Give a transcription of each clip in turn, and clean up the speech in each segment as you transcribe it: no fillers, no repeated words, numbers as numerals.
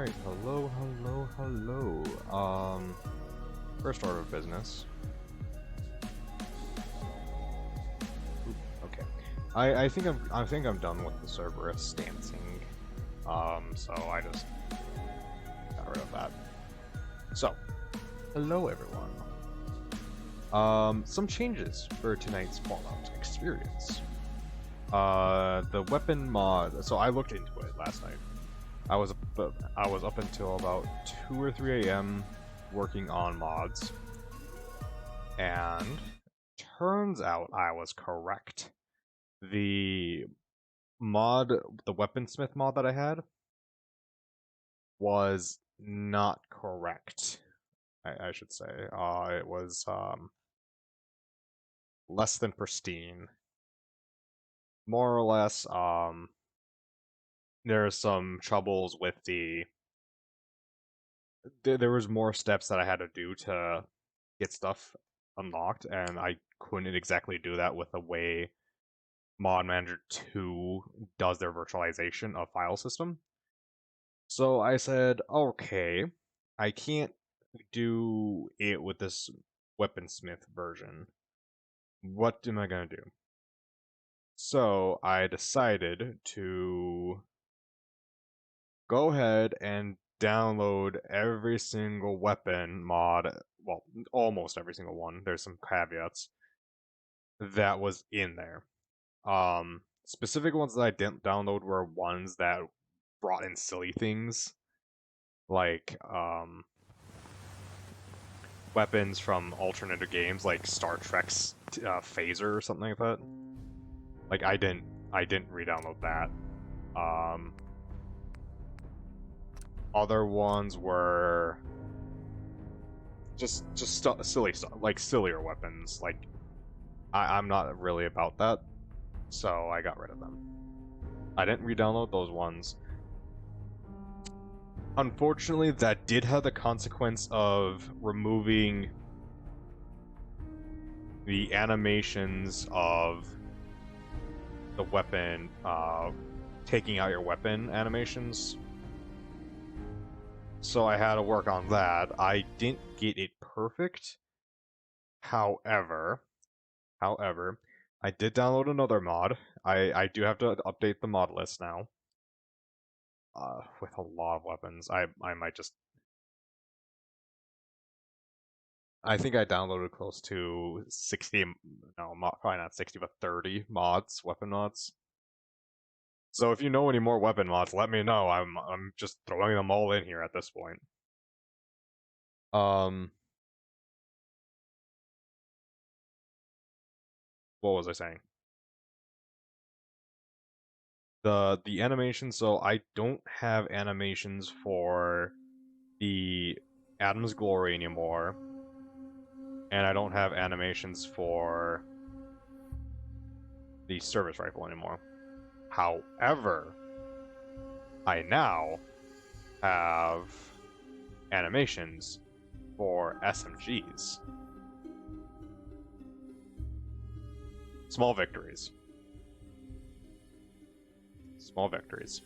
Alright, hello. First order of business. Oop, okay. I think I'm done with the Cerberus stancing. So I just got rid of that. So, hello everyone. Some changes for tonight's Fallout experience. The weapon mod. So I looked into it last night. I was up until about 2 or 3 a.m. working on mods, and turns out I was correct. The weaponsmith mod that I had was not correct. I should say it was less than pristine. More or less, there are some troubles with there was more steps that I had to do to get stuff unlocked, and I couldn't exactly do that with the way Mod Manager 2 does their virtualization of file system. So I said, okay, I can't do it with this weaponsmith version. What am I gonna do? So I decided to go ahead and download every single weapon mod, well, almost every single one. There's some caveats that was in there. Specific ones that I didn't download were ones that brought in silly things, like weapons from alternative games, like Star Trek's phaser or something like that. Like I didn't re-download that. Other ones were just silly stuff, like sillier weapons. Like I'm not really about that, so I got rid of them. I didn't re-download those ones. Unfortunately, that did have the consequence of removing the animations of the weapon, taking out your weapon animations. So I had to work on that. I didn't get it perfect. However, I did download another mod. I do have to update the mod list now. With a lot of weapons. I might just... I think I downloaded close to 60, no, probably not 60, but 30 mods, weapon mods. So if you know any more weapon mods, let me know. I'm just throwing them all in here at this point. What was I saying? The animation, so I don't have animations for the Adam's Glory anymore, and I don't have animations for the service rifle anymore. However, I now have animations for SMGs. Small victories. Small victories.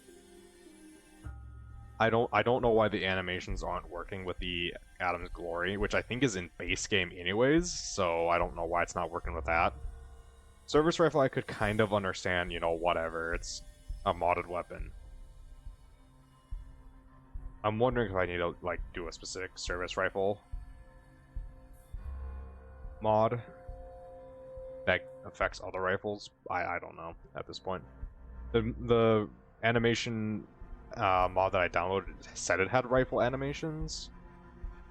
I don't know why the animations aren't working with the Adam's Glory, which I think is in base game anyways, so I don't know why it's not working with that. Service rifle I could kind of understand, you know, whatever, it's a modded weapon. I'm wondering if I need to, like, do a specific service rifle mod that affects other rifles. I don't know at this point. The animation mod that I downloaded said it had rifle animations.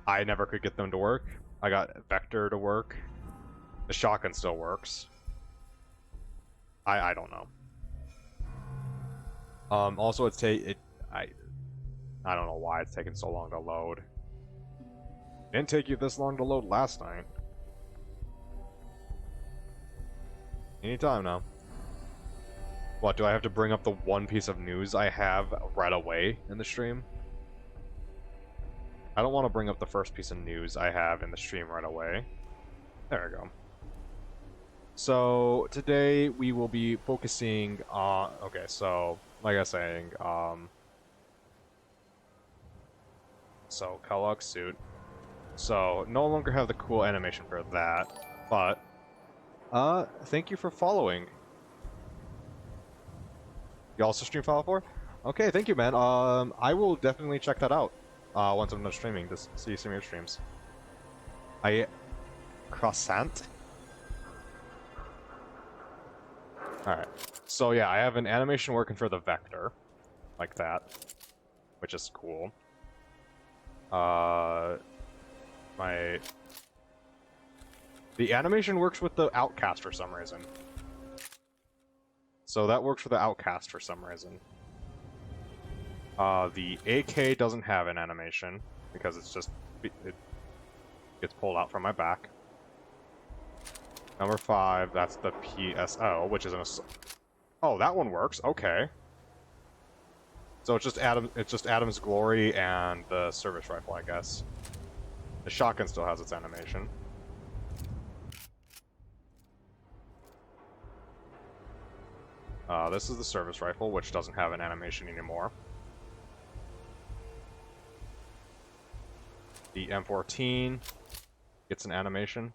I never could get them to work. I got Vector to work. The shotgun still works. I don't know. Also, I don't know why it's taking so long to load. Didn't take you this long to load last night. Anytime now. What, do I have to bring up the one piece of news I have right away in the stream? I don't want to bring up the first piece of news I have in the stream right away. There we go. So, today we will be focusing on... Okay, so, like I was saying, So, Kellogg suit. So, no longer have the cool animation for that, but, thank you for following. You also stream Fallout 4? Okay, thank you, man. I will definitely check that out, once I'm done streaming, to see some of your streams. Croissant? Alright. So yeah, I have an animation working for the vector. Like that. Which is cool. The animation works with the outcast for some reason. So that works for the outcast for some reason. The AK doesn't have an animation, because it gets pulled out from my back. Number 5, that's the PSO, which is an oh, that one works. Okay. So it's just Adam's Glory and the service rifle, I guess. The shotgun still has its animation. This is the service rifle, which doesn't have an animation anymore. The M14 gets an animation.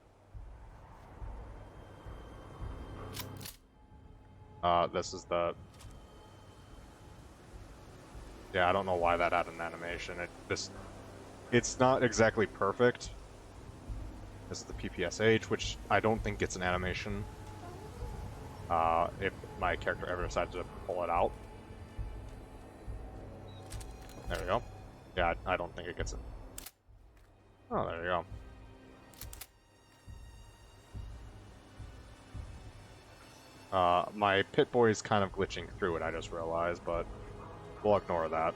This is the... Yeah, I don't know why that had an animation. It's not exactly perfect. This is the PPSH, which I don't think gets an animation. If my character ever decides to pull it out. There we go. Yeah, I don't think it gets it. Oh, there you go. My Pit-Boy is kind of glitching through it, I just realized, but we'll ignore that.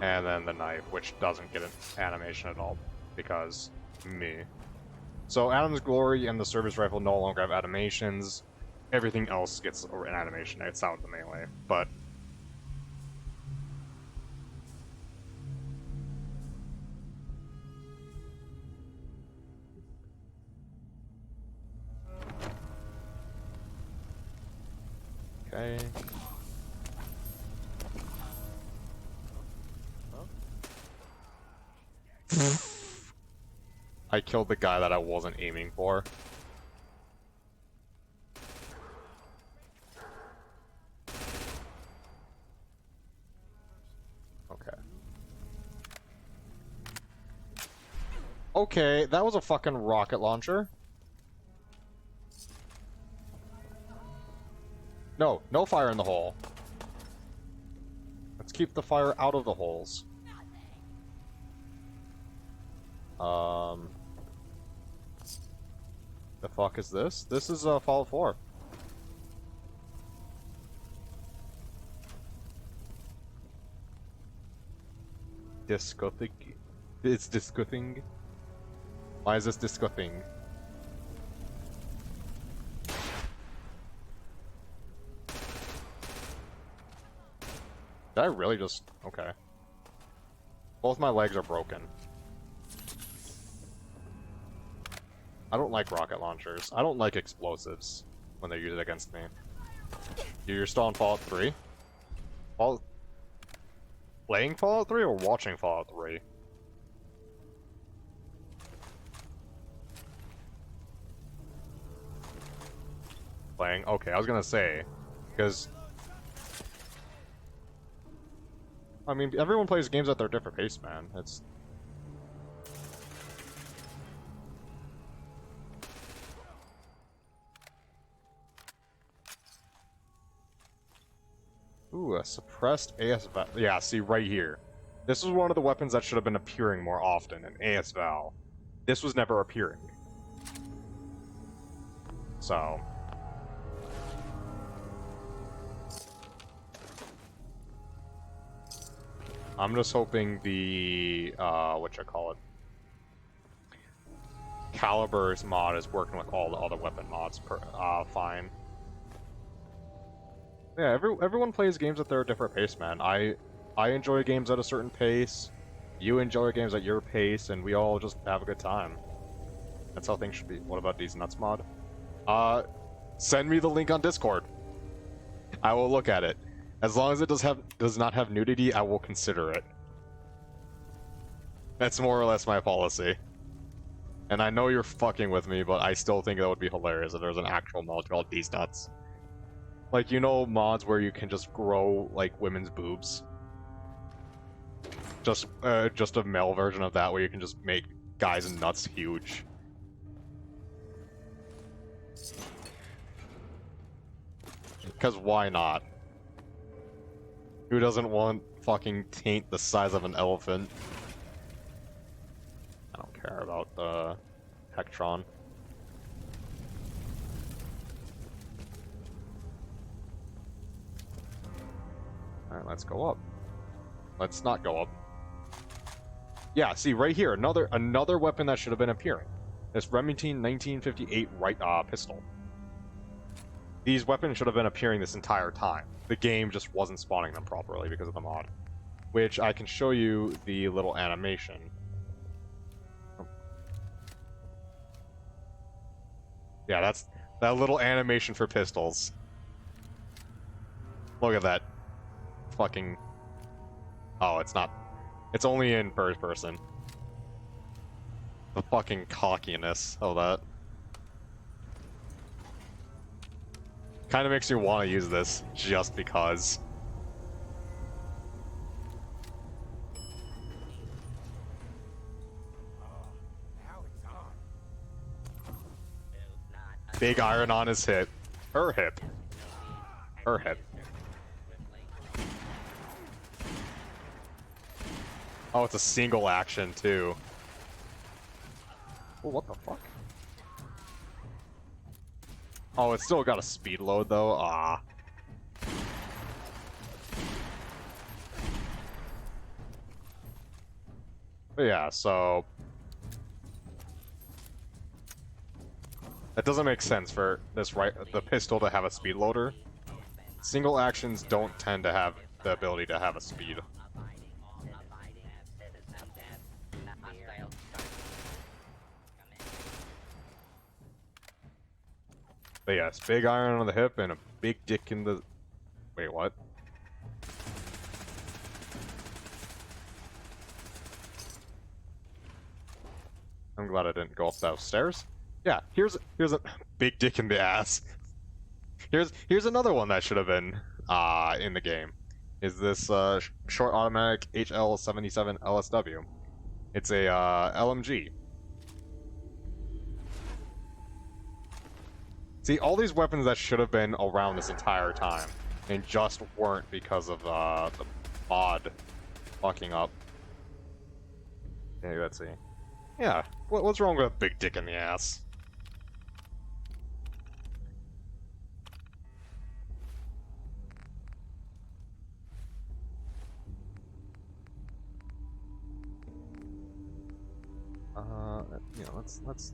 And then the knife, which doesn't get an animation at all, because me. So Adam's Glory and the service rifle no longer have animations. Everything else gets an animation outside of the melee, but... Okay... I killed the guy that I wasn't aiming for. Okay. Okay, that was a fucking rocket launcher. No, no fire in the hole. Let's keep the fire out of the holes. The fuck is this? This is Fallout 4. Disgusting. It's disgusting. Why is this disgusting? Did I really just... Okay. Both my legs are broken. I don't like rocket launchers. I don't like explosives when they're used against me. You're still on Fallout 3? Playing Fallout 3 or watching Fallout 3? Playing? Okay, I was gonna say, because... I mean, everyone plays games at their different pace, man. It's... Ooh, a suppressed AS-Val. Yeah, see, right here. This was one of the weapons that should have been appearing more often, an AS-Val. This was never appearing. So... I'm just hoping the, Calibur's mod is working with all the other weapon mods fine. Yeah, everyone plays games at their different pace, man. I enjoy games at a certain pace, you enjoy games at your pace, and we all just have a good time. That's how things should be. What about these nuts mod? Send me the link on Discord. I will look at it. As long as it does not have nudity, I will consider it. That's more or less my policy. And I know you're fucking with me, but I still think that would be hilarious if there was an actual mod called These Nuts. Like, you know mods where you can just grow, like, women's boobs? Just a male version of that where you can just make guys' nuts huge. Because why not? Who doesn't want fucking taint the size of an elephant? I don't care about the Hectron. Alright, let's go up. Let's not go up. Yeah, see, right here, another weapon that should have been appearing. This Remington 1958 pistol. These weapons should have been appearing this entire time. The game just wasn't spawning them properly because of the mod. Which I can show you the little animation. Yeah, that's that little animation for pistols. Look at that. Fucking... Oh, it's not... It's only in first person. The fucking cockiness of that. Kind of makes me want to use this, just because. Big iron on his hip. Her hip. Her hip. Oh, it's a single action, too. Oh, what the fuck? Oh, it's still got a speed load, though. Ah. But yeah, so... That doesn't make sense for the pistol to have a speed loader. Single actions don't tend to have the ability to have a speed. But yes, big iron on the hip and a big dick in the... Wait, what? I'm glad I didn't go up those stairs. Yeah, here's a big dick in the ass. Here's another one that should have been in the game. Is this short automatic HL77 LSW? It's a LMG. See, all these weapons that should have been around this entire time, and just weren't because of the mod fucking up. Okay, let's see. Yeah, what's wrong with a big dick in the ass? You know, let's.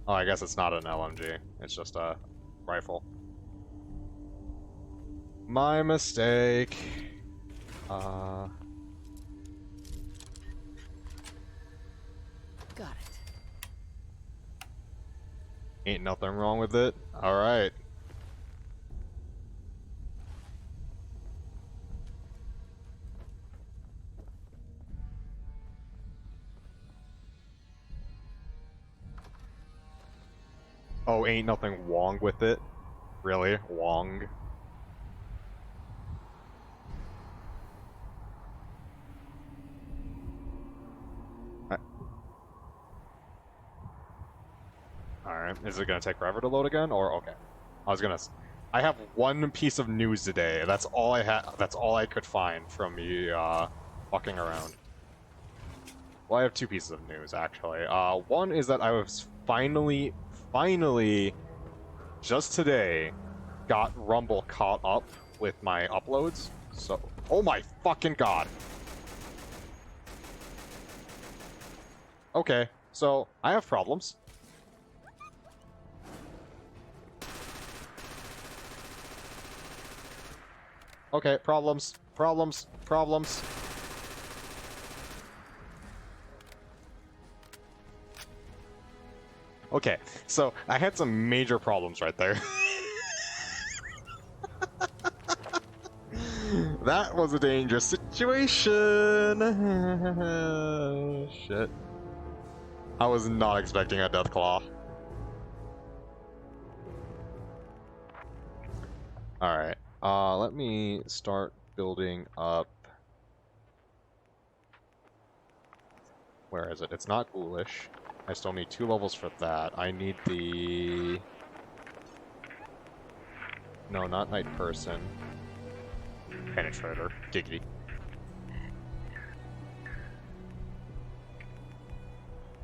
Oh, I guess it's not an LMG. It's just a rifle. My mistake. Got it. Ain't nothing wrong with it. All right. Oh, ain't nothing wrong with it. Really? Wong. Alright, is it gonna take forever to load again, or okay? I have one piece of news today. That's all I had. That's all I could find from me walking around. Well, I have two pieces of news actually. One is that I was finally, just today, got Rumble caught up with my uploads. So, oh my fucking god. Okay, so I have problems. Okay, problems. Okay, so I had some major problems right there. That was a dangerous situation. Shit. I was not expecting a death claw. Alright. Let me start building up. Where is it? It's not ghoulish. I still need 2 levels for that. I need the... No, not night person. Penetrator. Giggity.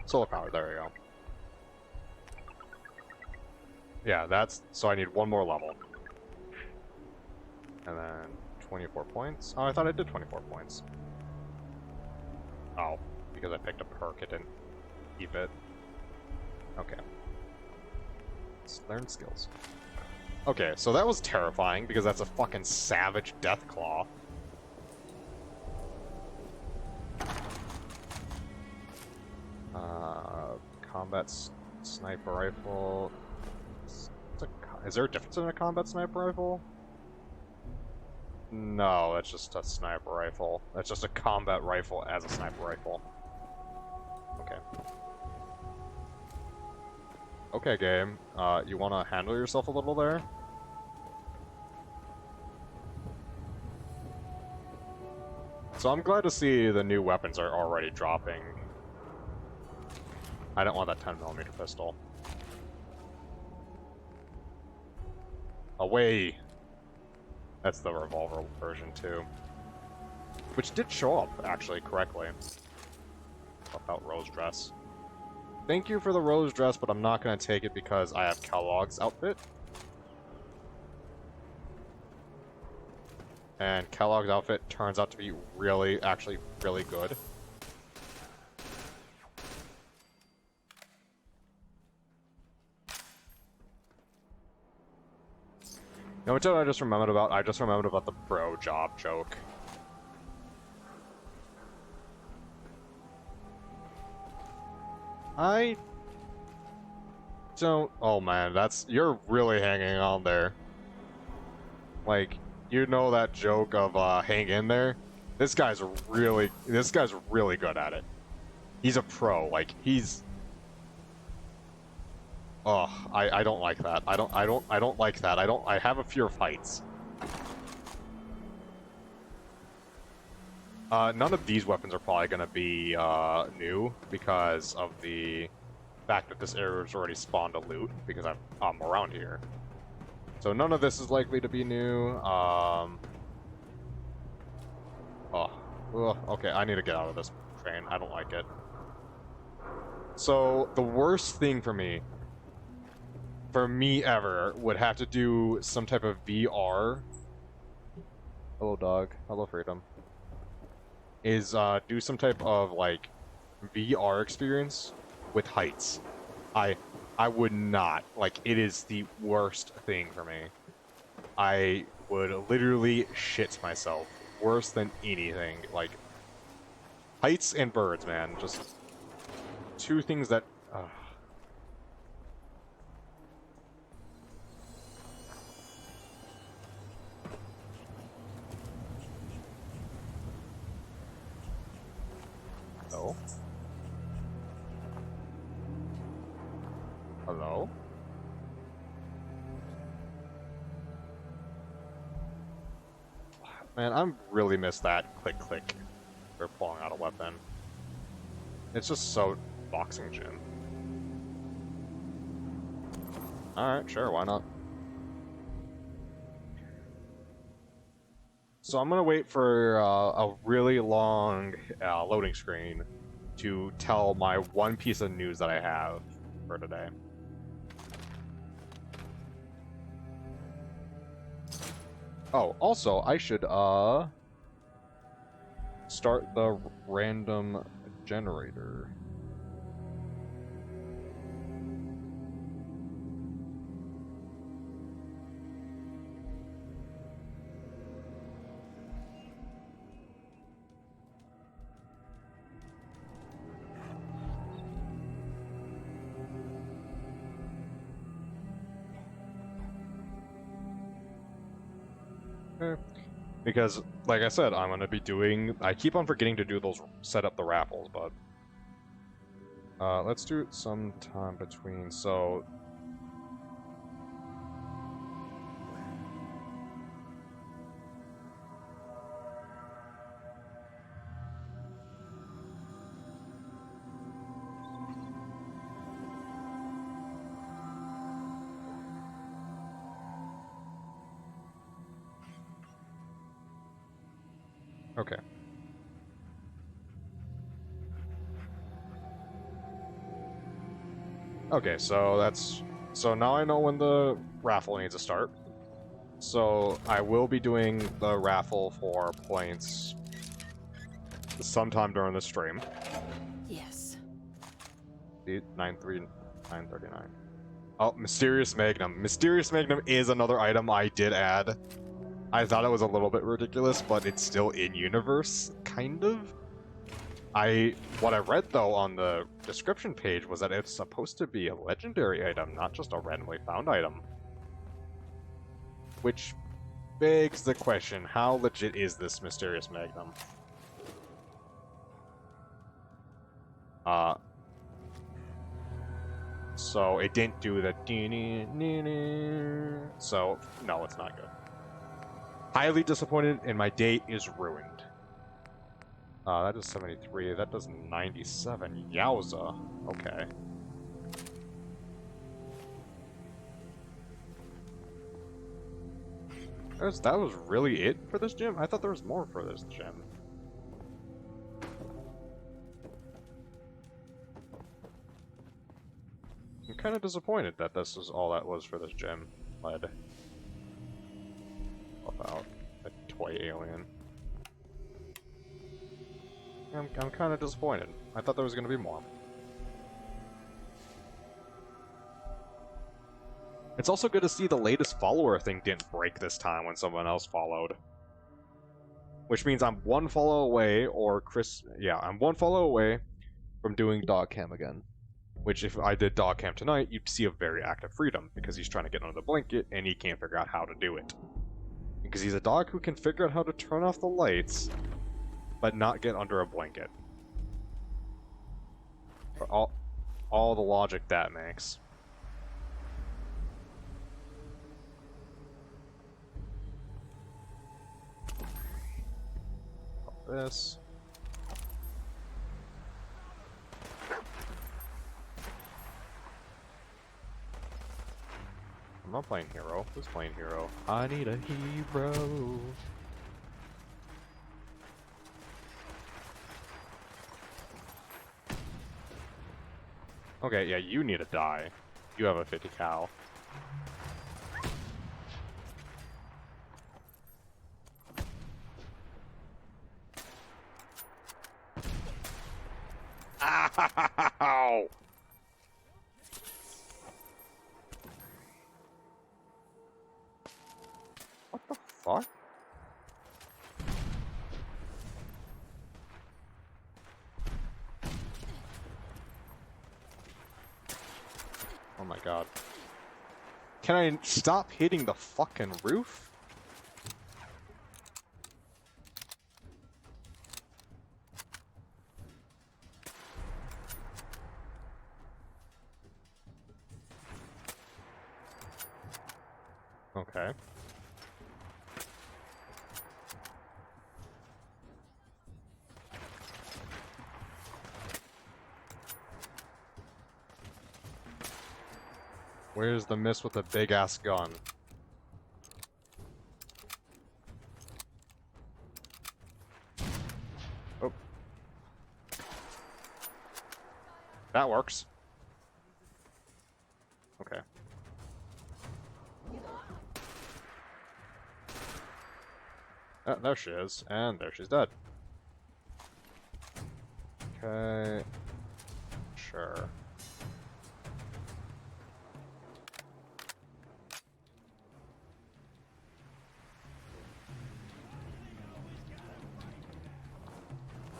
Solar power, there we go. Yeah, that's... So I need 1 more level. And then 24 points. Oh, I thought I did 24 points. Oh, because I picked a perk, it didn't keep it. Okay. Let's learn skills. Okay, so that was terrifying, because that's a fucking savage death claw. Combat sniper rifle. Is there a difference in a combat sniper rifle? No, it's just a sniper rifle. That's just a combat rifle as a sniper rifle. Okay. Okay, game. You want to handle yourself a little there? So I'm glad to see the new weapons are already dropping. I don't want that 10mm pistol. Away! That's the revolver version too. Which did show up, actually, correctly. About Rose dress. Thank you for the Rose dress, but I'm not going to take it because I have Kellogg's outfit. And Kellogg's outfit turns out to be really, actually really good. You know what I just remembered about? I just remembered about the bro job joke. I don't... Oh man, that's... You're really hanging on there. Like, you know that joke of, hang in there? This guy's really good at it. He's a pro, like, he's... Oh, I don't like that. I don't like that. I have a fear of heights. None of these weapons are probably gonna be, new, because of the fact that this area's already spawned a loot, because I'm around here. So none of this is likely to be new, okay, I need to get out of this train. I don't like it. So, the worst thing for me ever, would have to do some type of VR. Hello, dog. Hello, freedom. Is, do some type of, like, VR experience with heights. I would not. Like, it is the worst thing for me. I would literally shit myself. Worse than anything. Like, heights and birds, man. Just 2 things that... Hello? Hello? Man, I really miss that click for pulling out a weapon. It's just so boxing gym. Alright, sure, why not? So I'm gonna wait for a really long loading screen to tell my one piece of news that I have for today. Oh, also, I should start the random generator. Okay. Because, like I said, I'm gonna be doing... I keep on forgetting to do those, set up the raffles, but... let's do it sometime between, so... Okay. Okay, so that's... So now I know when the raffle needs to start. So I will be doing the raffle for points sometime during the stream. Yes. 939. Oh, Mysterious Magnum. Mysterious Magnum is another item I did add. I thought it was a little bit ridiculous, but it's still in-universe, kind of. What I read, though, on the description page was that it's supposed to be a legendary item, not just a randomly found item. Which begs the question, how legit is this Mysterious Magnum? So it didn't do the... So, no, it's not good. Highly disappointed, and my date is ruined. That is 73. That does 97. Yowza. Okay. That was really it for this gym? I thought there was more for this gym. I'm kind of disappointed that this is all that was for this gym. Lead. About a toy alien. I'm kind of disappointed. I thought there was going to be more. It's also good to see the latest follower thing didn't break this time when someone else followed. Which means I'm one follow away, or I'm one follow away from doing dog cam again. Which, if I did dog cam tonight, you'd see a very active Freedom, because he's trying to get under the blanket, and he can't figure out how to do it. Because he's a dog who can figure out how to turn off the lights, but not get under a blanket. For all the logic that makes. This. I'm not playing hero. Who's playing hero? I need a hero. Okay, yeah, you need to die. You have a 50 cal. Ow! What the fuck? Oh my god. Can I stop hitting the fucking roof? Okay. Where's the miss with the big ass gun? Oh. That works. Okay. There she is, and there she's dead. Okay. Sure.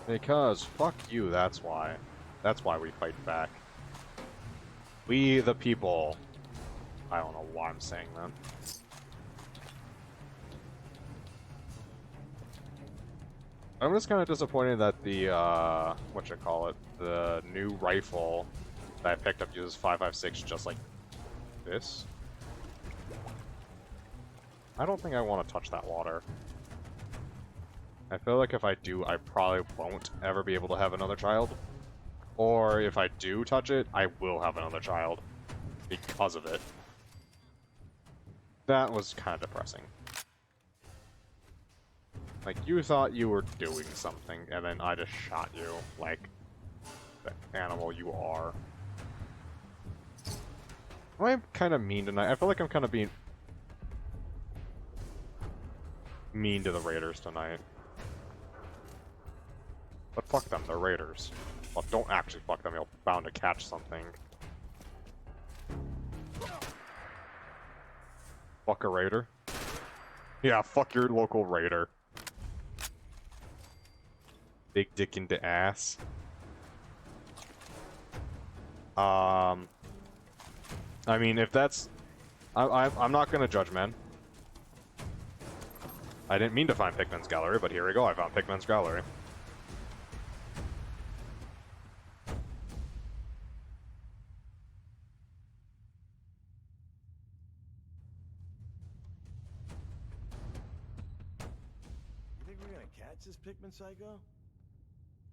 Because, fuck you, that's why. That's why we fight back. We the people. I don't know why I'm saying that. I'm just kind of disappointed that the, the new rifle that I picked up uses 5.56 just like this. I don't think I want to touch that water. I feel like if I do, I probably won't ever be able to have another child. Or if I do touch it, I will have another child because of it. That was kind of depressing. Like, you thought you were doing something, and then I just shot you like the animal you are. I'm kind of mean tonight. I feel like I'm kind of being mean to the Raiders tonight. But fuck them, they're Raiders. Well, don't actually fuck them, you're bound to catch something. Fuck a Raider? Yeah, fuck your local Raider. Big dick into ass. I mean, if that's... I'm not gonna judge, man. I didn't mean to find Pigman's Gallery, but here we go, I found Pigman's Gallery. You think we're gonna catch this Pikmin psycho?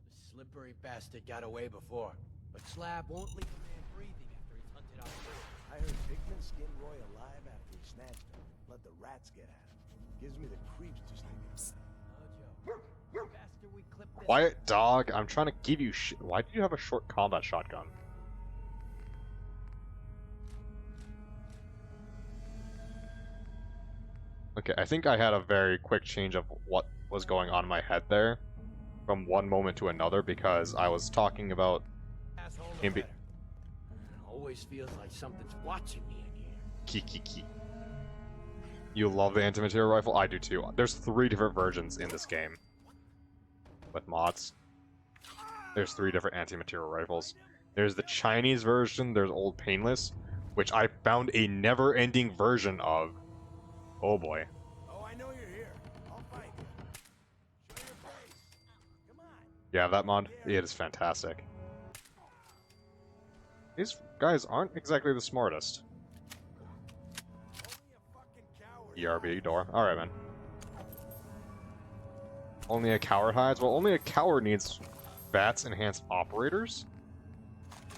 The slippery bastard got away before, but Slab won't leave a man breathing after he's hunted out food. I heard Pikmin skinned Roy alive after he snatched him. Let the rats get at him. Gives me the creeps just thinking about it. No joke. The bastard we clipped this. Quiet, dog. I'm trying to give you shit. Why did you have a short combat shotgun? Okay, I think I had a very quick change of what was going on in my head there from one moment to another because I was talking about Asshole him better. Always feels like something's watching me in here. Kiki. You love the antimaterial rifle? I do too. There's 3 different versions in this game. With mods. There's 3 different antimaterial rifles. There's the Chinese version, there's Old Painless, which I found a never-ending version of. Oh boy. Oh, I know you're here. I'll find you. Show your face. Come on. Yeah, that mod, it is fantastic. These guys aren't exactly the smartest. Only a fucking coward. ERB door. Alright, man. Only a coward hides? Well, only a coward needs VATS enhanced operators?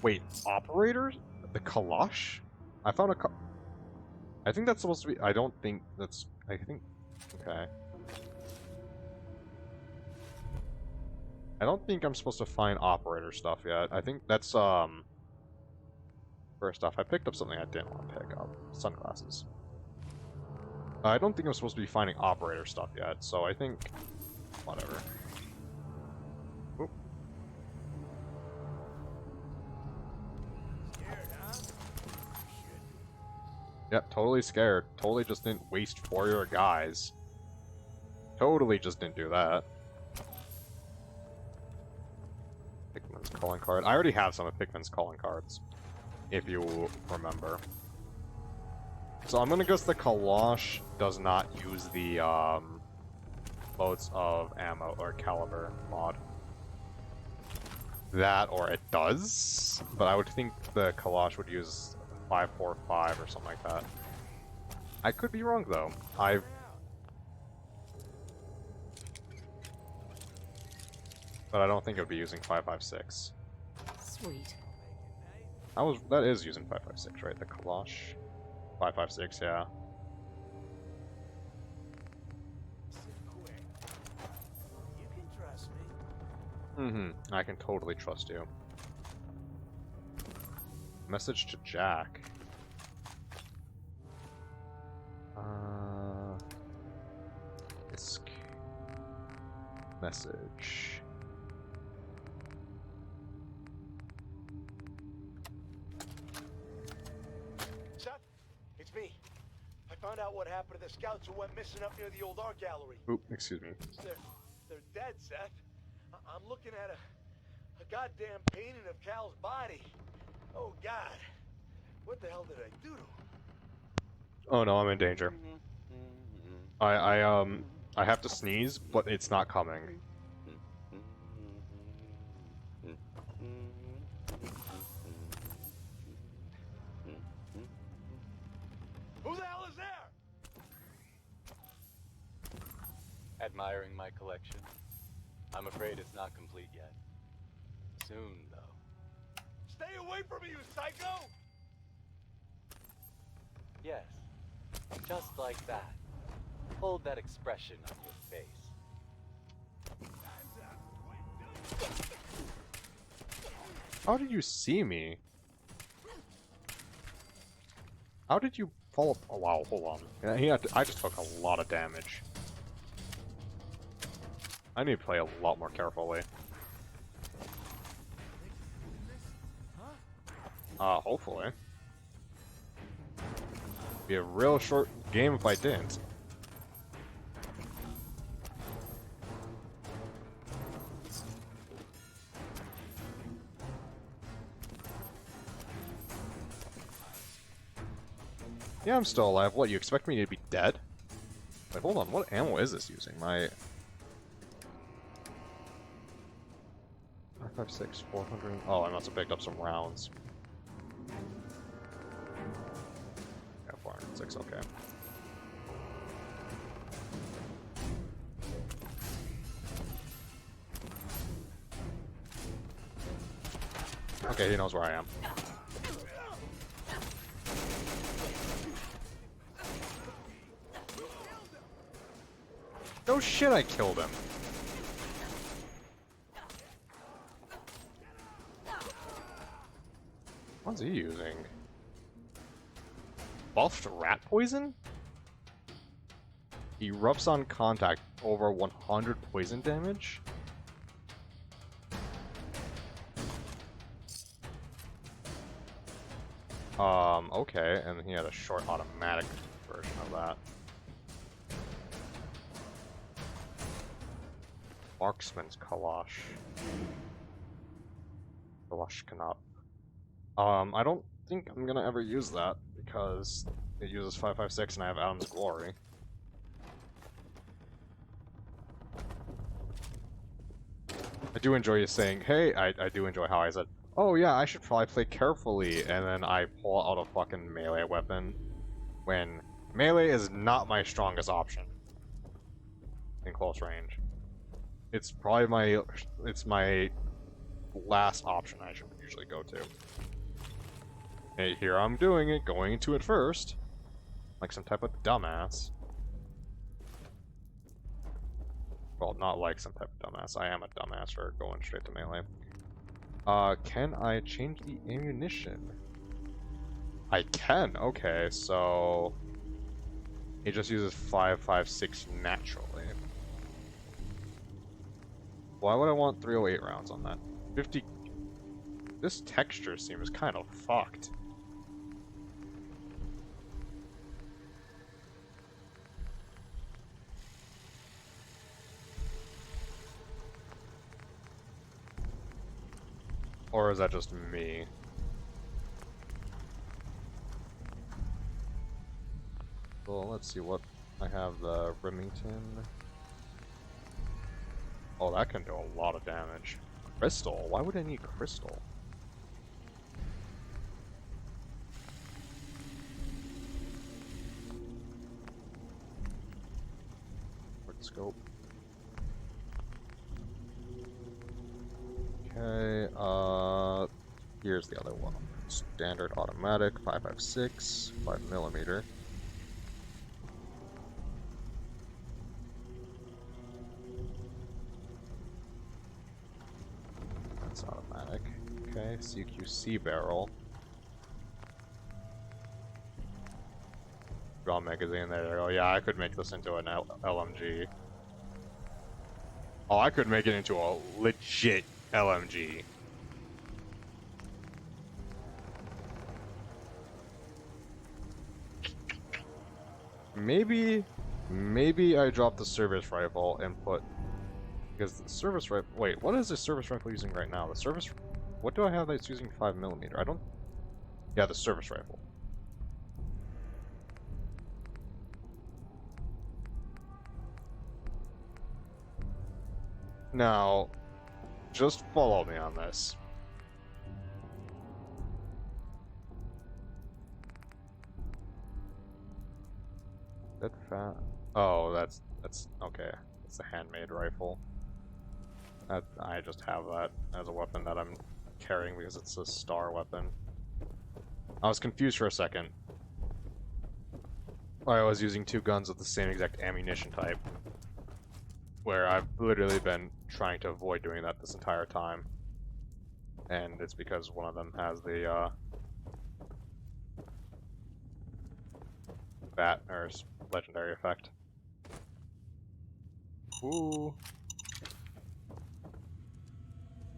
Wait, operators? The Kalash? I found a I think that's supposed to be... I don't think that's... I think... Okay. I don't think I'm supposed to find operator stuff yet. I think that's, First off, I picked up something I didn't want to pick up. Sunglasses. I don't think I'm supposed to be finding operator stuff yet, so I think... Whatever. Oop. Scared, huh? Shit. Yep, totally scared. Totally just didn't waste 4 of your guys. Totally just didn't do that. Pikmin's calling card. I already have some of Pikmin's calling cards, if you remember. So I'm gonna guess the Kalash does not use the modes of ammo or caliber mod. That or it does, but I would think the Kalash would use 5.45 or something like that. I could be wrong though. But I don't think it would be using 5.56. Sweet. That is using 5.56, right? The Kalash. 5.56, yeah. Sit quick. You can trust me. Mm-hmm. I can totally trust you. Message to Jack. Disk. Message. Seth, it's me. I found out what happened to the scouts who went missing up near the old art gallery. Oop, excuse me. They're dead, Seth. I'm looking at a goddamn painting of Cal's body. Oh, God. What the hell did I do to him? Oh no, I'm in danger. I have to sneeze, but it's not coming. Who the hell is there? Admiring my collection? I'm afraid it's not complete yet. Soon, though. Stay away from me, you psycho! Yes. Just like that. Hold that expression on your face. How did you see me? How did you fall? Oh wow, hold on. Yeah, I just took a lot of damage. I need to play a lot more carefully. Hopefully. Be a real short game if I didn't. Yeah, I'm still alive. What, you expect me to be dead? Wait, hold on. What ammo is this using? My... 556, 400... Oh, I must have picked up some rounds. Yeah, 406, okay. Okay, he knows where I am. No shit, I killed him. What's he using? Buffed rat poison? Erupts on contact, over 100 poison damage? Okay, and he had a short automatic version of that. Marksman's Kalash. Kalashkanop. I don't think I'm gonna ever use that, because it uses 556 and I have Adam's Glory. I do enjoy you saying, hey, I do enjoy how I said, oh yeah, I should probably play carefully, and then I pull out a fucking melee weapon, when melee is not my strongest option in close range. It's probably my last option I should usually go to. Hey, here I'm doing it, going to it first. Like some type of dumbass. Well, not like some type of dumbass. I am a dumbass for going straight to melee. Can I change the ammunition? I can, okay, so... He just uses 556 naturally. Why would I want 308 rounds on that? 50... This texture seems kind of fucked. Or is that just me? Well, let's see what I have. The Remington. Oh, that can do a lot of damage. Crystal? Why would I need crystal? Scope. Okay, here's the other one. Standard automatic, 556, 5mm. That's automatic. Okay, CQC barrel. Draw magazine, there you go. Yeah, I could make this into an LMG. Oh, I could make it into a legit LMG. Maybe I drop the service rifle and put... Because the service rifle... Wait, what is the service rifle using right now? The service... What do I have that's using 5mm? I don't... Yeah, the service rifle. Now, just follow me on this. That fat. Oh, that's okay. It's a handmade rifle. I just have that as a weapon that I'm carrying because it's a star weapon. I was confused for a second. I was using two guns with the same exact ammunition type. Where I've literally been trying to avoid doing that this entire time. And it's because one of them has the, bat, or legendary effect. Ooh.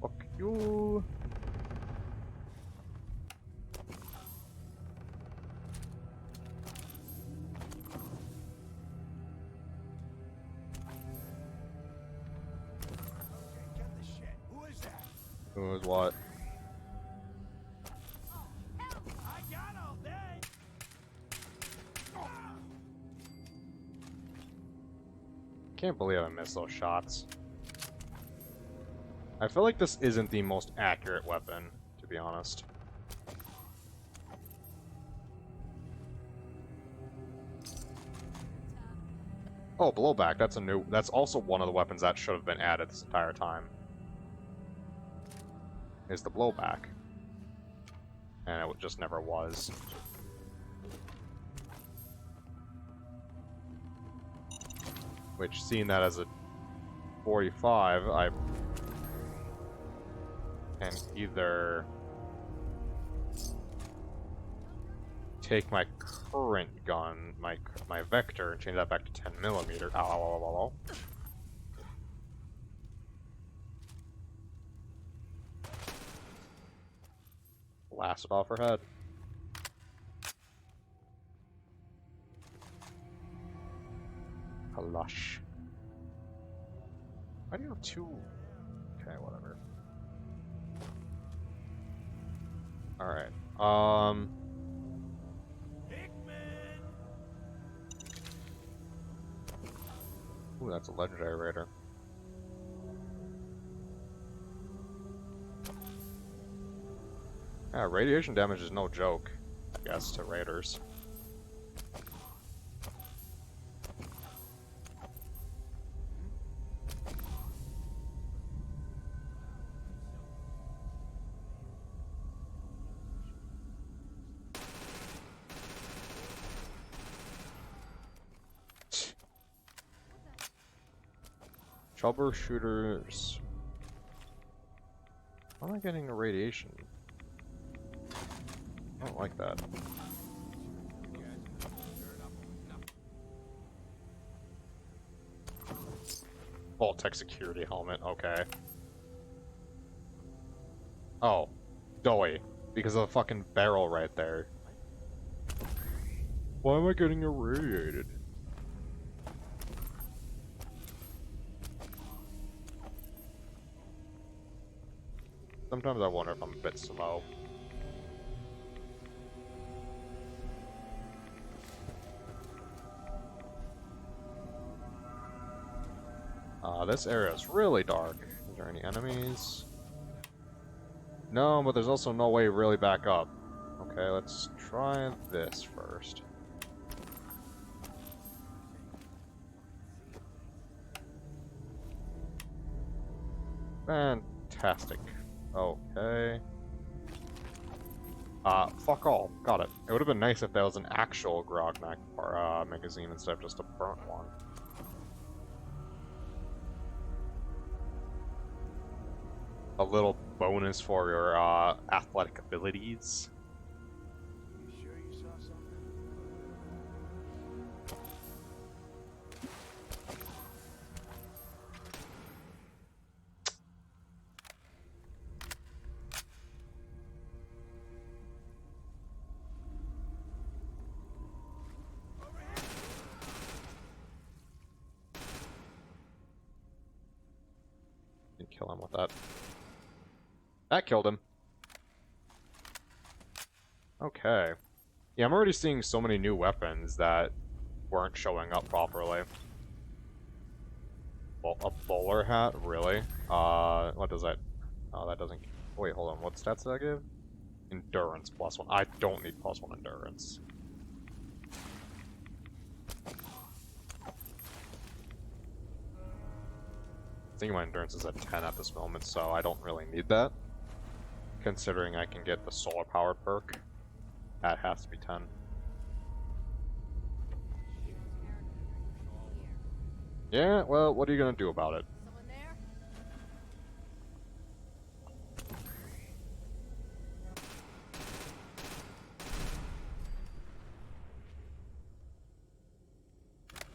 Fuck you. Okay, cut the shit. Who is that? Who is what? I got all day. Can't believe I missed those shots. I feel like this isn't the most accurate weapon, to be honest. Oh, blowback, that's also one of the weapons that should have been added this entire time. Is the blowback. And it just never was. Which, seeing that as a 45, I can either take my current gun, my Vector, and change that back to 10mm. Ow, ow, ow, ow, ow. Blasted off her head. Lush. Why do you have two? Okay, whatever. Alright, Hickman! ooh, that's a legendary raider. Yeah, radiation damage is no joke, I guess, to raiders. Troubleshooters. How am I getting a radiation? I don't like that. Vault-Tec security helmet, okay. Oh, doy. Because of the fucking barrel right there. Why am I getting irradiated? Sometimes I wonder if I'm a bit slow. This area is really dark. Is there any enemies? No, but there's also no way really back up. Okay, let's try this first. Fantastic. Okay. Fuck all. Got it. It would have been nice if that was an actual Grog magazine instead of just a burnt one. A little bonus for your athletic abilities. You sure you saw something? Didn't kill him with that. That killed him. Okay. Yeah, I'm already seeing so many new weapons that weren't showing up properly. Well, a bowler hat? Really? What does that... Oh, that doesn't... Wait, hold on. What stats does that give? Endurance +1. I don't need +1 endurance. I think my endurance is at 10 at this moment, so I don't really need that. Considering I can get the solar powered perk, that has to be 10. Yeah, well, what are you gonna do about it? Someone there?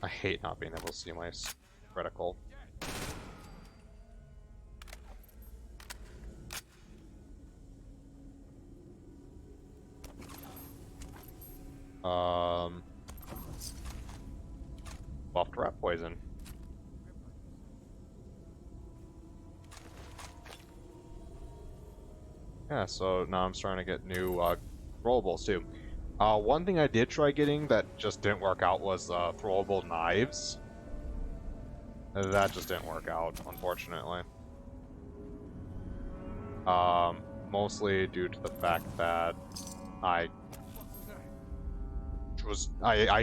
I hate not being able to see my critical. Buffed rat poison. Yeah, so now I'm starting to get new throwables too. One thing I did try getting that just didn't work out was throwable knives. That just didn't work out, unfortunately. Mostly due to the fact that I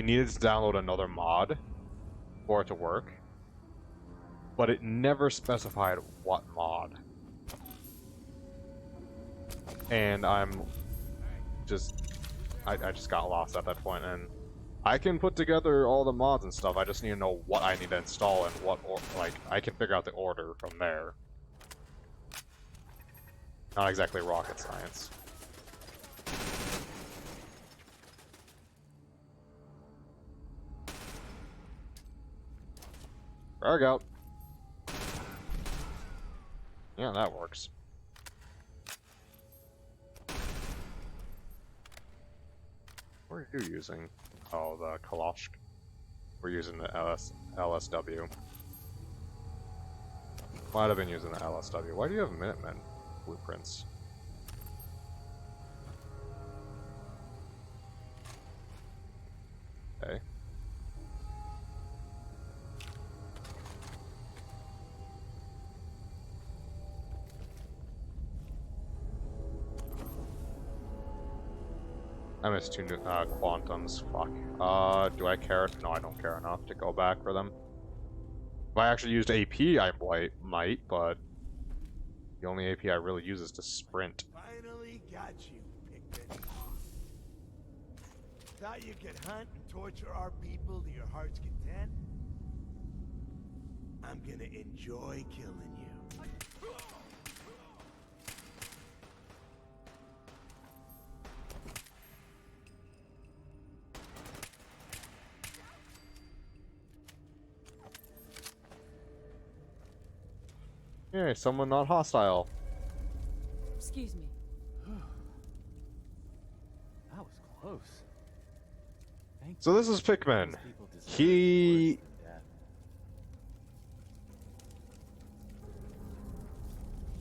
needed to download another mod for it to work, but it never specified what mod. And I just got lost at that point, and I can put together all the mods and stuff. I just need to know what I need to install and what, like, I can figure out the order from there. Not exactly rocket science. Frag out. Yeah, that works. What are you using? Oh, the Kalosh. We're using the LSW. Might have been using the LSW. Why do you have Minutemen blueprints? Okay. I missed two new quantums. Fuck. Do I care? No, I don't care enough to go back for them. If I actually used AP, I might, but the only AP I really use is to sprint. Finally got you, Pickman. Thought you could hunt and torture our people to your heart's content? I'm gonna enjoy killing you. Yeah, someone not hostile. Excuse me. That was close. Thank So this is Pikmin. These people deserve He... worse than death.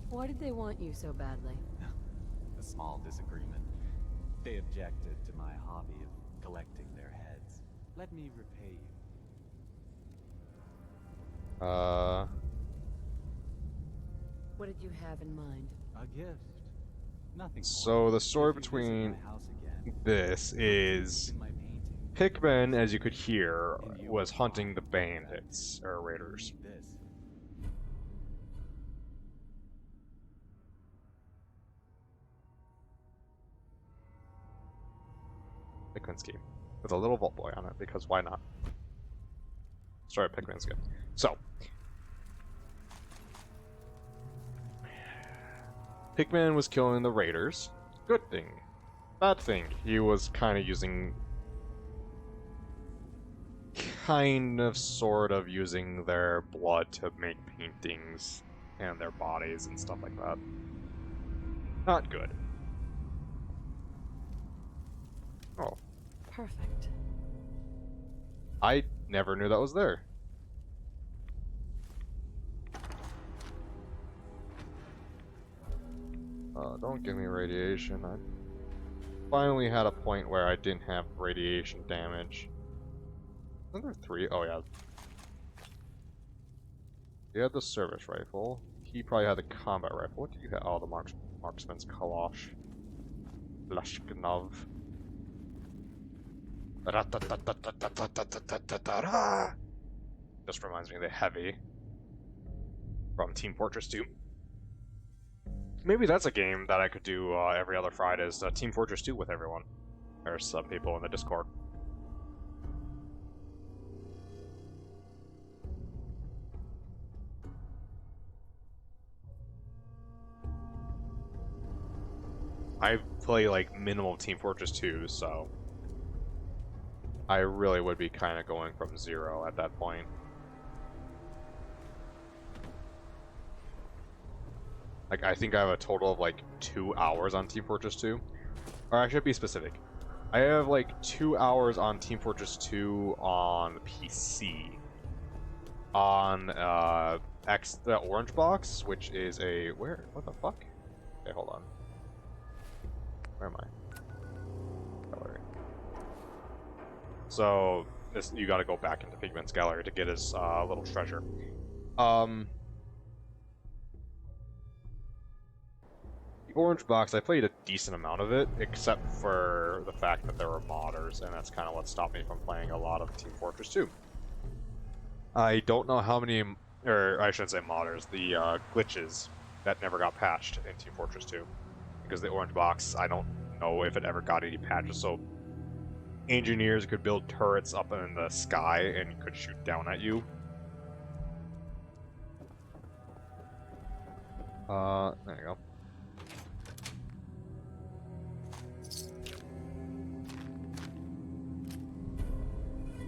Why did they want you so badly? A small disagreement. They objected to my hobby of collecting their heads. Let me repay you. What did you have in mind? A gift. Nothing. So the story If you visit between my house again, this is in my painting, Pikmin, as you could hear, was hunting the bandits or raiders. this. Pikmin scheme with a little Vault Boy on it, because why not? Sorry, Pikmin scheme. So, Pikmin was killing the raiders. Good thing. Bad thing, he was kind of using... sort of using their blood to make paintings and their bodies and stuff like that. Not good. Oh. Perfect. I never knew that was there. Don't give me radiation. I finally had a point where I didn't have radiation damage. Isn't there 3? Oh yeah. You had the service rifle. He probably had the combat rifle. What did you have? Oh, the marksman's Kalosh. Lashknov. Just reminds me of the heavy. from Team Fortress 2. Maybe that's a game that I could do every other Friday, is Team Fortress 2 with everyone. There's some people in the Discord. I play like minimum Team Fortress 2, so I really would be kind of going from 0 at that point. Like, I think I have a total of like 2 hours on Team Fortress 2. Or I should be specific. I have like 2 hours on Team Fortress 2 on PC. On the orange box, which is a what the fuck? Okay, hold on. Where am I? Gallery. So this, you got to go back into Pigment's gallery to get his little treasure. The orange box, I played a decent amount of it, except for the fact that there were modders, and that's kind of what stopped me from playing a lot of Team Fortress 2. I don't know how many, or I shouldn't say modders, the glitches that never got patched in Team Fortress 2. Because the orange box, I don't know if it ever got any patches, so engineers could build turrets up in the sky and could shoot down at you. There you go.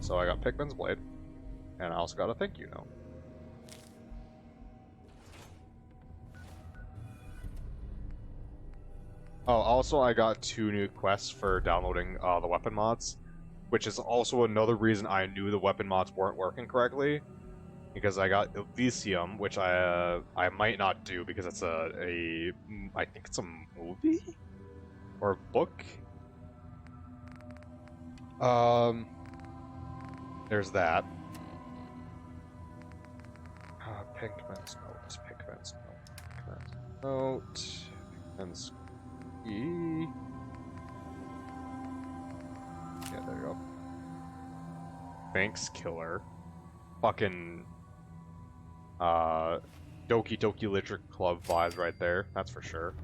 So I got Pikmin's Blade, and I also got a thank you note. Oh, also I got 2 new quests for downloading the weapon mods, which is also another reason I knew the weapon mods weren't working correctly, because I got Elysium, which I might not do because it's I think it's a movie or a book. There's that. Pikmin's note. Pikmin's note. Pikmin's E. Yeah, there you go. Banks Killer. Fucking Doki Doki Literature Club vibes right there, that's for sure.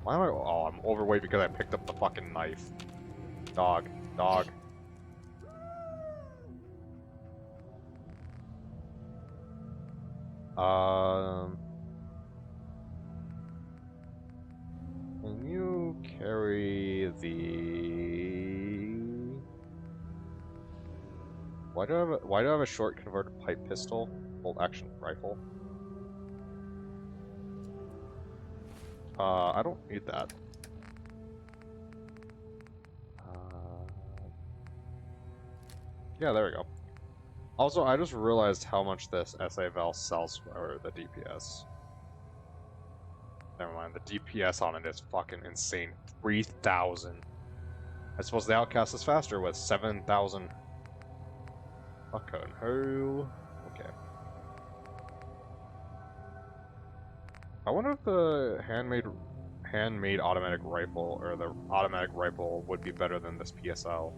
Why am I? Oh, I'm overweight because I picked up the fucking knife. Dog. Dog. Can you carry the... Why do I have a short converted pipe pistol? Bolt action rifle? I don't need that. Yeah, there we go. Also, I just realized how much this SA Val sells for the DPS. Never mind, the DPS on it is fucking insane. 3,000. I suppose the Outcast is faster with 7,000. Fucking hell. Okay. I wonder if the handmade automatic rifle, or the automatic rifle, would be better than this PSL.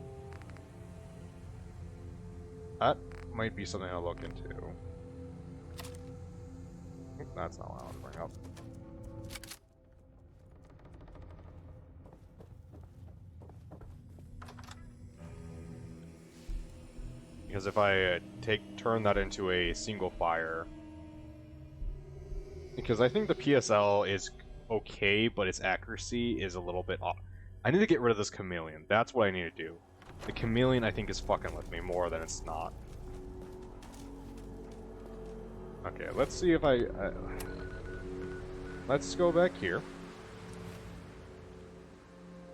That might be something I'll look into. That's not what I want to bring up. Because if I turn that into a single fire, because I think the PSL is okay, but its accuracy is a little bit off. I need to get rid of this chameleon. That's what I need to do. The chameleon, I think, is fucking with me more than it's not. Okay, let's see if let's go back here.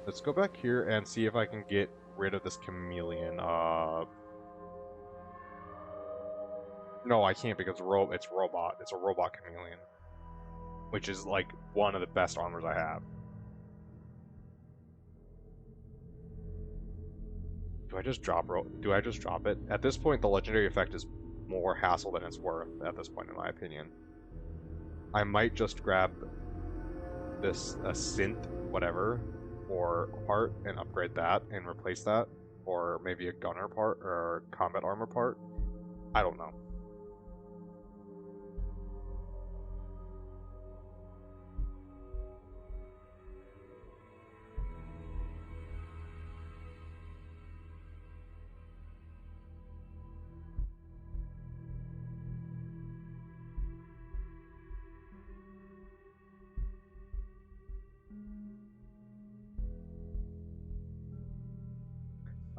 Let's go back here and see if I can get rid of this chameleon. No, I can't because it's robot. It's a robot chameleon, which is like one of the best armors I have. Do I just drop it? At this point, the legendary effect is more hassle than it's worth at this point, in my opinion. I might just grab this synth, whatever, or part and upgrade that and replace that, or maybe a gunner part or a combat armor part. I don't know.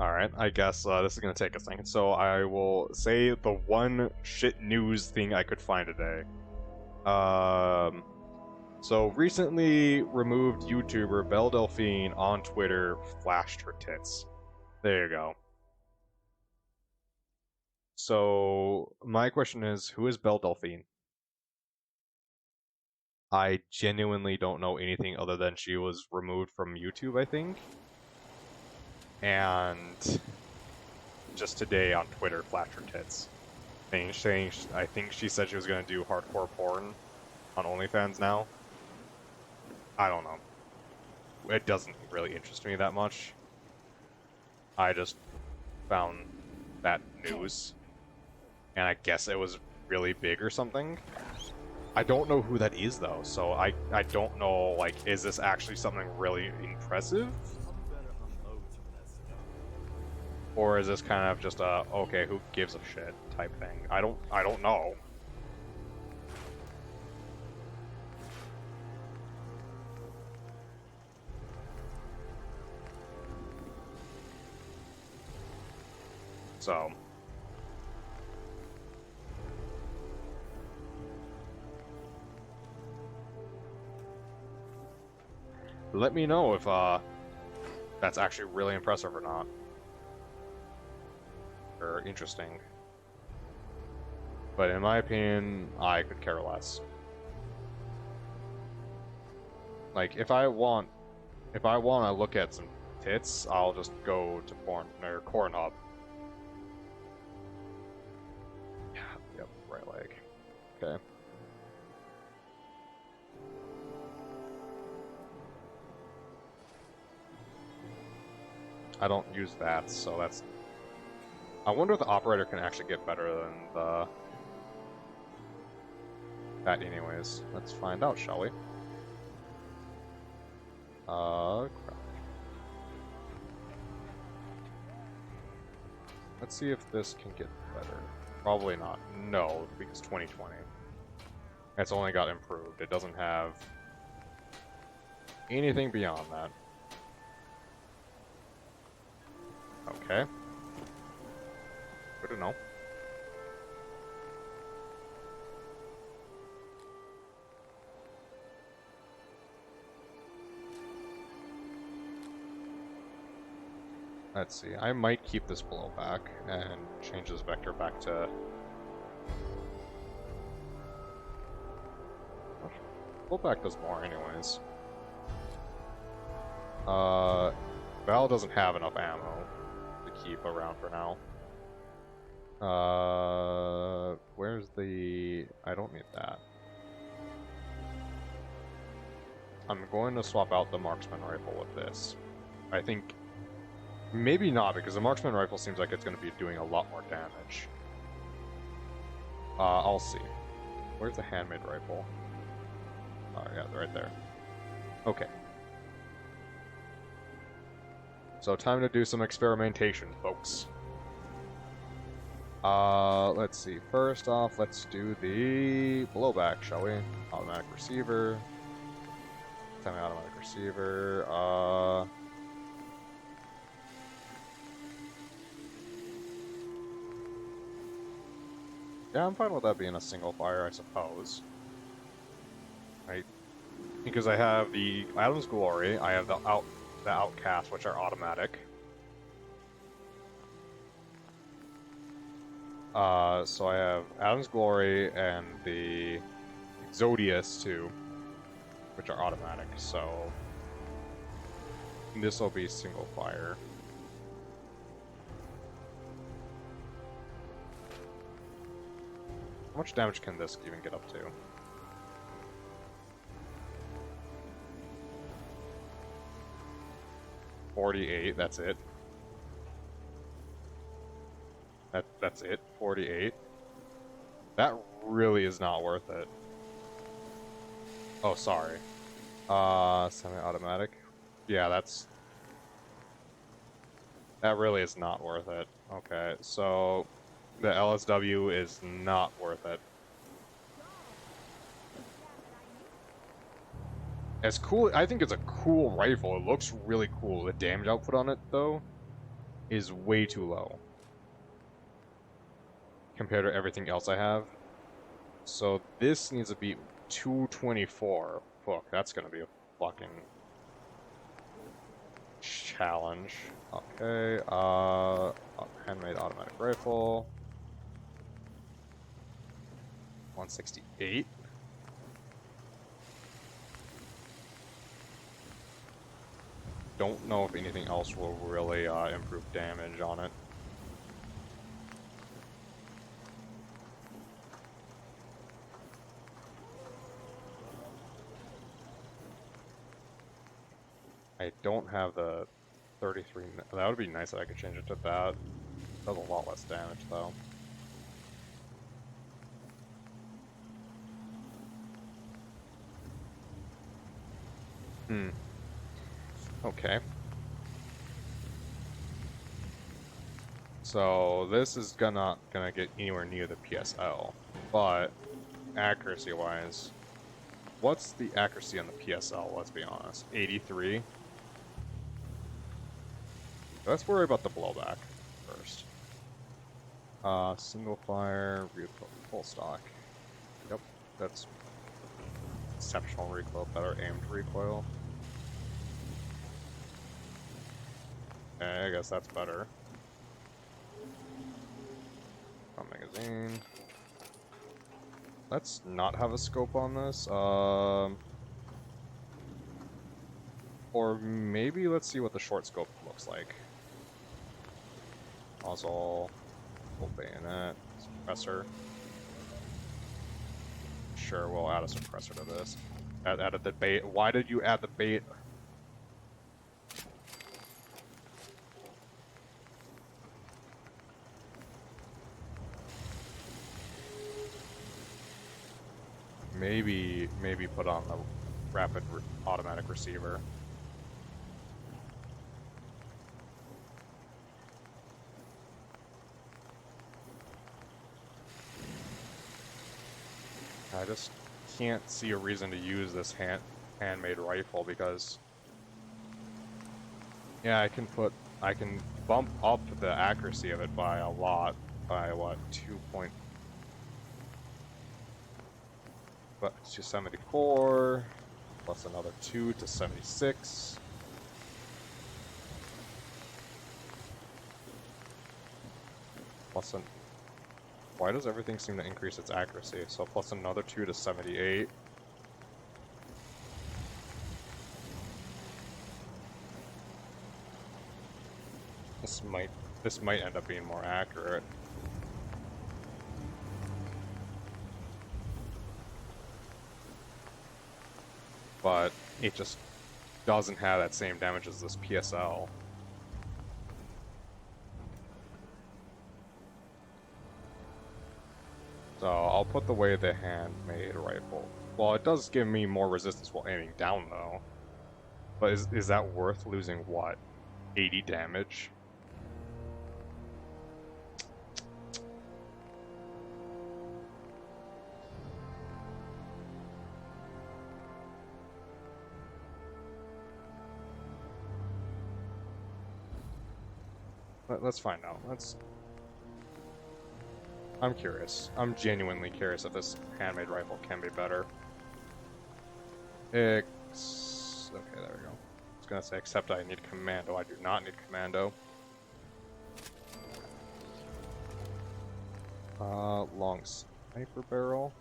Alright, I guess this is gonna take a second, so I will say the one shit news thing I could find today. So recently removed YouTuber Belle Delphine on Twitter flashed her tits. There you go. So my question is, who is Belle Delphine? I genuinely don't know anything other than she was removed from YouTube, I think. And just today on Twitter flashed her tits. Saying I think she said she was gonna do hardcore porn on OnlyFans now. I don't know. It doesn't really interest me that much. I just found that news, and I guess it was really big or something. I don't know who that is though, so I don't know, like, is this actually something really impressive? Or is this kind of just a, okay, who gives a shit type thing? I don't know. So let me know if that's actually really impressive or not. Or interesting. But in my opinion, I could care less. Like, if I want to look at some tits, I'll just go to porn or Pornhub. Yeah, yep, right leg. Okay. I don't use that, so that's... I wonder if the operator can actually get better than the... that anyways. Let's find out, shall we? Crap. Let's see if this can get better. Probably not. No, because 2020. It's only got improved. It doesn't have anything beyond that. Okay. Good to know. Let's see, I might keep this blowback and change this vector back to... Blowback does more anyways. Val doesn't have enough ammo to keep around for now. Where's the... I don't need that. I'm going to swap out the marksman rifle with this. I think... Maybe not, because the marksman rifle seems like it's going to be doing a lot more damage. I'll see. Where's the handmade rifle? Oh yeah, right there. Okay. So time to do some experimentation, folks. Let's see. First off, let's do the blowback, shall we? Automatic receiver. Semi-automatic receiver. Yeah, I'm fine with that being a single fire, I suppose. Right? Because I have the Adam's Glory, I have the Outcast, which are automatic. So I have Adam's Glory and the Exodius too, which are automatic, so this will be single fire. How much damage can this even get up to? $48, that's it. That's it, 48. That really is not worth it. Oh, sorry. Semi-automatic. Yeah, that really is not worth it. Okay, so the LSW is not worth it. It's cool. I think it's a cool rifle. It looks really cool. The damage output on it, though, is way too low compared to everything else I have. So this needs to be 224. Fuck, that's gonna be a fucking challenge. Okay, handmade automatic rifle. 168. Don't know if anything else will really improve damage on it. I don't have the 33. That would be nice if I could change it to that. Does a lot less damage though. Okay. So this is gonna get anywhere near the PSL, but accuracy-wise, what's the accuracy on the PSL? Let's be honest, 83. Let's worry about the blowback first. Single fire, full stock. Yep, that's exceptional recoil, better aimed recoil. Okay, I guess that's better. Magazine. Let's not have a scope on this. Or maybe let's see what the short scope looks like. Muzzle, full bayonet, suppressor. Sure, we'll add a suppressor to this. Added the bait. Why did you add the bait? Maybe put on the rapid automatic receiver. I just can't see a reason to use this handmade rifle because yeah, I can bump up the accuracy of it by a lot, by what, 274 plus another 2 to 76. Plus an Why does everything seem to increase its accuracy? So plus another 2 to 78. This might end up being more accurate. But it just doesn't have that same damage as this PSL. So I'll put the way the handmade rifle. Well, it does give me more resistance while aiming down though. But is that worth losing what? 80 damage? Let's find out. I'm curious. I'm genuinely curious if this handmade rifle can be better. Okay, there we go. I was gonna say, except I need commando. I do not need commando. Long sniper barrel.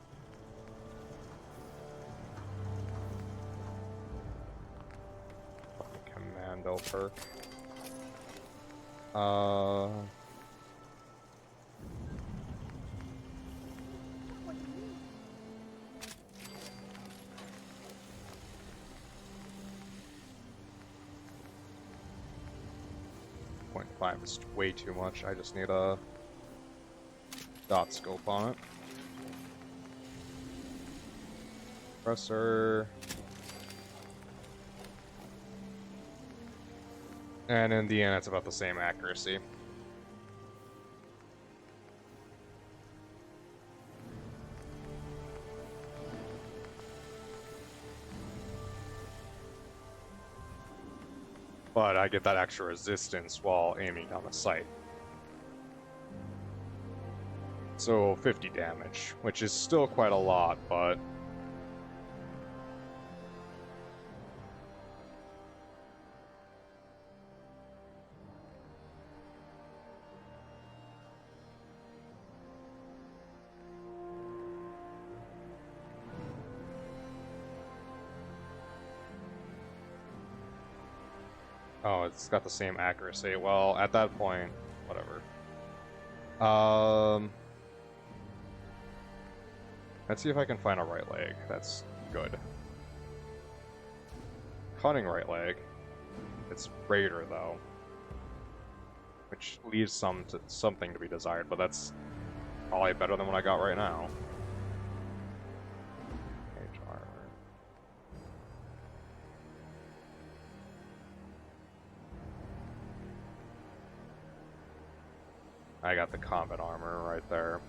Fucking commando perk. 0.5 is way too much. I just need a dot scope on it. Compressor. And in the end, it's about the same accuracy. but I get that extra resistance while aiming down the sight. So 50 damage, which is still quite a lot, but oh, it's got the same accuracy. Well, at that point, whatever. Let's see if I can find a right leg. That's good. Cutting right leg. It's Raider though, which leaves something to be desired, but that's probably better than what I got right now. Mage armor. I got the combat armor right there.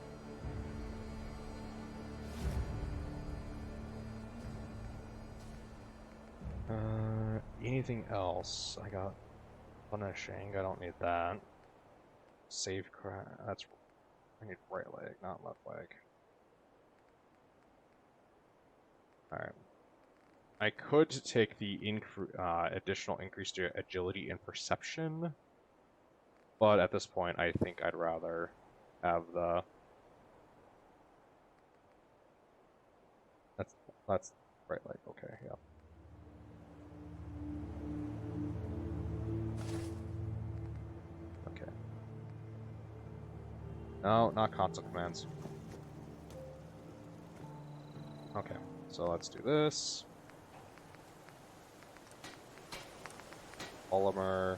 Anything else? I got punishing. I don't need that. Save craft. That's. I need right leg, not left leg. Alright. I could take the additional increase to agility and perception, but at this point, I think I'd rather have the. That's right leg. Okay, yeah. Okay. No, not console commands. Okay, so let's do this. Polymer.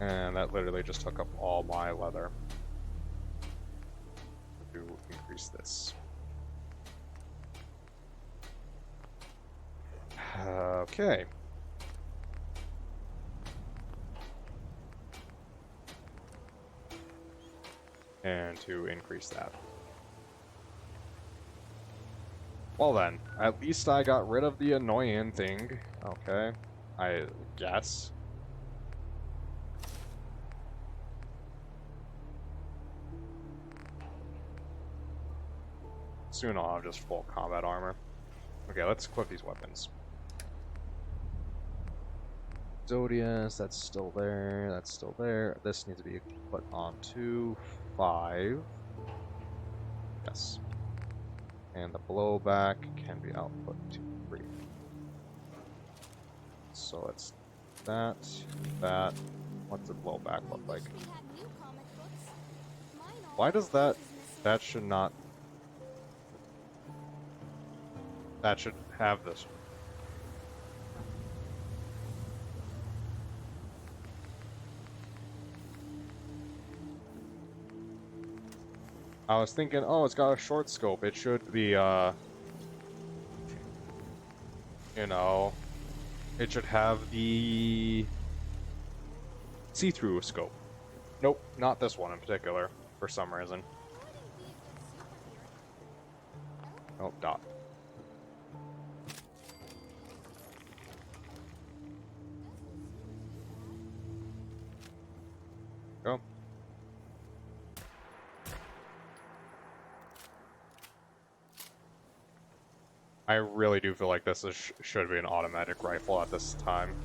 And that literally just took up all my leather. To increase this. Okay. And to increase that. Well then, at least I got rid of the annoying thing. Okay, I guess. Soon I'll have just full combat armor. Okay, let's equip these weapons. Zodius, that's still there, that's still there. This needs to be put onto 5. Yes. And the blowback can be output to 3. So it's that, that. What's the blowback look like? Why does that should not... That should have this. I was thinking, oh, it's got a short scope. It should be, you know, it should have the see-through scope. Nope, not this one in particular, for some reason. Oh, dot. Go. I really do feel like this should be an automatic rifle at this time.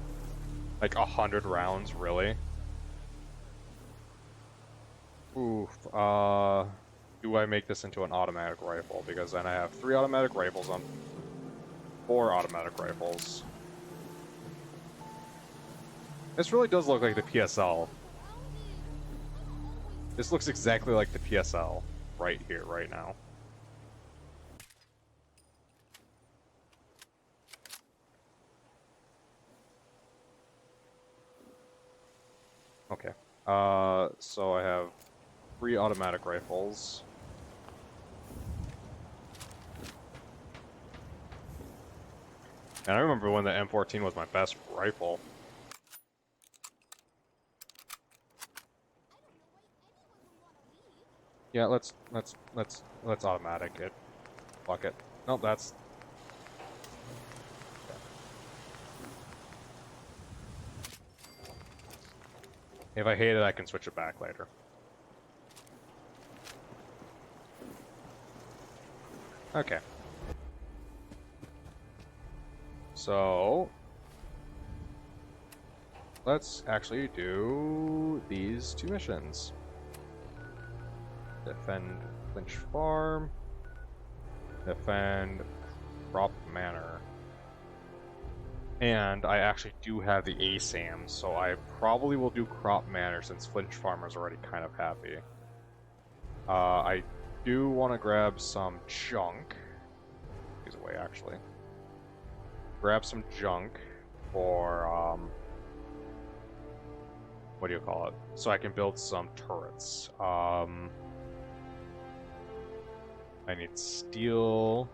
Like 100 rounds, really? Oof. Do I make this into an automatic rifle? Because then I have 3 automatic rifles on 4 automatic rifles. This really does look like the PSL. This looks exactly like the PSL right here, right now. Okay. So I have 3 automatic rifles. And I remember when the M14 was my best rifle. Yeah, let's automatic it. Fuck it. Nope, that's... If I hate it, I can switch it back later. Okay. So let's actually do these 2 missions. Defend Lynch Farm. Defend Crop Manor. And I actually do have the ASAM, so I probably will do Crop Manor since Flinch Farmer's already kind of happy. I do want to grab some junk. He's away, actually. Grab some junk for, what do you call it? So I can build some turrets. I need steel.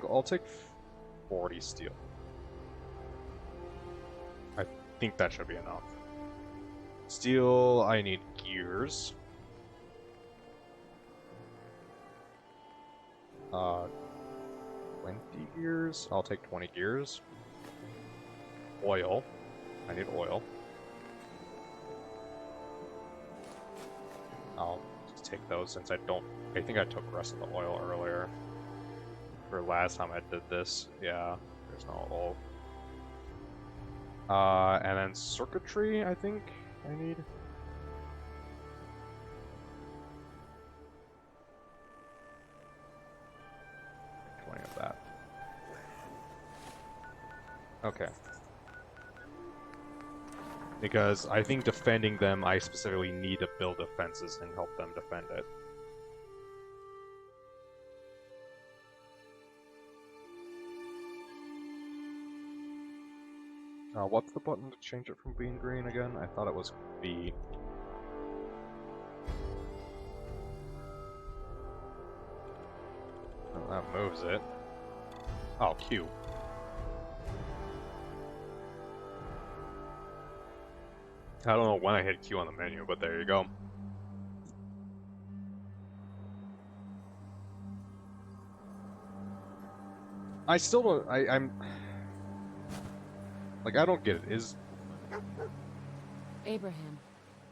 I'll take 40 steel. I think that should be enough. Steel, I need gears. 20 gears? I'll take 20 gears. Oil. I need oil. I'll just take those since I think I took the rest of the oil earlier. For last time I did this. Yeah, there's no oil. And then circuitry, I think I need. Of that. Okay. Because I think defending them, I specifically need to build defenses and help them defend it. What's the button to change it from being green again? I thought it was B. Oh, that moves it. Oh, Q. I don't know when I hit Q on the menu, but there you go. I still don't. I'm. Like, I don't get it. Is. Abraham.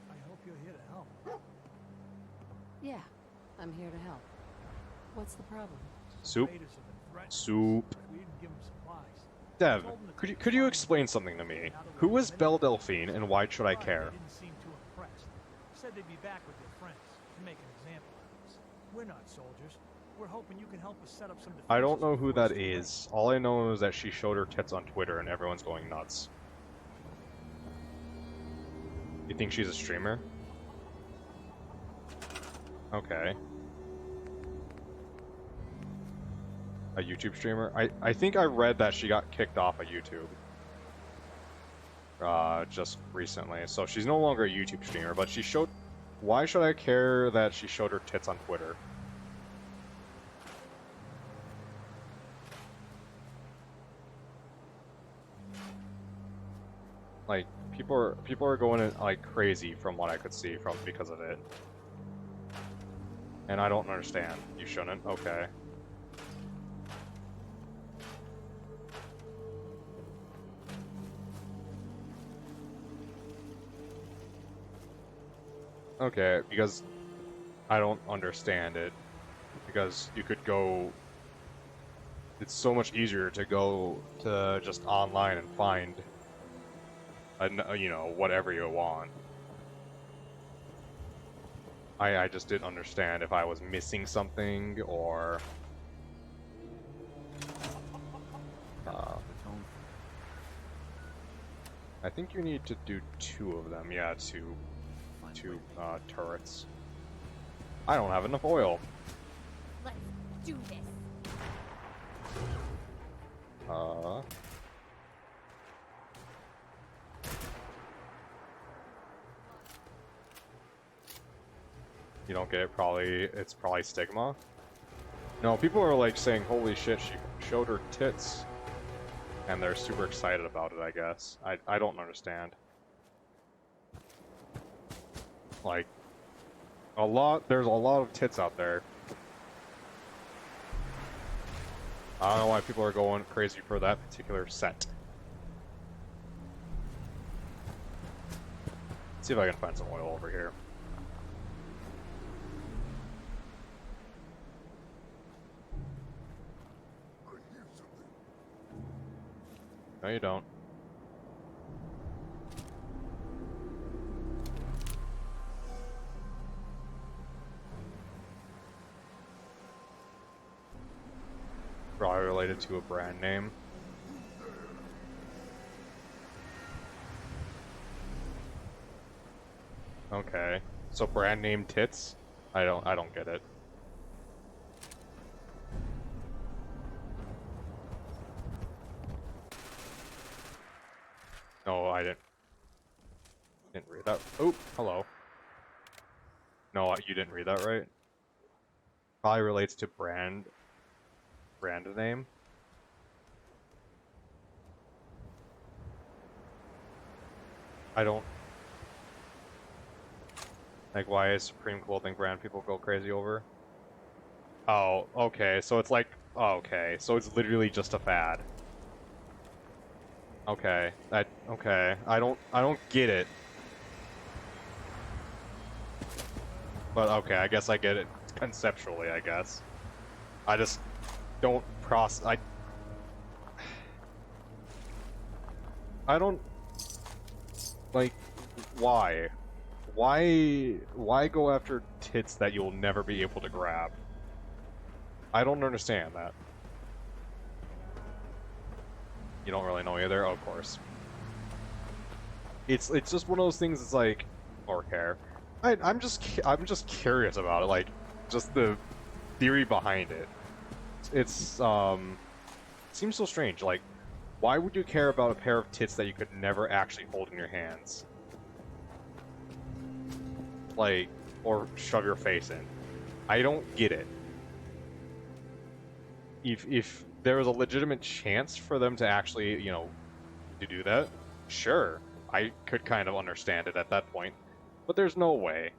I hope you're here to help. Yeah, I'm here to help. What's the problem? Soup? Raiders have been threatening us. Soup. We didn't give them supplies. Dev, could you explain something to me? Who is Belle Delphine, and why should I care? They didn't seem too impressed. Said they'd be back with their friends to make an example of us. We're not soldiers. We're hoping you can help us set up some defenses. I don't know who before that it's too is. All I know is that she showed her tits on Twitter and everyone's going nuts. You think she's a streamer? Okay. A YouTube streamer? I think I read that she got kicked off of YouTube. Just recently. So she's no longer a YouTube streamer, but she showed... Why should I care that she showed her tits on Twitter? Like, people are going in, like, crazy from what I could see because of it. And I don't understand. You shouldn't? Okay. Okay, because I don't understand it. Because you could go... It's so much easier to go to just online and find, you know, whatever you want. I just didn't understand if I was missing something, or... I think you need to do 2 of them. Yeah, two turrets. I don't have enough oil. Let's do this. You don't get it, it's probably stigma. No, people are like saying, holy shit, she showed her tits. And they're super excited about it, I guess. I don't understand. Like, there's a lot of tits out there. I don't know why people are going crazy for that particular set. Let's see if I can find some oil over here. No, you don't. Probably related to a brand name. Okay. So brand name tits? I don't get it. No, I didn't read that. Oh, hello. No, you didn't read that right. Probably relates to brand name. I don't like why is Supreme clothing brand people go crazy over. Oh, okay. So it's like, oh, okay. So it's literally just a fad. Okay. Okay. I don't get it. But okay, I guess I get it conceptually, I guess. I just don't I don't like why? Why go after tits that you'll never be able to grab? I don't understand that. You don't really know either, of course. It's just one of those things. It's like, or care. I'm just curious about it. Like, just the theory behind it. It's seems so strange. Like, why would you care about a pair of tits that you could never actually hold in your hands? Like, or shove your face in. I don't get it. If there was a legitimate chance for them to actually, you know, to do that, sure, I could kind of understand it at that point. But there's no way.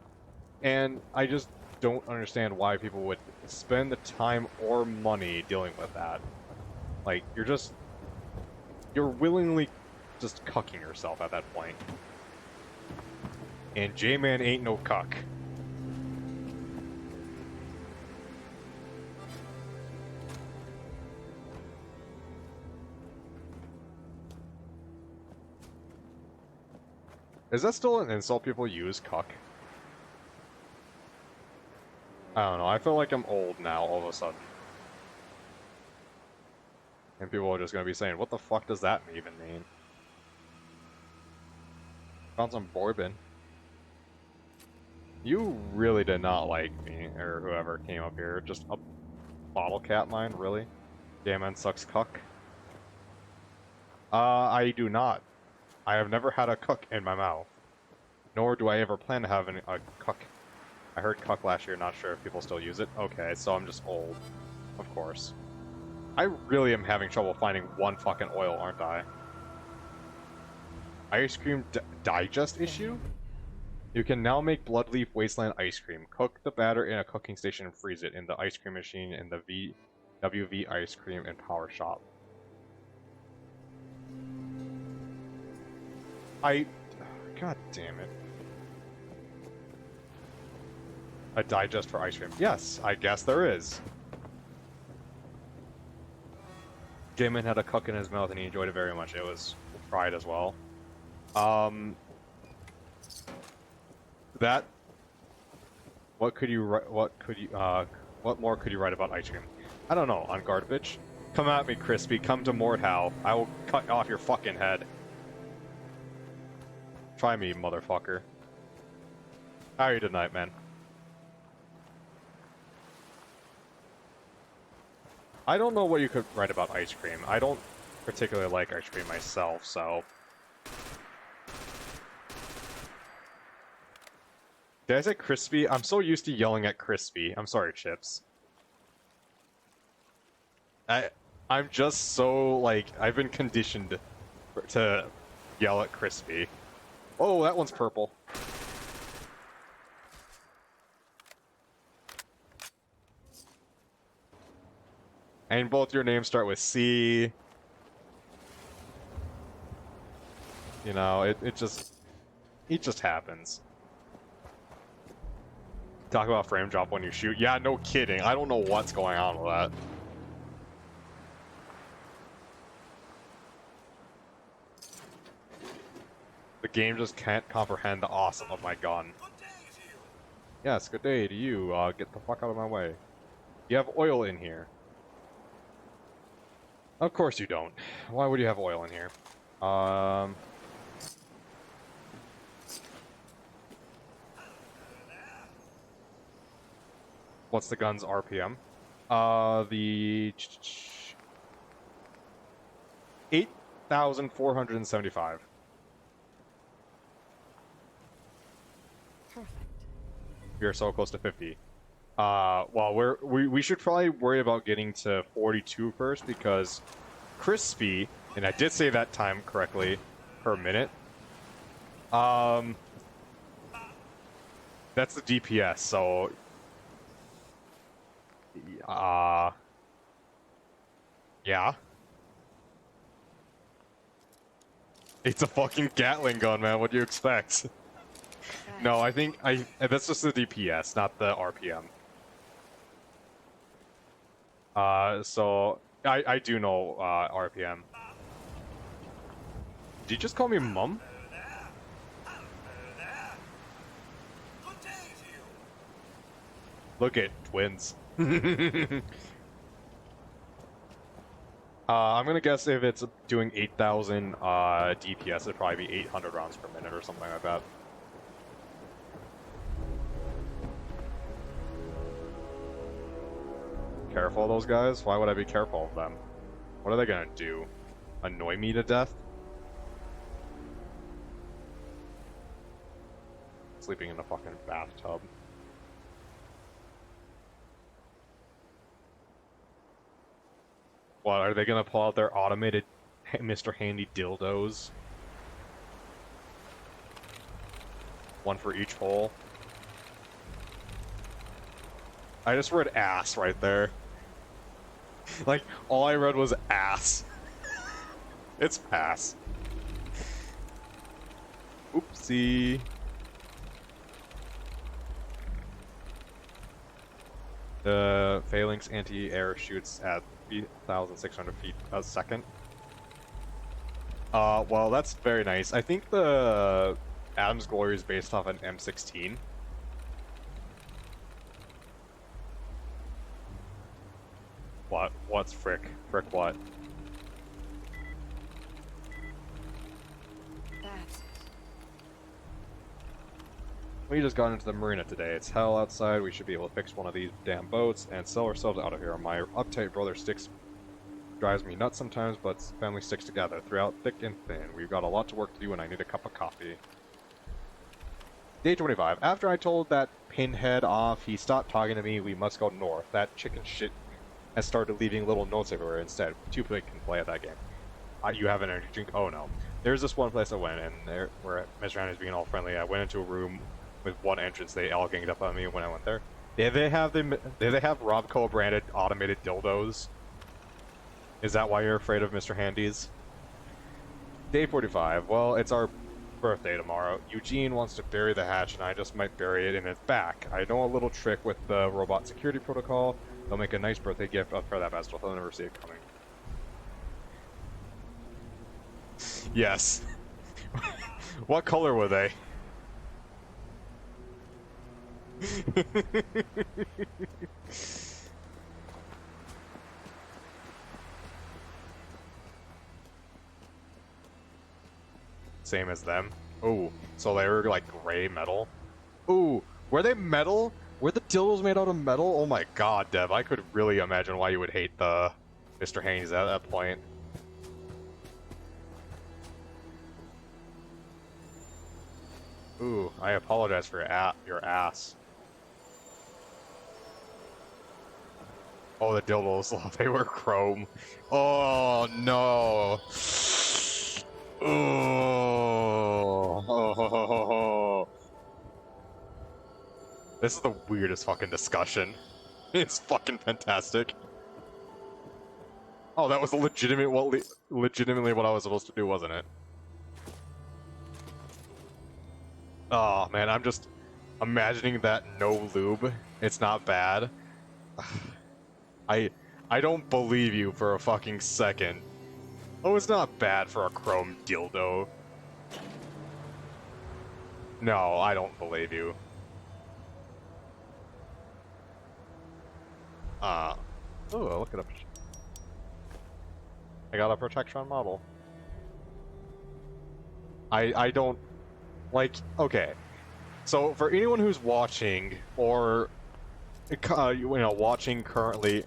And I just don't understand why people would spend the time or money dealing with that. Like, you're willingly just cucking yourself at that point. And J-Man ain't no cuck. Is that still an insult people use, cuck? I don't know, I feel like I'm old now all of a sudden. And people are just gonna be saying, what the fuck does that even mean? Found some bourbon. You really did not like me, or whoever came up here. Just a bottle cap mine, really? J-Man sucks cuck. I do not. I have never had a cuck in my mouth. Nor do I ever plan to have a cuck. I heard cuck last year, not sure if people still use it. Okay, so I'm just old. Of course. I really am having trouble finding one fucking oil, aren't I? Ice cream digest issue? You can now make Bloodleaf Wasteland ice cream. Cook the batter in a cooking station and freeze it in the ice cream machine in the WV Ice Cream and Power Shop. God damn it. A digest for ice cream. Yes, I guess there is. Jamin had a cuck in his mouth and he enjoyed it very much. It was fried as well. That. What could you write? What more could you write about ice cream? I don't know. On guard, bitch. Come at me, Crispy. Come to Mordhau. I will cut off your fucking head. Try me, motherfucker. How are you tonight, man? I don't know what you could write about ice cream. I don't particularly like ice cream myself, so... Did I say Crispy? I'm so used to yelling at Crispy. I'm sorry, Chips. I'm just so, like, I've been conditioned to yell at Crispy. Oh, that one's purple. And both your names start with C. You know, it just happens. Talk about frame drop when you shoot. Yeah, no kidding. I don't know what's going on with that. The game just can't comprehend the awesome of my gun. Yes, good day to you. Get the fuck out of my way. You have oil in here. Of course you don't. Why would you have oil in here? What's the gun's RPM? The 8,475. Perfect. We are so close to 50. Well, we should probably worry about getting to 42 first because crispy, and I did say that time correctly, per minute. That's the DPS, so yeah. It's a fucking Gatling gun, man. What do you expect? No, I think that's just the DPS, not the RPM. So I do know RPM. Did you just call me mum? Look at twins. I'm gonna guess if it's doing 8,000 DPS, it'd probably be 800 rounds per minute or something like that. Careful of those guys? Why would I be careful of them? What are they gonna do? Annoy me to death? Sleeping in a fucking bathtub. What, are they gonna pull out their automated Mr. Handy dildos? One for each hole. I just read ass right there. Like, all I read was ass. It's pass. Oopsie. The Phalanx anti-air shoots at 3,600 feet a second. Well, that's very nice. I think the Adam's Glory is based off an M16. What? What's frick? Frick what? That's it. We just got into the marina today. It's hell outside. We should be able to fix one of these damn boats and sell ourselves out of here. My uptight brother drives me nuts sometimes, but family sticks together throughout thick and thin. We've got a lot to work to do and I need a cup of coffee. Day 25. After I told that pinhead off, he stopped talking to me. We must go north. That chicken shit has started leaving little notes everywhere instead. Too big can play at that game. You have an energy drink? Oh no. There's this one place I went and there where Mr. Handy's being all friendly. I went into a room with one entrance. They all ganged up on me when I went there. Did they have Robco branded automated dildos? Is that why you're afraid of Mr. Handy's? Day 45. Well, it's our birthday tomorrow. Eugene wants to bury the hatch and I just might bury it in his back. I know a little trick with the robot security protocol. They'll make a nice birthday gift for that festival. They'll never see it coming. Yes. What color were they? Same as them. Ooh, so they were like gray metal. Ooh, were they metal? Were the dildos made out of metal? Oh my god, Dev, I could really imagine why you would hate the Mr. Haynes at that point. Ooh, I apologize for your ass. Oh, the dildos, they were chrome. Oh no. Oh. This is the weirdest fucking discussion. It's fucking fantastic. Oh, that was legitimately what I was supposed to do, wasn't it? Oh man, I'm just imagining that no lube. It's not bad. I I don't believe you for a fucking second. Oh, it's not bad for a chrome dildo. No, I don't believe you. Oh, look at I got a Protectron model. I don't like. Okay, so for anyone who's watching or watching currently,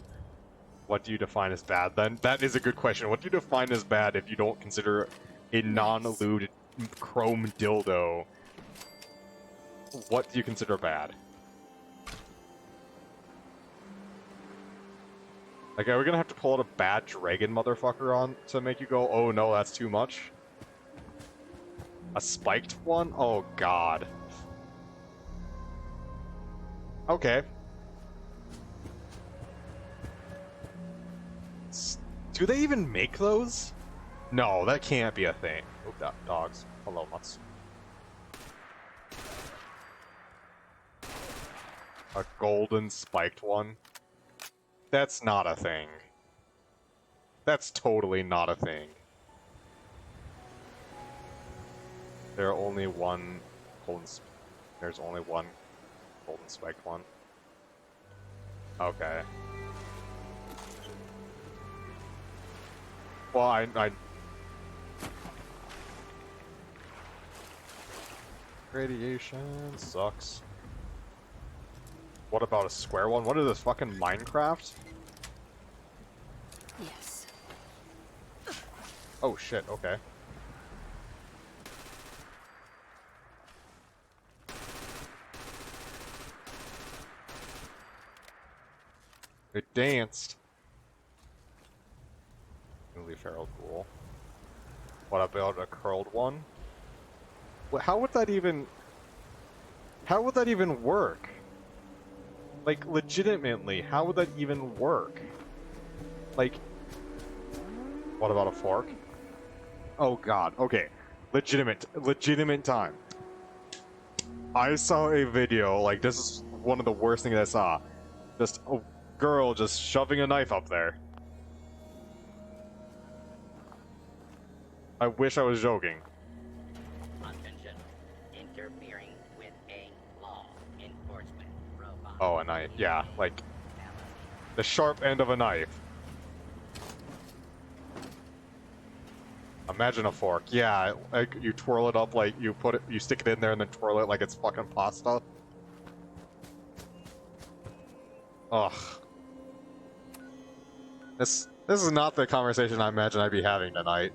what do you define as bad? Then that is a good question. What do you define as bad if you don't consider a non-lubed chrome dildo? What do you consider bad? Like, are we gonna have to pull out a bad dragon motherfucker on to make you go, oh no, that's too much? A spiked one? Oh god. Okay. Do they even make those? No, that can't be a thing. Oh, dogs. Hello, mutts. A golden spiked one? That's not a thing. That's totally not a thing. There's only one golden spiked one. Okay. Well, I radiation sucks. What about a square one? What is this, fucking Minecraft? Yes. Oh shit, okay. It danced. Newly feral cool. What about a curled one? How would that even... How would that even work? Like, legitimately, how would that even work? Like... What about a fork? Oh god, okay. Legitimate time. I saw a video, like, this is one of the worst things I saw. Just a girl just shoving a knife up there. I wish I was joking. Attention. Interfering with a law enforcement robot. Oh, a knife. Yeah, like the sharp end of a knife. Imagine a fork. Yeah, like you twirl it up, like you stick it in there and then twirl it like it's fucking pasta. Ugh. This is not the conversation I imagine I'd be having tonight.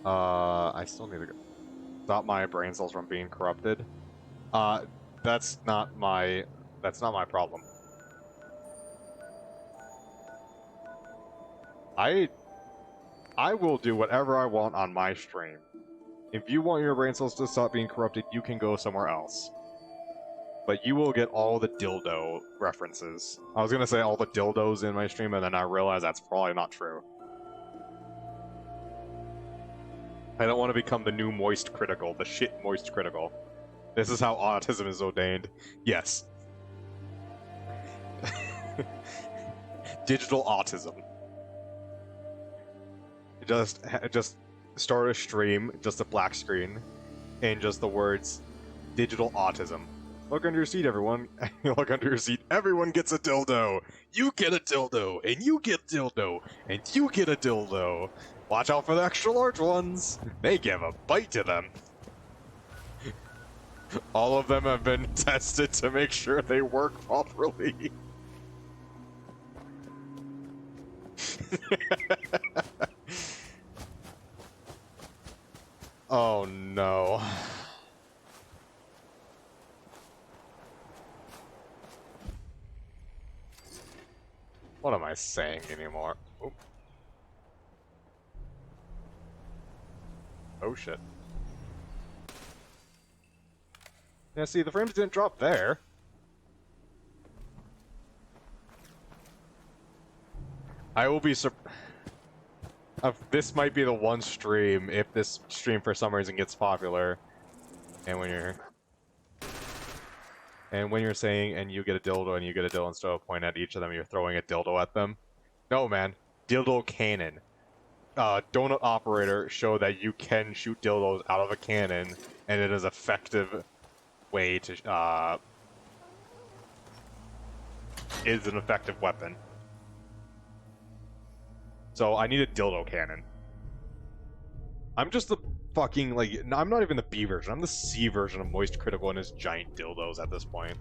I still need to stop my brain cells from being corrupted. That's not my problem. I will do whatever I want on my stream. If you want your brain cells to stop being corrupted, you can go somewhere else. But you will get all the dildo references. I was gonna say all the dildos in my stream, and then I realized that's probably not true. I don't want to become the new moist critical, the shit moist critical. This is how autism is ordained. Yes. Digital autism. Just start a stream, just a black screen, and just the words digital autism. Look under your seat, everyone. Look under your seat. Everyone gets a dildo. You get a dildo, and you get dildo, and you get a dildo. Watch out for the extra large ones. They give a bite to them. All of them have been tested to make sure they work properly. Oh no. What am I saying anymore? Oop. Oh shit. Yeah, see, the frames didn't drop there. I will be this might be the one stream, if this stream for some reason gets popular, and when you're saying, and you get a dildo and you get a dildo instead of point at each of them, you're throwing a dildo at them. No, man. Dildo cannon. Donut operator show that you can shoot dildos out of a cannon, and it is effective way to, is an effective weapon. So I need a dildo cannon. I'm just the fucking, like, I'm not even the B version. I'm the C version of Moist Critical and his giant dildos at this point.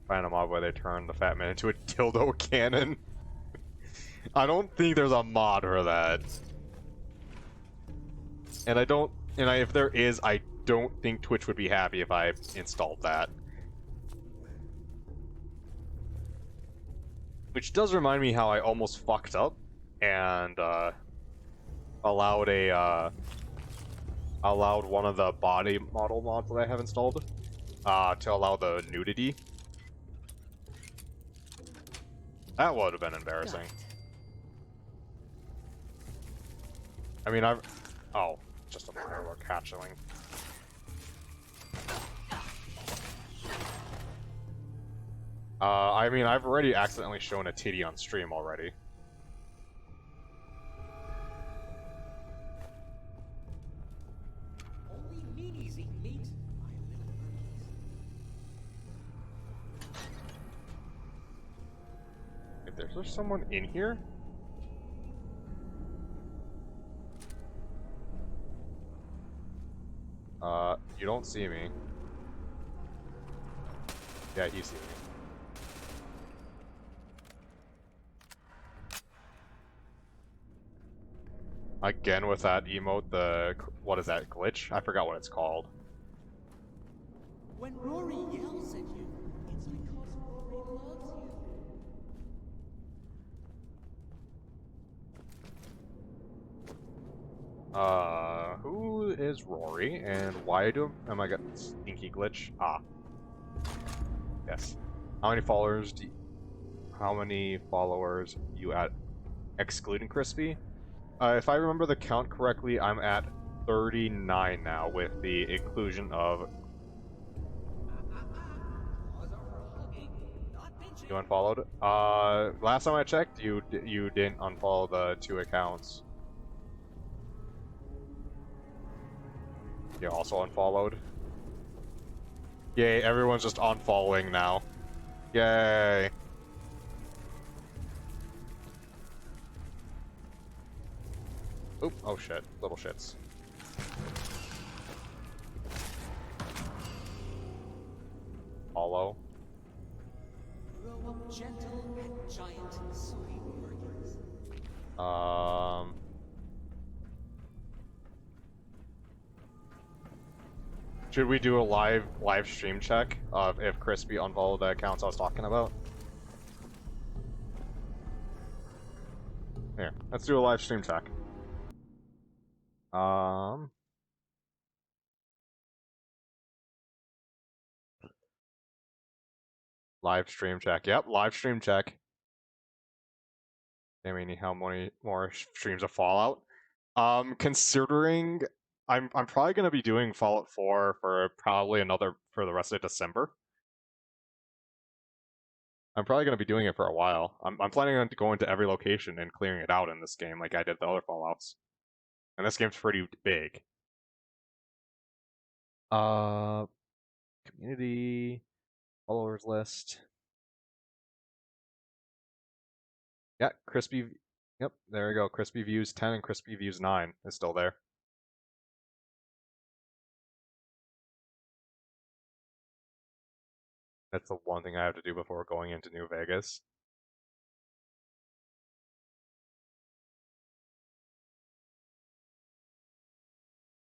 Find a mod where they turn the Fat Man into a dildo cannon. I don't think there's a mod for that. And if there is, I don't think Twitch would be happy if I installed that. Which does remind me how I almost fucked up and allowed one of the body model mods that I have installed to allow the nudity. That would have been embarrassing. I mean, oh, just a minor catching. I mean, I've already accidentally shown a titty on stream already. Only meanies eat meat, my little monkeys. If there's someone in here? You don't see me. Yeah, you see me. Again with that emote, what is that, glitch? I forgot what it's called. When Rory yells at you, it's because Rory loves you. Who is Rory, and why am I getting stinky glitch? Ah. Yes. How many followers you at, excluding Crispy? If I remember the count correctly, I'm at 39 now with the inclusion of... You unfollowed? Last time I checked, you didn't unfollow the 2 accounts. You also unfollowed. Yay, everyone's just unfollowing now. Yay. Oop, oh shit, little shits. Follow. Grow up gentle and giant, sweet workers. Should we do a live stream check of if Crispy unfollowed the accounts I was talking about? Here, let's do a live stream check. Live stream check. Yep, live stream check. I mean, how many more streams of Fallout? Considering I'm probably gonna be doing Fallout 4 for probably for the rest of December. I'm probably gonna be doing it for a while. I'm planning on going to every location and clearing it out in this game, like I did the other Fallouts. And this game's pretty big. Community followers list. Yeah, Crispy. Yep, there we go. Crispy Views 10 and Crispy Views 9 is still there. That's the one thing I have to do before going into New Vegas.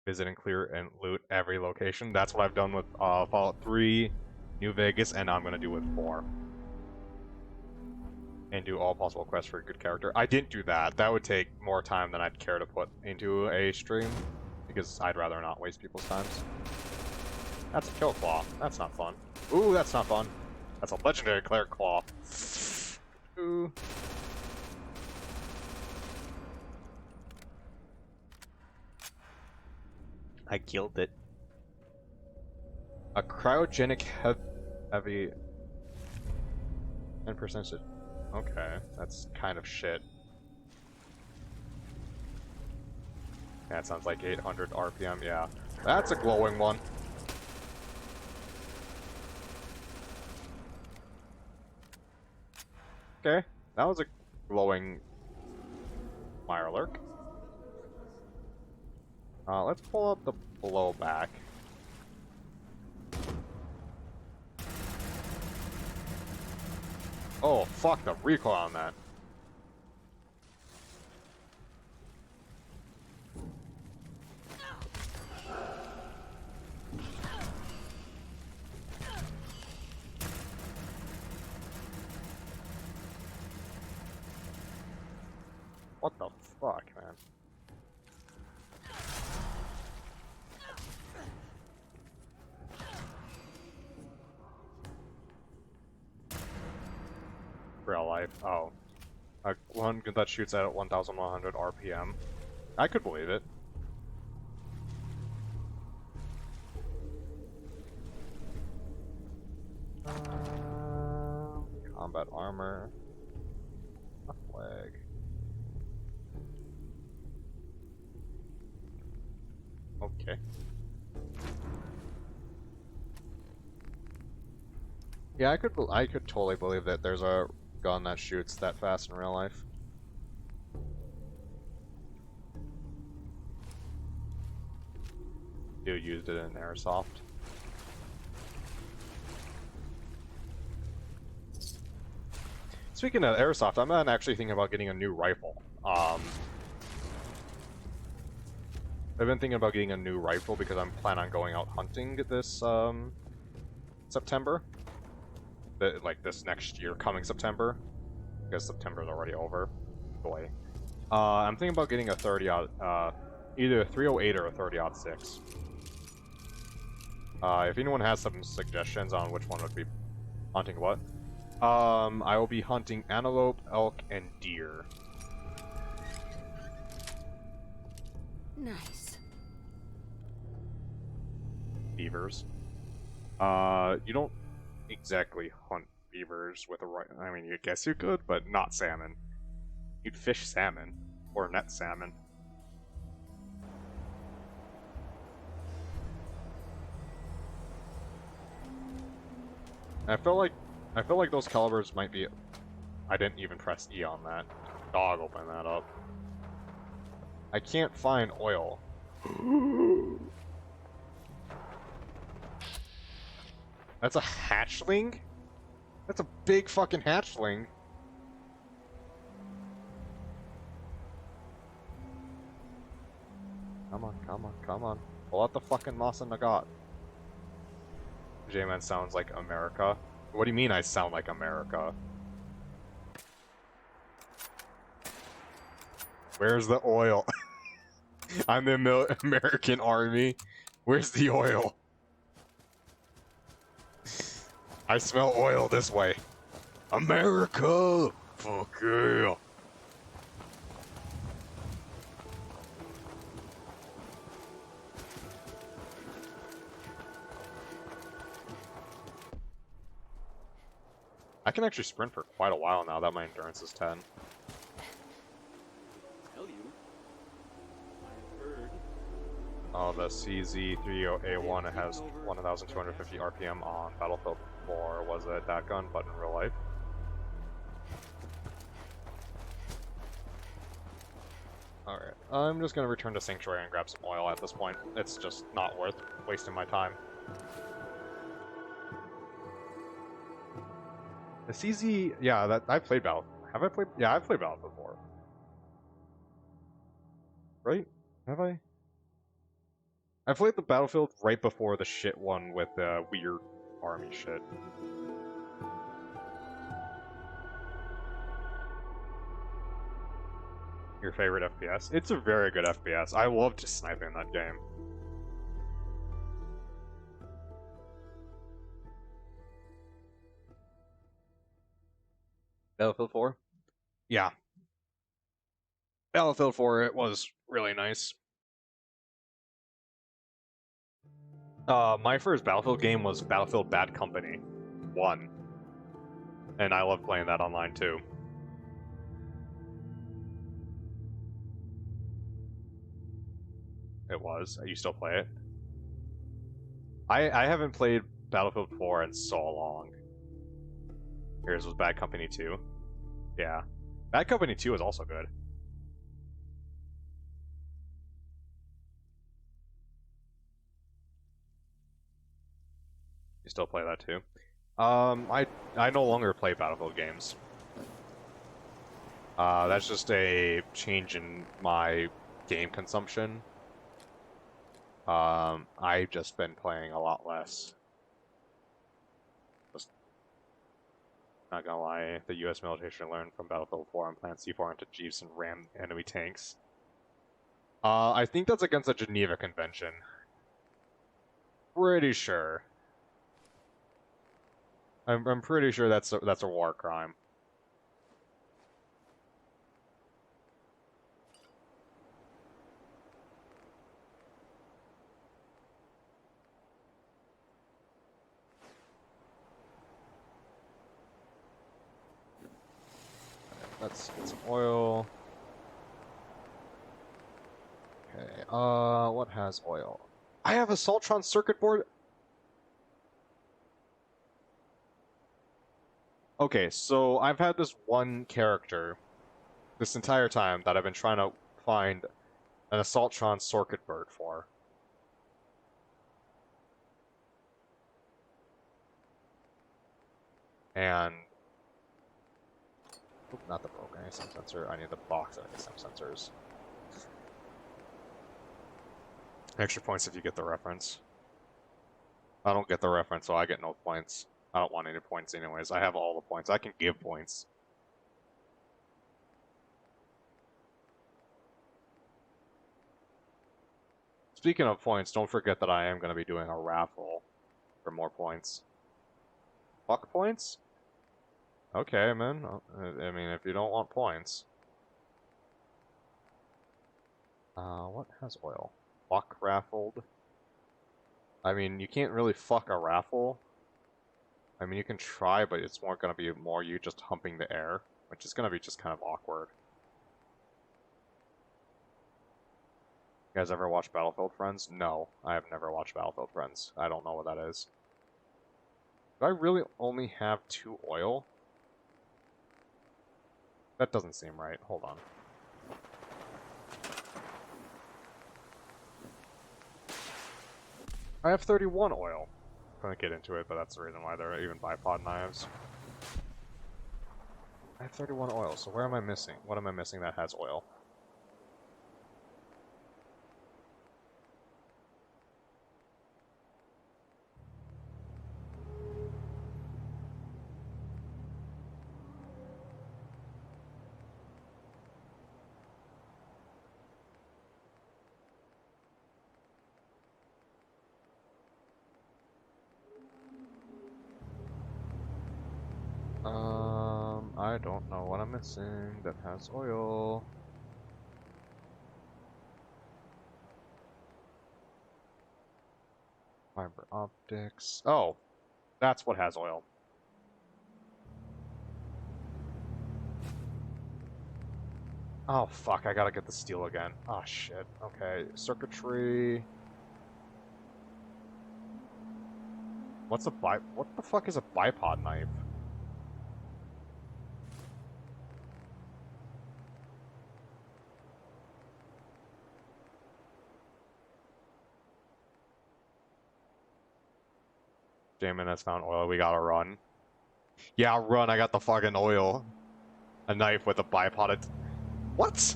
Visit and clear and loot every location. That's what I've done with Fallout 3, New Vegas, and I'm gonna do it 4. And do all possible quests for a good character. I didn't do that. That would take more time than I'd care to put into a stream, because I'd rather not waste people's times. That's a kill claw. That's not fun. Ooh, that's not fun. That's a legendary cleric claw. Ooh. I killed it. A cryogenic heavy 10%. Okay, that's kind of shit. That sounds like 800 RPM, yeah. That's a glowing one. Okay, that was a glowing Mirelurk. Let's pull out the blowback. Oh, fuck the recoil on that. What the fuck, man? Real life. Oh. A one that shoots at 1,100 RPM. I could believe it. Combat armor. A flag. Okay. Yeah, I could totally believe that there's a gun that shoots that fast in real life. You used it in airsoft. Speaking of airsoft, I'm not actually thinking about getting a new rifle. I've been thinking about getting a new rifle because I'm planning on going out hunting this September. Like this next year, coming September, because September's already over. Boy, I'm thinking about getting a 30-aught, either a 308 or a 30-06. If anyone has some suggestions on which one would be hunting what, I will be hunting antelope, elk, and deer. Nice. Beavers. You don't exactly hunt beavers with a rifle. I mean, I guess you could, but not salmon. You'd fish salmon or net salmon. I feel like those calibers might be. I didn't even press E on that. Dog, open that up. I can't find oil. That's a hatchling? That's a big fucking hatchling. Come on, come on, come on. Pull out the fucking Masa Nagat. J-Man sounds like America. What do you mean I sound like America? Where's the oil? I'm the American Army. Where's the oil? I smell oil this way. America! Fuck yeah! I can actually sprint for quite a while now that my endurance is 10. Tell you. I heard. Oh, the CZ30A1, it has 1,250 RPM on Battlefield 4. Was it that gun, but in real life? Alright, I'm just gonna return to Sanctuary and grab some oil at this point. It's just not worth wasting my time. The CZ, yeah, that I played Battle. Have I played? Yeah, I've played Battle before. Right? Have I? I played the Battlefield right before the shit one with the weird army shit. Your favorite FPS? It's a very good FPS. I loved sniping that game. Battlefield 4? Yeah. Battlefield 4, it was really nice. My first Battlefield game was Battlefield Bad Company 1. And I love playing that online too. It was. You still play it? I haven't played Battlefield 4 in so long. Here's was Bad Company 2. Yeah. Bad Company 2 is also good. You still play that too? I no longer play Battlefield games. That's just a change in my game consumption. I've just been playing a lot less. Just not gonna lie, the U.S. military should learn from Battlefield 4 and plant C4 into jeeps and ram enemy tanks. I think that's against the Geneva Convention. Pretty sure. I'm pretty sure that's a war crime. Let's get some oil. Okay, what has oil? I have a Soltron circuit board. Okay, so I've had this one character this entire time that I've been trying to find an Assaultron circuit board for. And oop, not the broken ASM sensor, I need the box of ASM sensors. Extra points if you get the reference. I don't get the reference, so I get no points. I don't want any points anyways. I have all the points. I can give points. Speaking of points, don't forget that I am going to be doing a raffle for more points. Fuck points? Okay, man. I mean, if you don't want points. What has oil? Fuck raffled. I mean, you can't really fuck a raffle. I mean, you can try, but it's more going to be more you just humping the air, which is going to be just kind of awkward. You guys ever watch Battlefield Friends? No, I have never watched Battlefield Friends. I don't know what that is. Do I really only have 2 oil? That doesn't seem right. Hold on. I have 31 oil. I'm gonna get into it, but that's the reason why there are even bipod knives. I have 31 oil, so where am I missing? What am I missing that has oil? I don't know what I'm missing that has oil. Fiber optics. Oh, that's what has oil. Oh fuck, I gotta get the steel again. Oh shit. Okay, circuitry. What the fuck is a bipod knife? Damon has found oil. We gotta run. Yeah, run. I got the fucking oil. A knife with a bipod. What?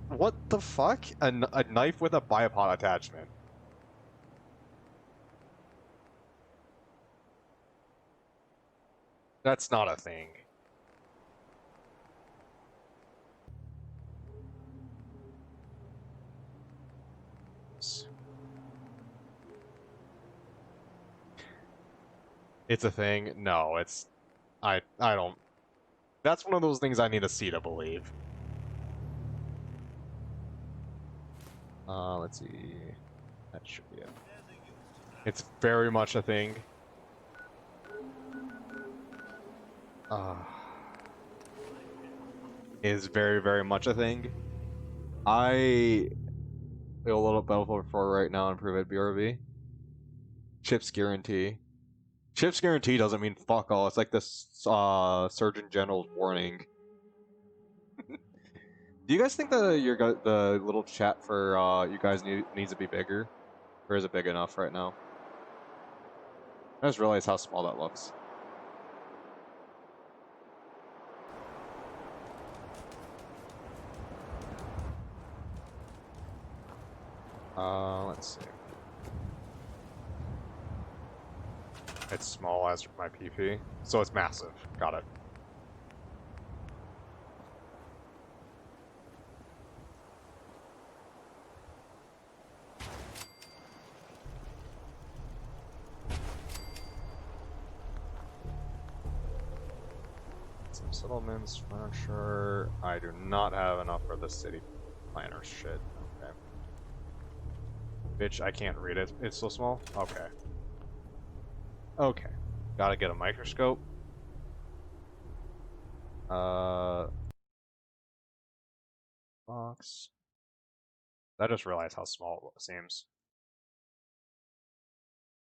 What the fuck? A knife with a bipod attachment. That's not a thing. It's a thing? No, it's... I don't... That's one of those things I need to see to believe. Let's see... That should be it. It's very much a thing. Is very, very much a thing. I feel a little Battlefield 4 right now and prove it BRB. Chips guarantee. Chips guarantee doesn't mean fuck all. It's like this Surgeon General's warning. Do you guys think that the little chat for you guys needs to be bigger? Or is it big enough right now? I just realized how small that looks. Let's see. It's small as my PP, so it's massive. Got it. Some settlements, furniture. I do not have enough for the city planner shit. Okay. Bitch, I can't read it. It's so small? Okay. Okay. Gotta get a microscope. Box. I just realized how small it seems.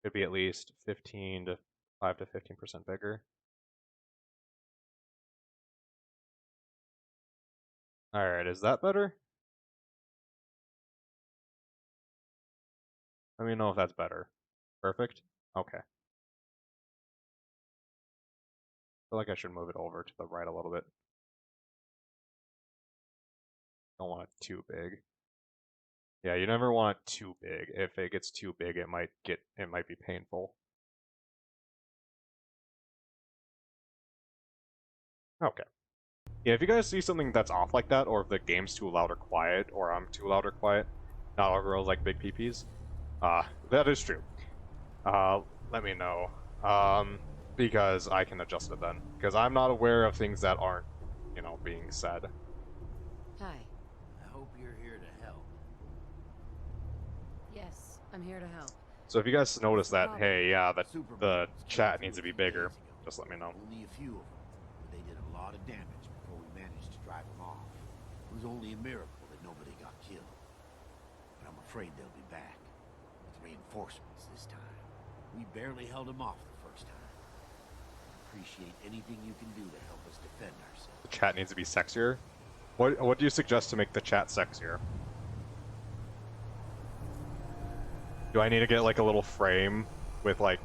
Could be at least 15 to 5 to 15% bigger. Alright, is that better? Let me know if that's better. Perfect? Okay. Feel like I should move it over to the right a little bit. Don't want it too big. Yeah, you never want it too big. If it gets too big, it might be painful. Okay. Yeah, if you guys see something that's off like that, or if the game's too loud or quiet, or I'm too loud or quiet, not all girls like big peepees. That is true. Let me know. Because I can adjust it then. Because I'm not aware of things that aren't, you know, being said. Hi. I hope you're here to help. Yes, I'm here to help. So if you guys notice that, Problem. hey, yeah, the Superbugs chat came needs to through be a few bigger, days ago. just let me know. Only a few of them, but they did a lot of damage before we managed to drive them off. It was only a miracle that nobody got killed. But I'm afraid they'll be back. With reinforcements this time. We barely held them off the first time. Appreciate anything you can do to help us defend ourselves. The chat needs to be sexier. What do you suggest to make the chat sexier? Do I need to get like a little frame with like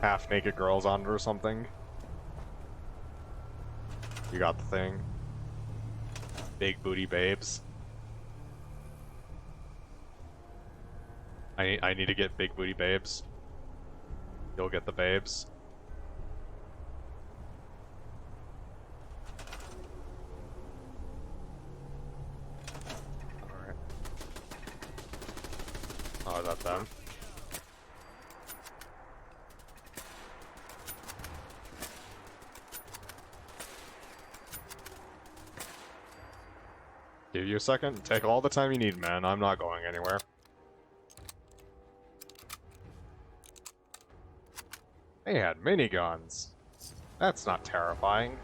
half-naked girls on it or something? You got the thing. Big booty babes. I need to get big booty babes. You'll get the babes. Alright. Oh, is that them? Give you a second. Take all the time you need, man. I'm not going anywhere. They had miniguns. That's not terrifying.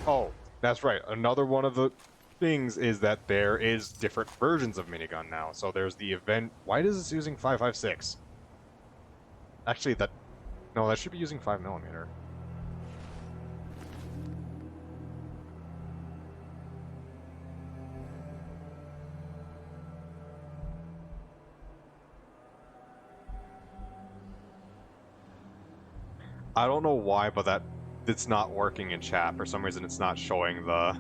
Oh, that's right. Another one of the things is that there is different versions of minigun now. So there's the event. Why is this using 5.56? Actually, no, that should be using 5mm. I don't know why, but it's not working in chat. For some reason, it's not showing the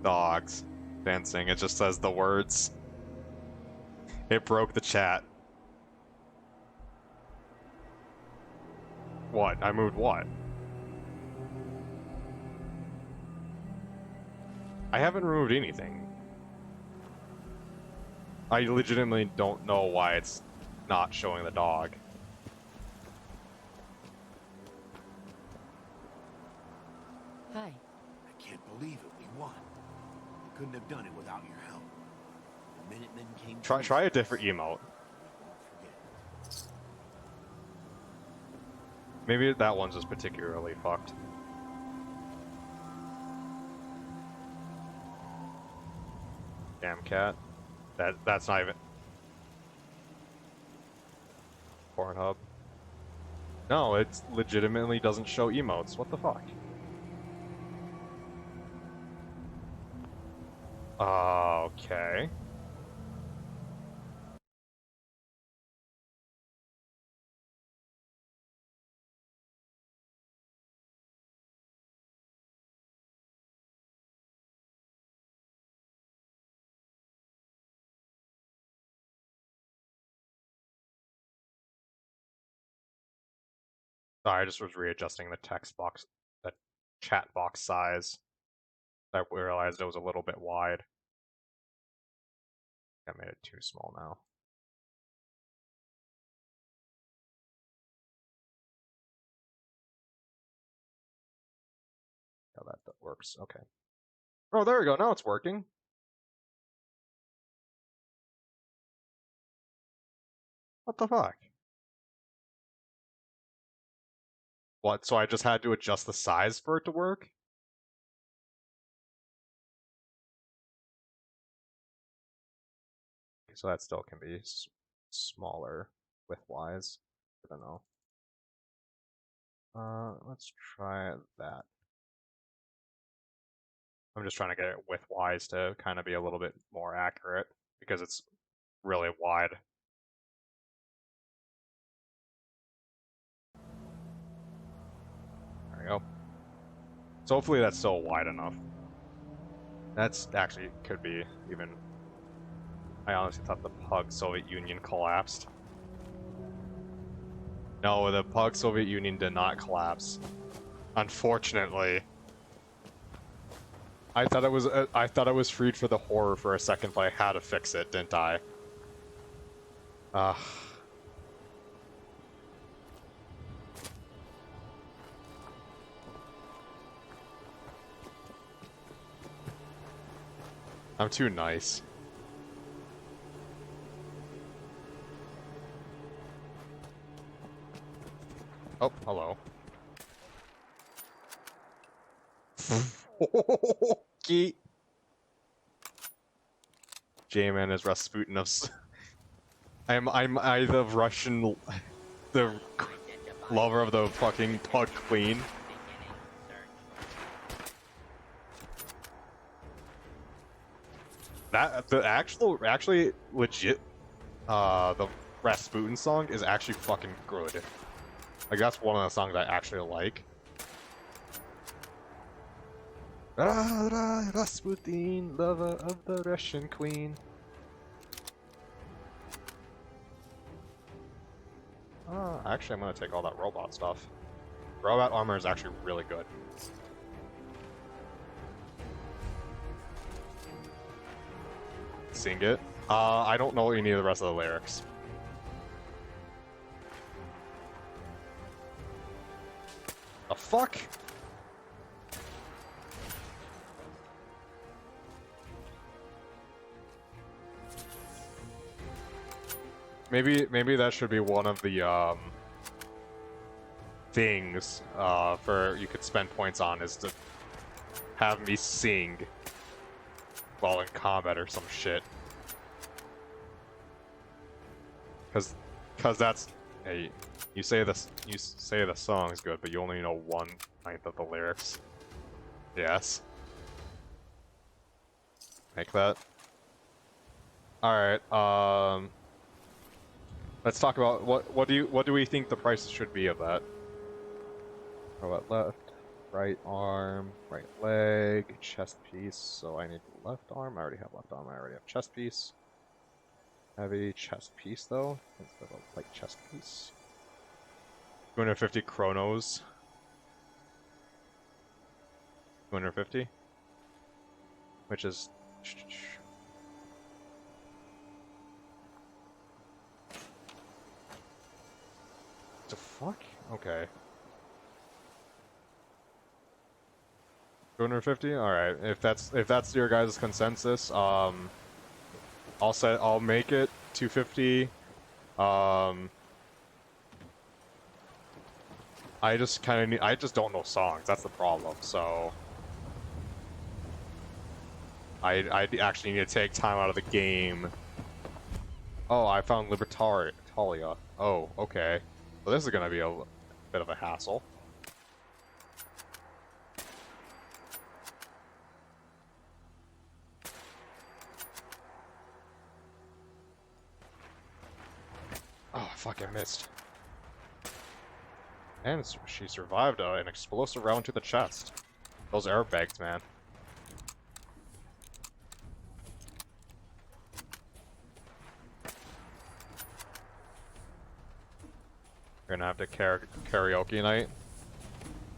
dogs dancing. It just says the words. It broke the chat. What? I moved what? I haven't removed anything. I legitimately don't know why it's not showing the dog. Hi. I can't believe it. We won. We couldn't have done it without your help. The Minutemen came. Try a different emote. We won't forget. Maybe that one's just particularly fucked. Damn cat. That's not even Pornhub. No, it legitimately doesn't show emotes. What the fuck? Okay. Sorry, I just was readjusting the text box, the chat box size. I realized it was a little bit wide. I made it too small now. Oh, that works. Okay. Oh, there we go. Now it's working. What the fuck? What? So I just had to adjust the size for it to work? So that still can be smaller width-wise. I don't know. Let's try that. I'm just trying to get it width-wise to kind of be a little bit more accurate because it's really wide. There we go. So hopefully that's still wide enough. That's actually could be even. I honestly thought the Pug Soviet Union collapsed. No, the Pug Soviet Union did not collapse. Unfortunately. I thought it was freed for the horror for a second, but I had to fix it, didn't I? I'm too nice. Oh, hello. Geet. J-Man is Rasputin of... I'm the Russian... the lover of the fucking Pug Queen. That, actually legit, the Rasputin song is actually fucking good. Like, that's one of the songs I actually like. Rasputin, lover of the Russian queen. Actually, I'm gonna take all that robot stuff. Robot armor is actually really good. Sing it. I don't know any of the rest of the lyrics. The fuck? Maybe that should be one of the things for you could spend points on, is to have me sing while in combat or some shit. Cause that's, hey, you say the song's good, but you only know 1/9 of the lyrics. Yes. Make that. Alright, let's talk about what do we think the prices should be of that? Robot left, right arm, right leg, chest piece. So I need left arm. I already have left arm. I already have chest piece. Heavy chest piece though, instead of light chest piece. 250 chronos. 250? Which is... The fuck? Okay. 250? Alright. If that's your guys' consensus, I'll make it 250. I just don't know songs, that's the problem, so I actually need to take time out of the game. Oh, I found Libertalia. Oh, okay. So this is gonna be a bit of a hassle. Oh, fuck, I missed. And she survived an explosive round to the chest. Those airbags, man. We're gonna have to karaoke night.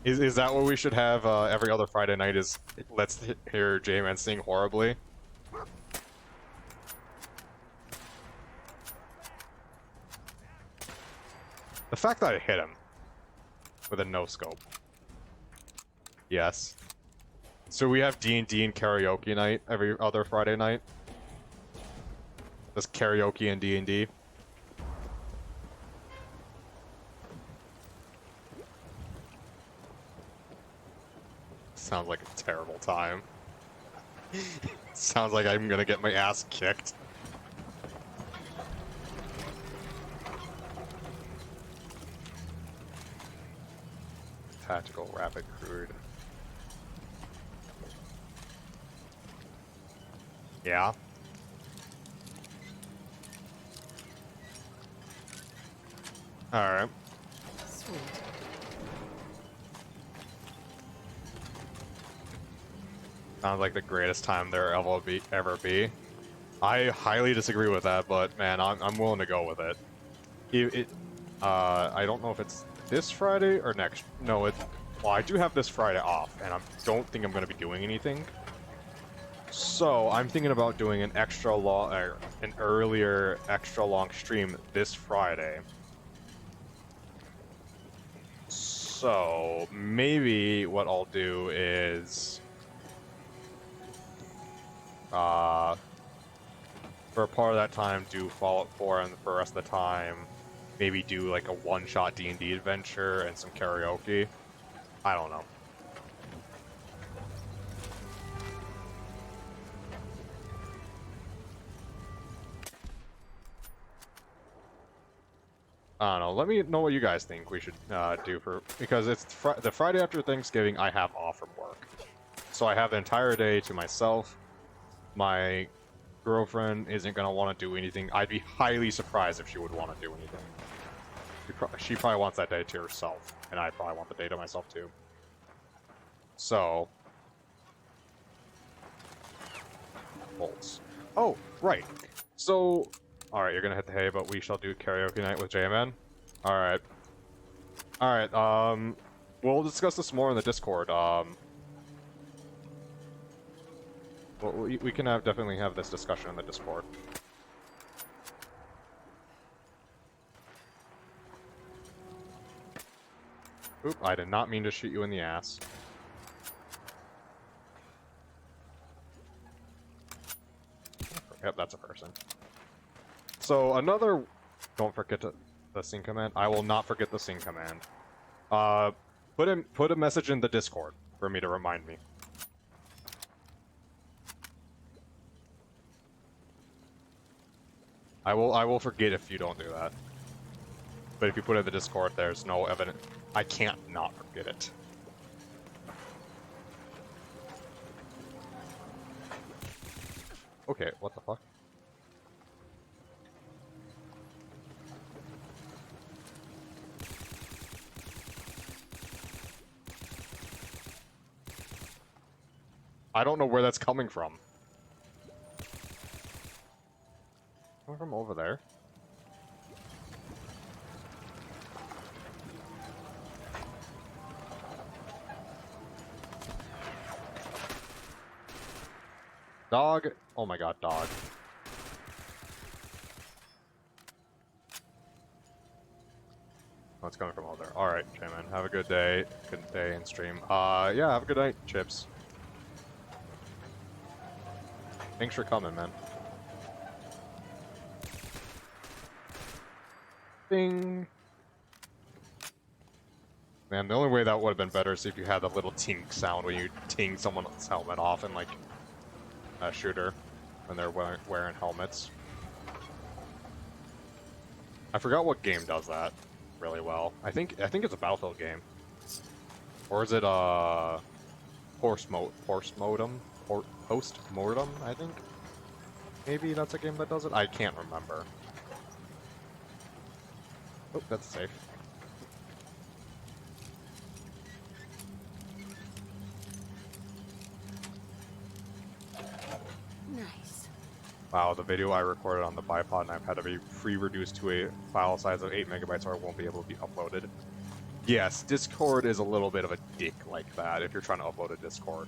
Is that what we should have every other Friday night? Is let's hear J-Man sing horribly? The fact that I hit him with a no-scope. Yes. So we have D&D and karaoke night every other Friday night. That's karaoke and D&D. Sounds like a terrible time. Sounds like I'm gonna get my ass kicked. Tactical rapid crude. Yeah. Alright. Sweet. Sounds like the greatest time there ever be. I highly disagree with that, but man, I'm willing to go with it. I don't know if it's this Friday or next. No, well, I do have this Friday off, and I don't think I'm going to be doing anything. So I'm thinking about doing an earlier extra long stream this Friday. So maybe what I'll do is, for a part of that time, do Fallout 4, and for the rest of the time, maybe do like a one-shot D&D adventure and some karaoke. I don't know. I don't know. Let me know what you guys think we should do because it's the Friday after Thanksgiving. I have off from work, so I have the entire day to myself. My girlfriend isn't gonna want to do anything. I'd be highly surprised if she would want to do anything. She probably wants that day to herself, and I probably want the day to myself too. So, bolts. Oh, right. So, all right, you're gonna hit the hay, but we shall do karaoke night with J-Man. All right. All right. We'll discuss this more in the Discord. Well, we can definitely have this discussion in the Discord. Oop, I did not mean to shoot you in the ass. Yep, that's a person. So another... Don't forget the sing command. I will not forget the sing command. Put a message in the Discord for me to remind me. I will forget if you don't do that. But if you put it in the Discord, there's no evidence. I can't not forget it. Okay, what the fuck? I don't know where that's coming from. Coming from over there? Dog. Oh my god, dog. Oh, it's coming from over there. Alright, J-Man. Have a good day. Good day in stream. Yeah, have a good night, Chips. Thanks for coming, man. Ding. Man, the only way that would have been better is if you had the little tink sound when you ting someone's helmet off in, like, a shooter when they're wearing helmets. I forgot what game does that really well. I think it's a Battlefield game. Or is it, Post-mortem, I think? Maybe that's a game that does it? I can't remember. Oh, that's safe. Nice. Wow, the video I recorded on the bipod knife had to be pre-reduced to a file size of 8 megabytes or it won't be able to be uploaded. Yes, Discord is a little bit of a dick like that if you're trying to upload a Discord.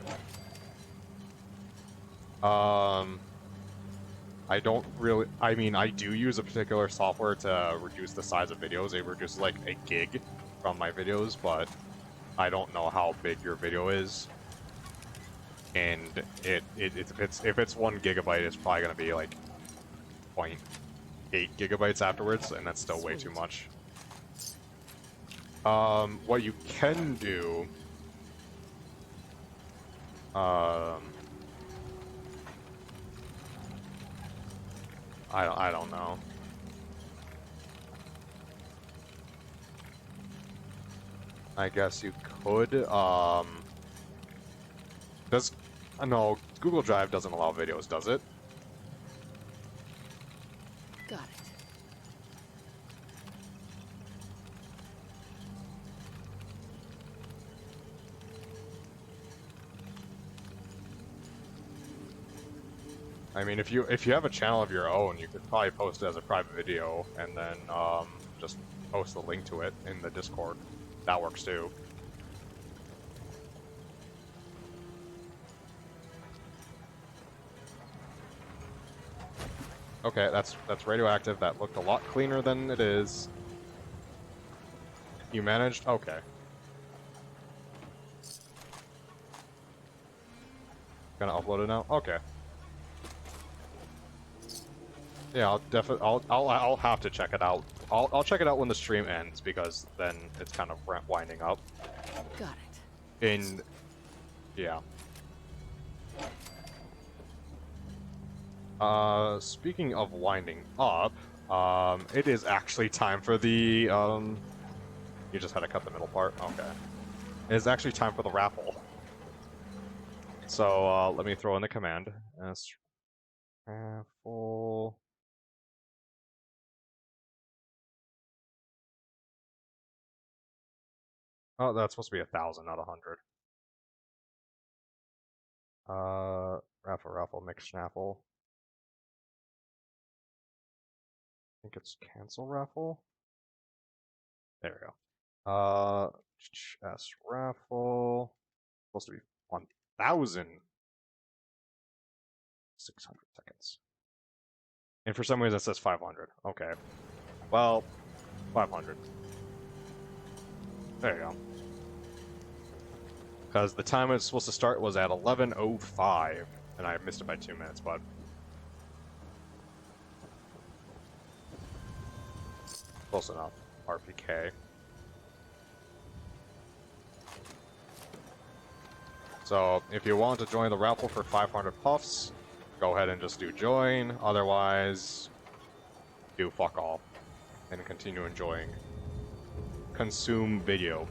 I don't really... I mean, I do use a particular software to reduce the size of videos. It reduces like a gig from my videos, but I don't know how big your video is. And if it's 1 gigabyte, it's probably going to be like 0.8 gigabytes afterwards, and that's still way too much. What you can do... I don't know. I guess you could, does... No, Google Drive doesn't allow videos, does it? Got it. I mean, if you have a channel of your own, you could probably post it as a private video, and then, just post the link to it in the Discord. That works too. Okay, that's radioactive. That looked a lot cleaner than it is. You managed? Okay. Gonna upload it now? Okay. Yeah, I'll have to check it out. I'll check it out when the stream ends because then it's kind of winding up. Got it. And yeah. Speaking of winding up, it is actually time for the you just had to cut the middle part. Okay. It is actually time for the raffle. So let me throw in the command. S raffle. Oh, that's supposed to be 1,000, not 100. Raffle, mix snaffle. I think it's cancel raffle. There we go. S raffle. Supposed to be 1,600 seconds. And for some reason it says 500. Okay. Well, 500. There you go. Because the time it was supposed to start was at 11:05, and I missed it by 2 minutes, but... Close enough. RPK. So, if you want to join the raffle for 500 puffs, go ahead and just do join. Otherwise, do fuck all. And continue enjoying. Consume video.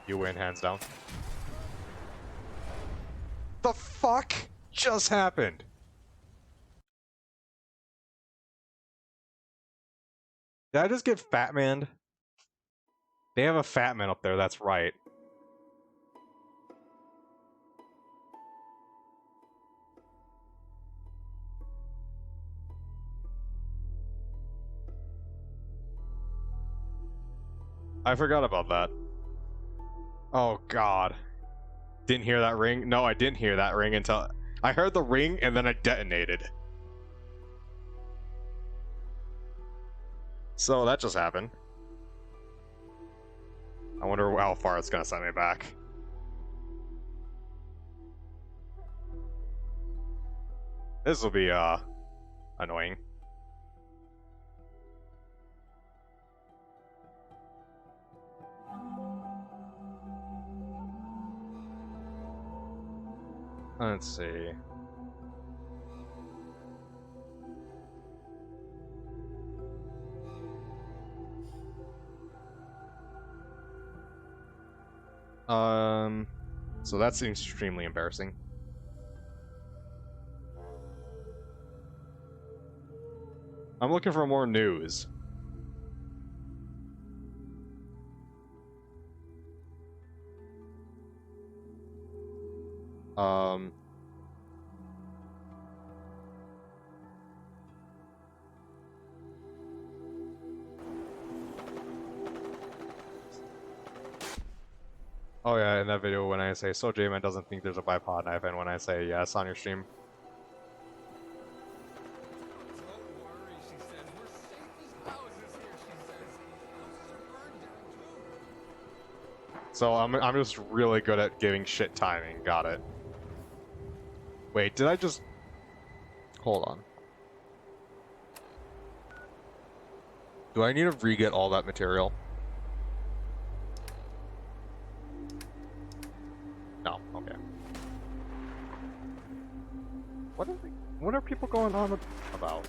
You win, hands down. The fuck just happened? Did I just get Fatmaned? They have a Fatman up there, that's right. I forgot about that. Oh god. Didn't hear that ring? No, I didn't hear that ring until I heard the ring and then I detonated. So that just happened. I wonder how far it's gonna send me back. This will be annoying. Let's see. So that seems extremely embarrassing. I'm looking for more news. Um, oh yeah, in that video when I say, so J-Man doesn't think there's a bipod knife, and when I say yes on your stream. So I'm just really good at giving shit timing. Got it. Wait, did I just... Hold on. Do I need to re-get all that material? No, okay. What are people going on about?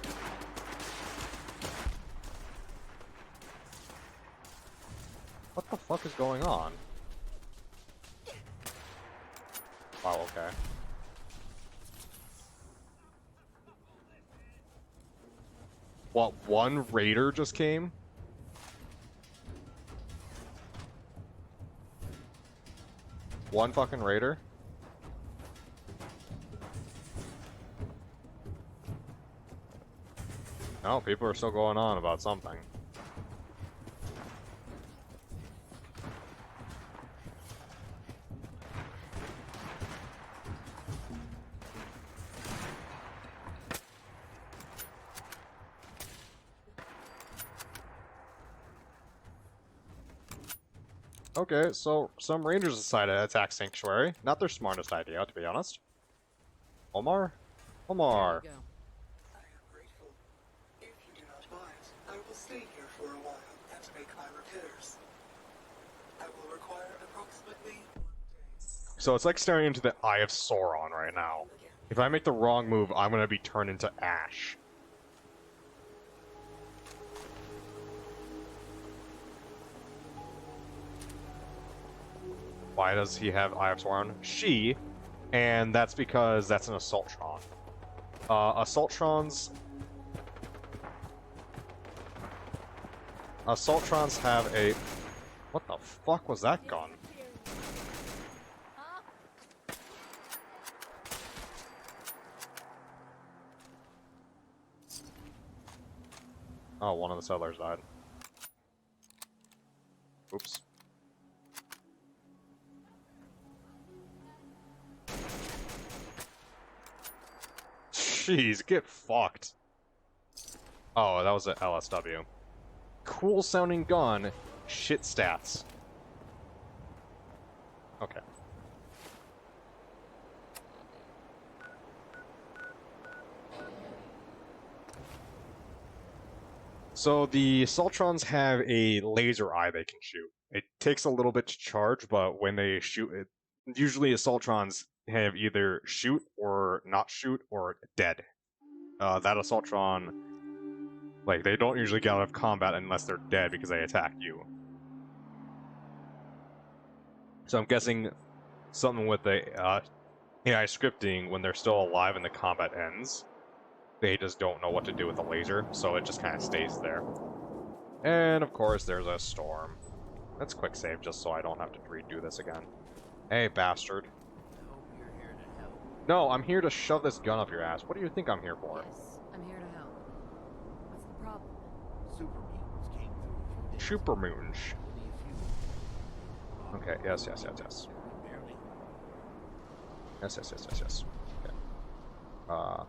What the fuck is going on? Wow, okay. What, one raider just came? One fucking raider? No, people are still going on about something. Okay, so some rangers decided to attack Sanctuary. Not their smartest idea, to be honest. Omar? Omar! There you go. I am grateful. If you do not mind, I will stay here for a while and make my repairs. I will require approximately 1 day. So it's like staring into the eye of Sauron right now. If I make the wrong move, I'm gonna be turned into ash. Why does he have Eye of Sauron? She, and that's because that's an Assaultron. Assaultrons have a... What the fuck was that gun? Oh, one of the settlers died. Oops. Jeez, get fucked. Oh, that was an LSW. Cool sounding gun, shit stats. Okay. So the Assaultrons have a laser eye they can shoot. It takes a little bit to charge, but when they shoot it, usually Assaultrons have either shoot or not shoot or dead. That Assaultron, like, they don't usually get out of combat unless they're dead because they attack you. So I'm guessing something with the AI scripting, when they're still alive and the combat ends, they just don't know what to do with the laser, so it just kind of stays there. And of course there's a storm. Let's quick save just so I don't have to redo this again. Hey, bastard. I hope you're here to help. No, I'm here to shove this gun up your ass. What do you think I'm here for? Yes, I'm here to help. What's the problem? Super mutants came through a few days Super ago. mutants. Only a few Okay, yes, yes, yes, yes. Barely. Yes, yes, yes, yes, yes. Okay.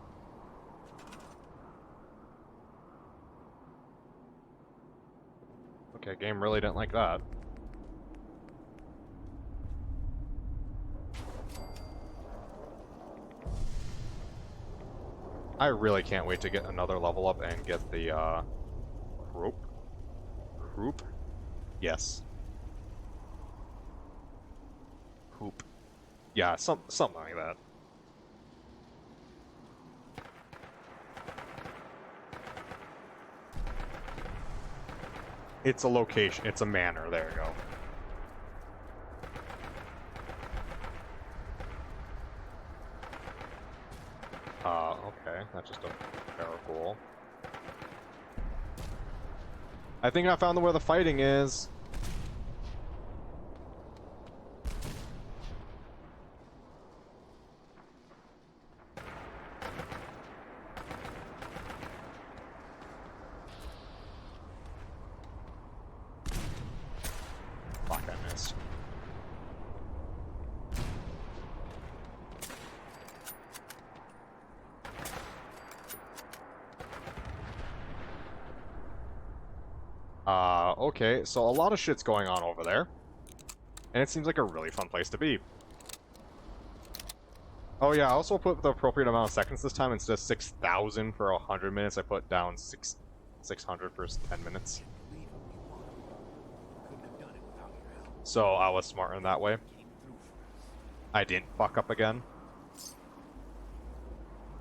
Okay, game really didn't like that. I really can't wait to get another level up and get the, rope. Hoop? Yes. Hoop. Yeah, something like that. It's a location. It's a manor. There you go. Okay. That's just a miracle. I think I found where the fighting is. Fuck, I missed. Okay, so a lot of shit's going on over there. And it seems like a really fun place to be. Oh yeah, I also put the appropriate amount of seconds this time. Instead of 6,000 for 100 minutes, I put down 600 for 10 minutes. Believe what we want. Couldn't have done it without your help. So I was smarter in that way. Came through for us. I didn't fuck up again.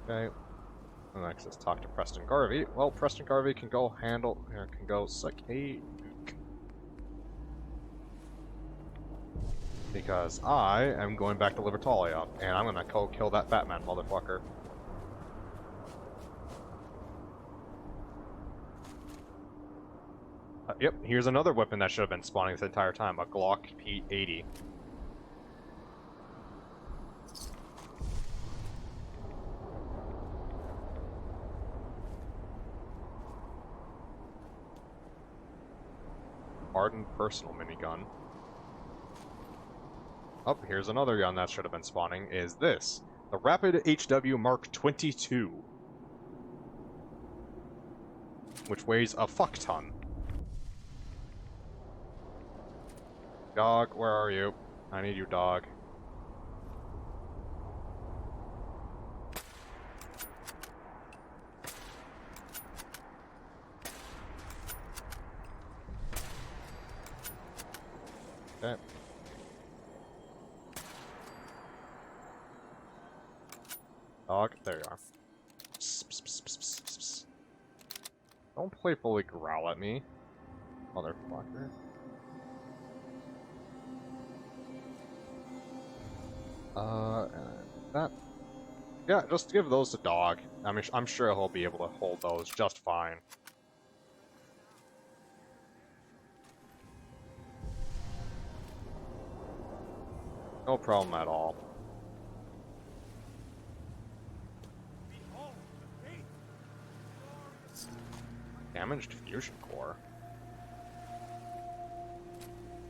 Okay. And next, let's talk to Preston Garvey. Well, Preston Garvey can go suck a nuke. Because I am going back to Libertalia, and I'm gonna go kill that Batman motherfucker. Yep, here's another weapon that should have been spawning this entire time, a Glock P80. Hardened personal minigun. Oh, here's another gun that should have been spawning, is this. The Rapid HW Mark 22. Which weighs a fuck ton. Dog, where are you? I need you, dog. Okay. Dog, there you are. Psst, psst, psst, psst, psst, psst. Don't playfully growl at me, motherfucker. And that. Yeah, just give those to Dog. I mean, I'm sure he'll be able to hold those just fine. No problem at all. Damaged fusion core.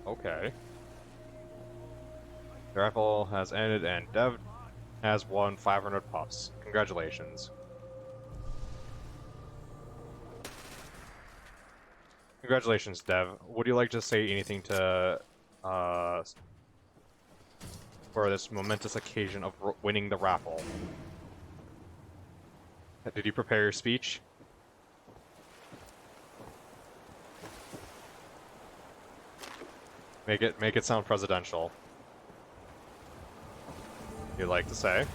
Okay. The rifle has ended and Dev has won 500 puffs. Congratulations. Congratulations, Dev. Would you like to say anything to, for this momentous occasion of winning the raffle? Did you prepare your speech? Make it sound presidential. You'd like to say?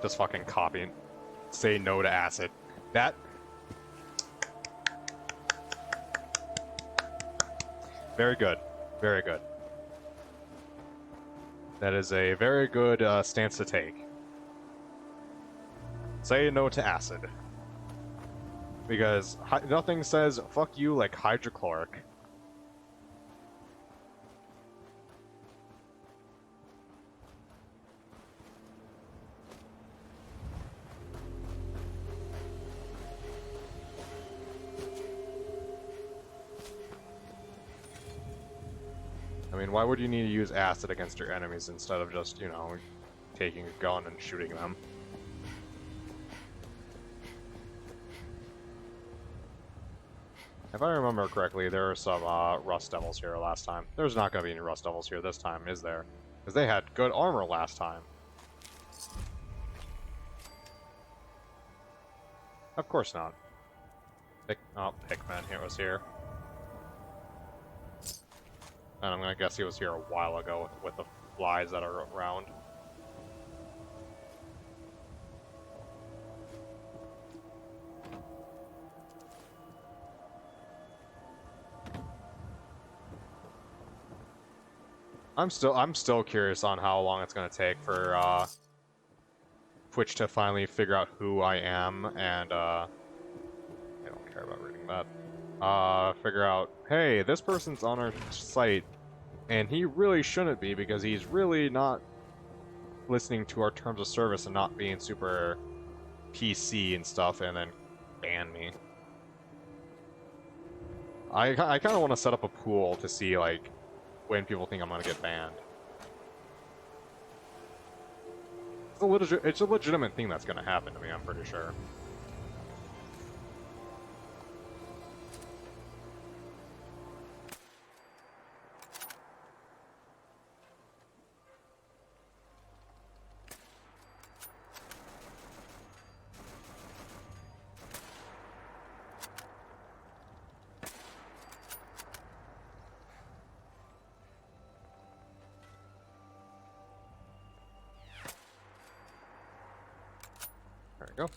Just fucking copy. Say no to acid. That. Very good. Very good. That is a very good stance to take. Say no to acid. Because nothing says fuck you like hydrochloric. mean, why would you need to use acid against your enemies instead of just, you know, taking a gun and shooting them? If I remember correctly, there were some Rust Devils here last time. There's not going to be any Rust Devils here this time, is there? Because they had good armor last time. Of course not. Pikmin, it was here. And I'm gonna guess he was here a while ago with the flies that are around. I'm still curious on how long it's gonna take for Twitch to finally figure out who I am and I don't care about reading that. Figure out, hey, this person's on our site, and he really shouldn't be because he's really not listening to our terms of service and not being super PC and stuff, and then ban me. I kind of want to set up a pool to see, like, when people think I'm going to get banned. It's a legitimate thing that's going to happen to me, I'm pretty sure. There we go.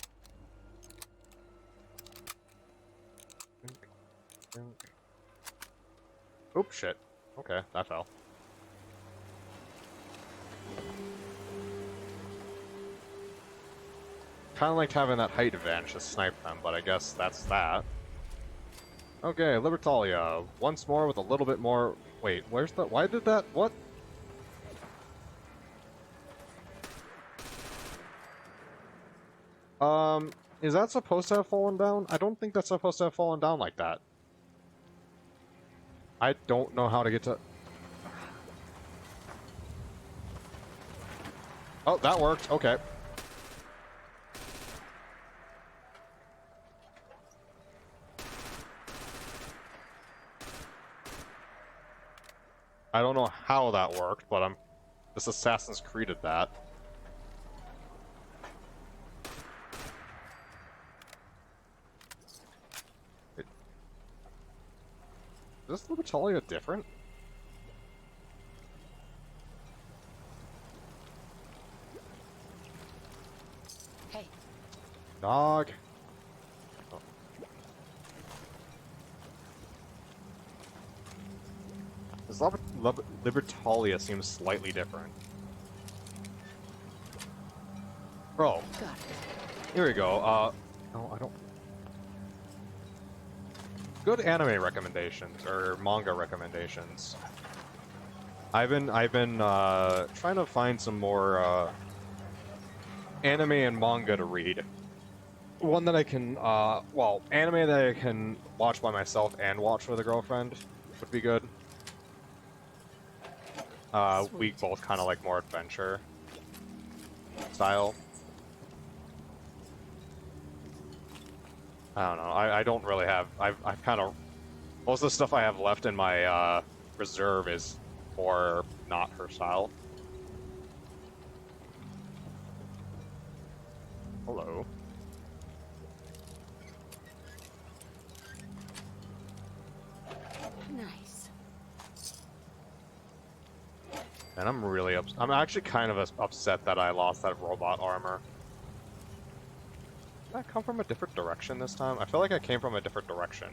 Oops, shit. Okay, that fell. Kind of liked having that height advantage to snipe them, but I guess that's that. Okay, Libertalia. Once more with a little bit more... Wait, where's the... Why did that... What? Is that supposed to have fallen down? I don't think that's supposed to have fallen down like that. I don't know how to get to... Oh, that worked. Okay. I don't know how that worked, but this Assassin's Creeded that. Is this Libertalia different? Hey. Dog. Oh. This Libertalia seems slightly different. Bro. Got it. Here we go. No, I don't... Good anime recommendations, or manga recommendations. I've been trying to find some more, anime and manga to read. One that I can, well, anime that I can watch by myself and watch with a girlfriend would be good. We both kind of like more adventure style. I don't know. I don't really have... I've kind of... Most of the stuff I have left in my reserve is more not her style. Hello. Nice. And I'm actually kind of upset that I lost that robot armor. Did I come from a different direction this time? I feel like I came from a different direction.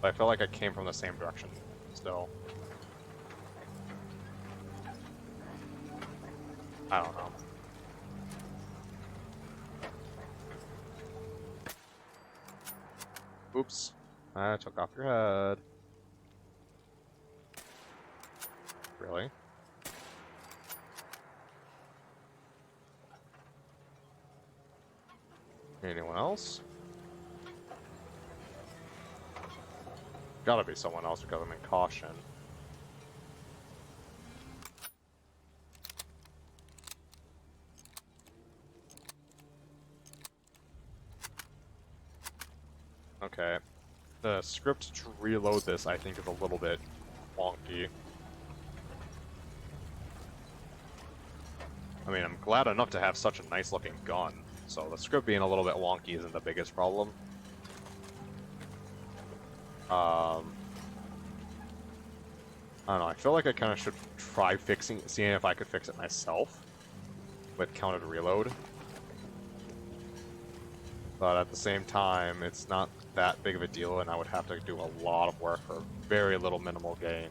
But I feel like I came from the same direction still. I don't know. Oops. I took off your head. Really? Anyone else? Gotta be someone else because I'm in caution. Okay. The script to reload this, I think, is a little bit wonky. I mean, I'm glad enough to have such a nice looking gun, so the script being a little bit wonky isn't the biggest problem. I don't know, I feel like I kind of should try seeing if I could fix it myself with counted reload. But at the same time, it's not that big of a deal, and I would have to do a lot of work for very little minimal gain.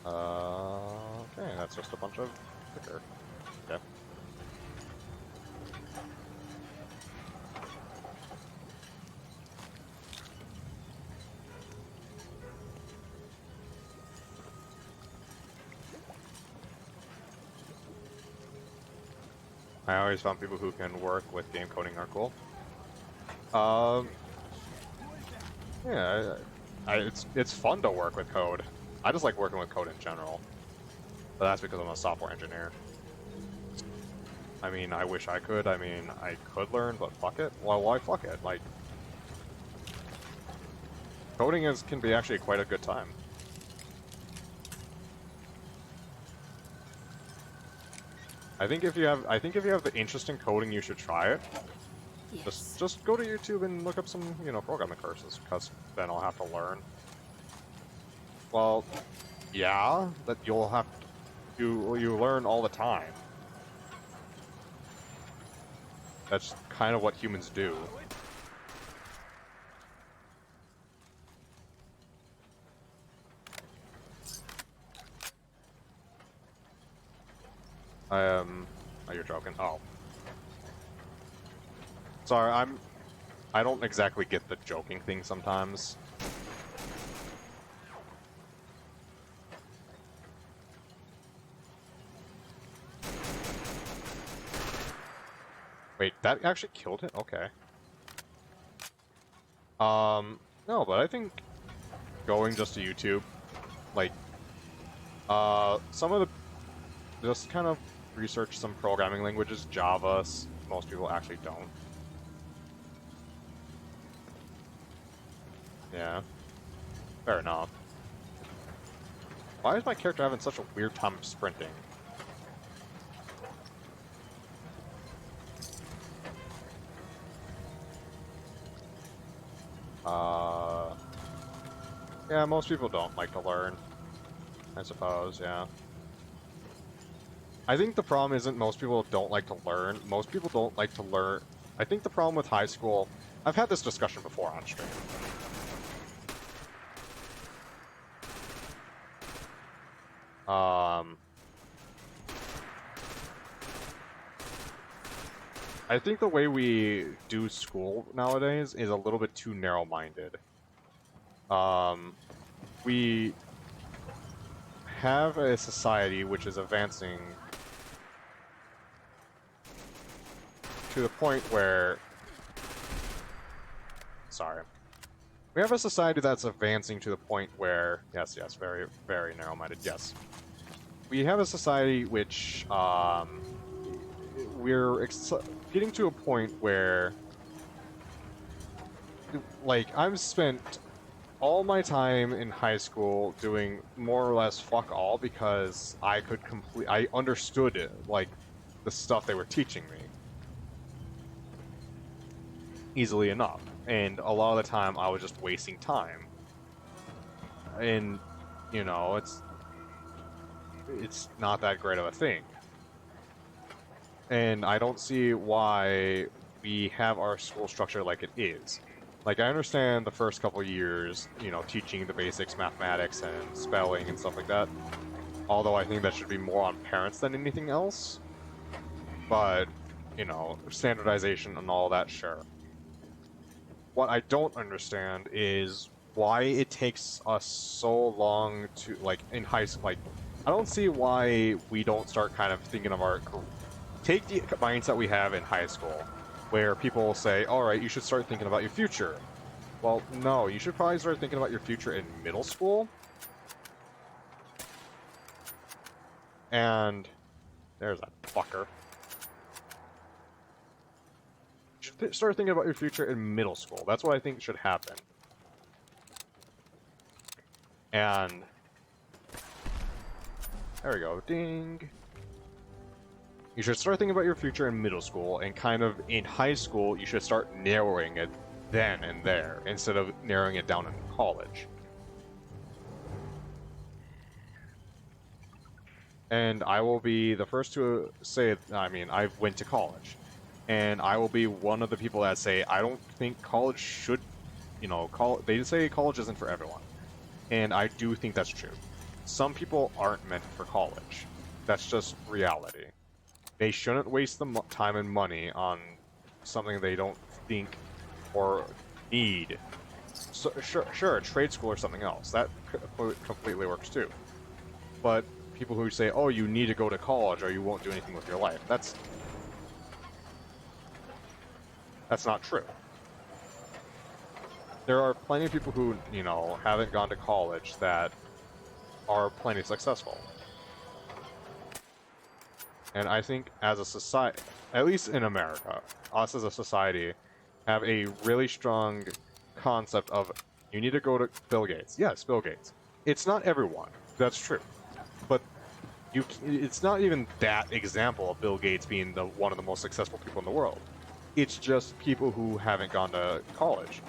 Okay, that's just a bunch of thicker. Okay. I always found people who can work with game coding are cool. Yeah, it's fun to work with code. I just like working with code in general, but that's because I'm a software engineer. I mean, I wish I could. I mean, I could learn, but fuck it. Well, why fuck it? Like, coding can be actually quite a good time. I think if you have the interest in coding, you should try it. Yes. Just go to YouTube and look up some, programming courses, because then I'll have to learn. Well, yeah, but you'll have to, you learn all the time. That's kind of what humans do. Oh, you're joking. Oh. Sorry, I don't exactly get the joking thing sometimes. Wait, that actually killed it? Okay. No, but I think going just to YouTube, like, some of the, just kind of research some programming languages, Java, most people actually don't. Yeah. Fair enough. Why is my character having such a weird time sprinting? Yeah, most people don't like to learn, I suppose, yeah. I think the problem isn't most people don't like to learn. Most people don't like to learn. I think the problem with high school, I've had this discussion before on stream. I think the way we do school nowadays is a little bit too narrow-minded. We have a society which is advancing to the point where... Sorry. We have a society that's advancing to the point where... Yes, very, very narrow-minded, yes. We have a society which, we're getting to a point where... Like, I've spent all my time in high school doing more or less fuck all because I understood it, like, the stuff they were teaching me easily enough, and a lot of the time I was just wasting time. And, it's not that great of a thing. And I don't see why we have our school structure like it is. Like, I understand the first couple years, teaching the basics, mathematics, and spelling and stuff like that. Although I think that should be more on parents than anything else. But, standardization and all that, sure. What I don't understand is why it takes us so long to, like, in high school, like, I don't see why we don't start kind of thinking of our... Take the mindset we have in high school, where people will say, alright, you should start thinking about your future. Well, no, you should probably start thinking about your future in middle school. And there's that fucker. You should start thinking about your future in middle school. That's what I think should happen. And there we go. Ding. You should start thinking about your future in middle school, and kind of in high school, you should start narrowing it then and there, instead of narrowing it down in college. And I will be the first to say, I mean, I went to college. And I will be one of the people that say, I don't think college should, you know, they say college isn't for everyone. And I do think that's true. Some people aren't meant for college. That's just reality. They shouldn't waste the time and money on something they don't think or need. So, sure, a trade school or something else. That completely works too. But people who say, oh, you need to go to college or you won't do anything with your life, that's not true. There are plenty of people who, you know, haven't gone to college that are plenty successful. And I think as a society, at least in America, us as a society have a really strong concept of you need to go to Bill Gates. Yes, Bill Gates. It's not everyone. That's true. But it's not even that example of Bill Gates being one of the most successful people in the world. It's just people who haven't gone to college.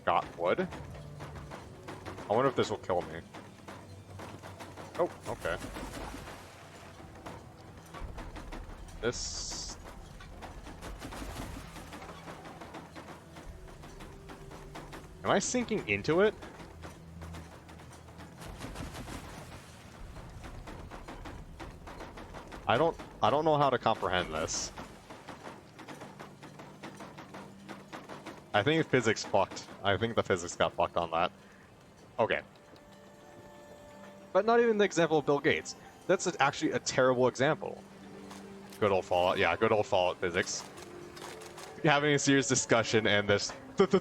Got wood. I wonder if this will kill me. Oh, okay. This... Am I sinking into it? I don't know how to comprehend this. I think physics fucked. I think the physics got fucked on that. Okay. But not even the example of Bill Gates. That's actually a terrible example. Good old Fallout. Yeah, good old Fallout physics. Having a serious discussion and this... But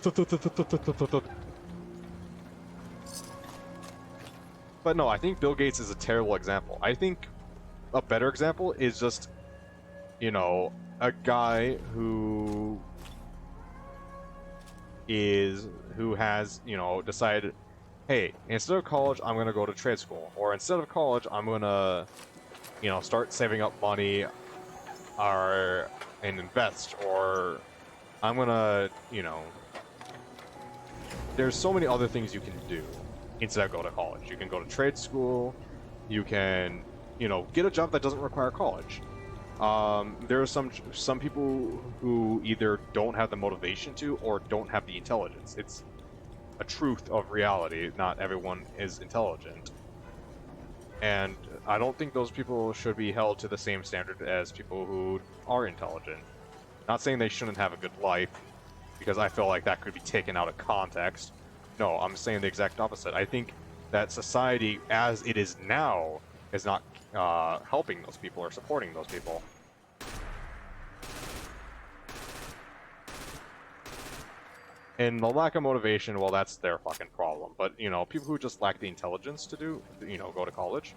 no, I think Bill Gates is a terrible example. I think a better example is just, you know, a guy who has, you know, decided, hey, instead of college, I'm going to go to trade school. Or instead of college, I'm going to, you know, start saving up money and invest. Or I'm going to, you know, there's so many other things you can do instead of go to college. You can go to trade school. You can, you know, get a job that doesn't require college. There are some people who either don't have the motivation to or don't have the intelligence. It's a truth of reality. Not everyone is intelligent. And I don't think those people should be held to the same standard as people who are intelligent. Not saying they shouldn't have a good life, because I feel like that could be taken out of context. No, I'm saying the exact opposite. I think that society, as it is now, is not helping those people or supporting those people. And the lack of motivation, well, that's their fucking problem. But, you know, people who just lack the intelligence to do, you know, go to college,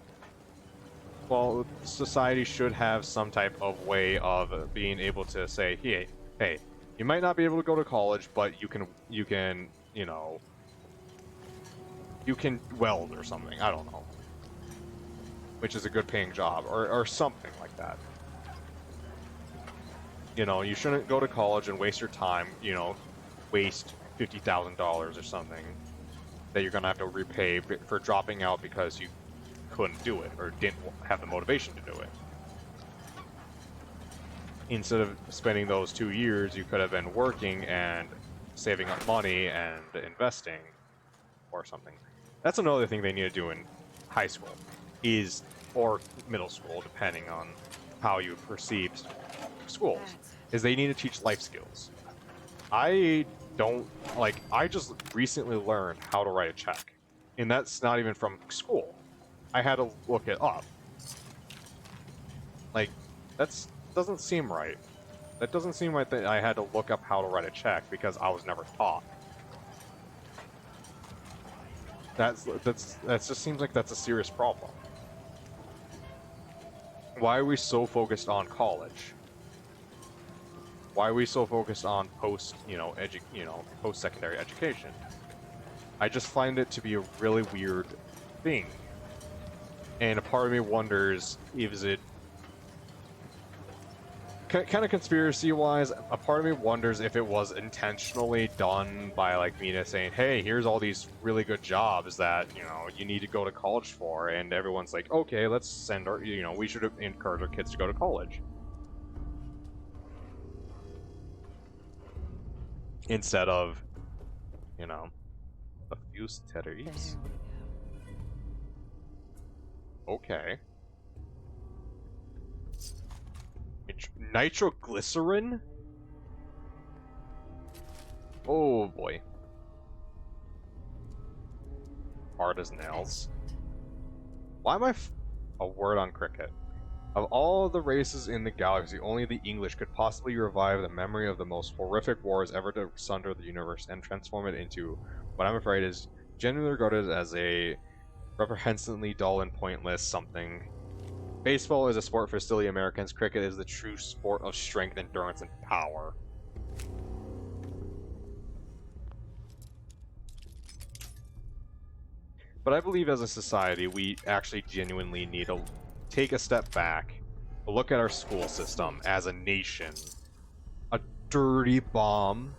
well, society should have some type of way of being able to say, hey, you might not be able to go to college, but you can, you know, you can weld or something. I don't know. Which is a good paying job, or something like that. You know, you shouldn't go to college and waste your time, you know, waste $50,000 or something that you're gonna have to repay for dropping out because you couldn't do it or didn't have the motivation to do it. Instead of spending those 2 years, you could have been working and saving up money and investing or something. That's another thing they need to do in high school, or middle school, depending on how you perceive schools, is they need to teach life skills. I just recently learned how to write a check, and that's not even from school. I had to look it up. Like, that doesn't seem right. That doesn't seem like that I had to look up how to write a check because I was never taught. That just seems like that's a serious problem. Why are we so focused on college? Why are we so focused on post-secondary education? I just find it to be a really weird thing. And a part of me wonders, is it kind of conspiracy-wise, a part of me wonders if it was intentionally done by, like, Mina saying, hey, here's all these really good jobs that, you need to go to college for, and everyone's like, okay, let's send our, we should encourage our kids to go to college. Instead of, a few steroids. Okay. Nitroglycerin? Oh boy. Hard as nails. Why am I a word on cricket? Of all the races in the galaxy, only the English could possibly revive the memory of the most horrific wars ever to sunder the universe and transform it into what I'm afraid is genuinely regarded as a reprehensibly dull and pointless something. Baseball is a sport for silly Americans. Cricket is the true sport of strength, endurance, and power. But I believe as a society, we actually genuinely need to take a step back, look at our school system as a nation. A dirty bomb.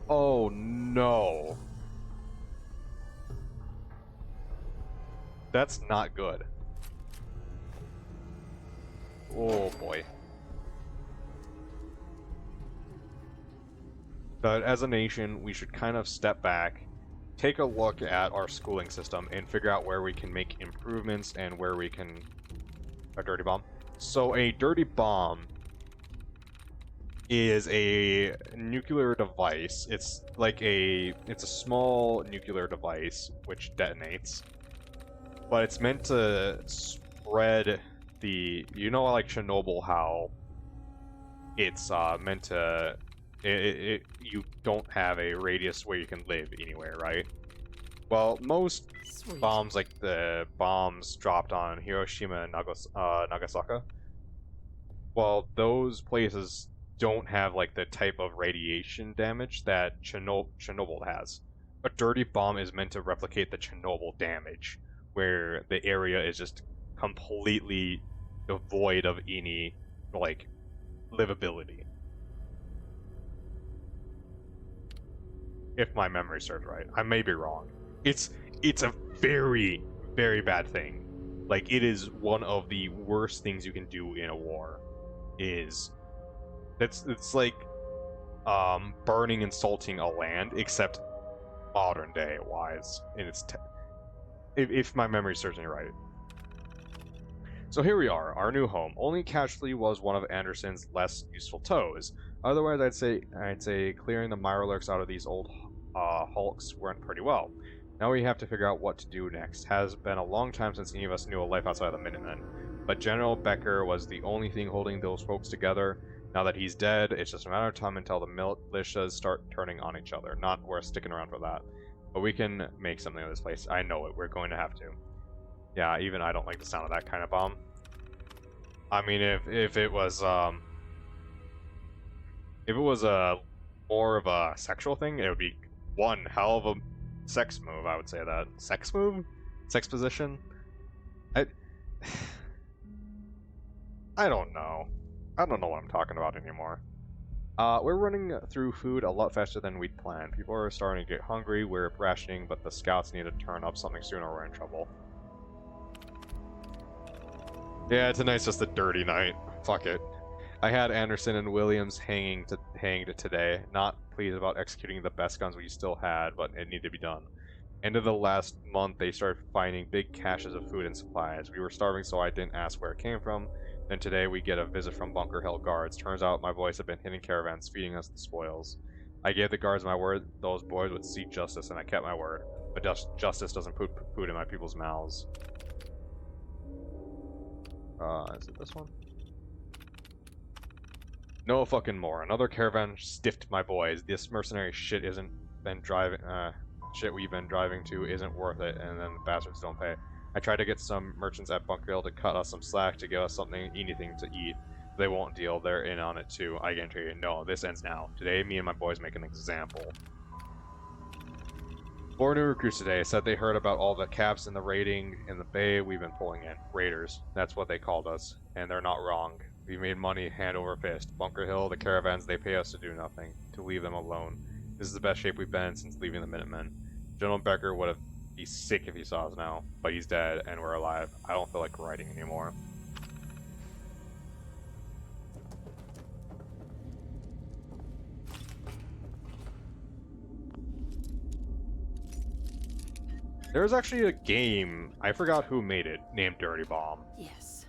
Oh no. That's not good. Oh boy. But as a nation, we should kind of step back, take a look at our schooling system, and figure out where we can make improvements and where we can... A dirty bomb? So a dirty bomb is a nuclear device. It's a small nuclear device which detonates. But it's meant to spread the... like Chernobyl, how it's meant to... you don't have a radius where you can live anywhere, right? Well, most bombs, like the bombs dropped on Hiroshima and Nagasaki, well, those places don't have like the type of radiation damage that Chernobyl has. A dirty bomb is meant to replicate the Chernobyl damage, where the area is just completely devoid of any, like, livability. If my memory serves right. I may be wrong. It's a very, very bad thing. Like, it is one of the worst things you can do in a war. It's like burning and salting a land, except modern day wise. And it's if my memory serves me right. So here we are, our new home. Only casualty was one of Anderson's less useful toes. Otherwise, I'd say clearing the Mirelurks out of these old hulks went pretty well. Now we have to figure out what to do next. Has been a long time since any of us knew a life outside of the Minutemen. But General Becker was the only thing holding those folks together. Now that he's dead, it's just a matter of time until the militias start turning on each other. Not worth sticking around for that. But we can make something of this place. I know it. We're going to have to. Yeah, even I don't like the sound of that kind of bomb. I mean, if it was a more of a sexual thing, it would be one hell of a sex move. I would say that sex move, sex position. I don't know. I don't know what I'm talking about anymore. We're running through food a lot faster than we'd planned. People are starting to get hungry. We're rationing, but the scouts need to turn up something soon or we're in trouble. Yeah, tonight's just a dirty night. Fuck it. I had Anderson and Williams hanged today. Not pleased about executing the best guns we still had, but it needed to be done. End of the last month, they started finding big caches of food and supplies. We were starving, so I didn't ask where it came from. Then today, we get a visit from Bunker Hill guards. Turns out my boys have been hitting caravans, feeding us the spoils. I gave the guards my word those boys would seek justice, and I kept my word. But justice doesn't put food in my people's mouths. Is it this one? No fucking more. Another caravan stiffed my boys. This mercenary shit shit we've been driving to isn't worth it, and then the bastards don't pay. I tried to get some merchants at Bunkerhill to cut us some slack to give us anything to eat. They won't deal. They're in on it too. I guarantee you. No, this ends now. Today, me and my boys make an example. 4 new recruits today said they heard about all the caps in the raiding in the bay we've been pulling in. Raiders. That's what they called us. And they're not wrong. We made money hand over fist. Bunker Hill, the caravans, they pay us to do nothing. To leave them alone. This is the best shape we've been in since leaving the Minutemen. General Becker would have be sick if he saw us now. But he's dead, and we're alive. I don't feel like writing anymore. There's actually a game, I forgot who made it, named Dirty Bomb. Yes.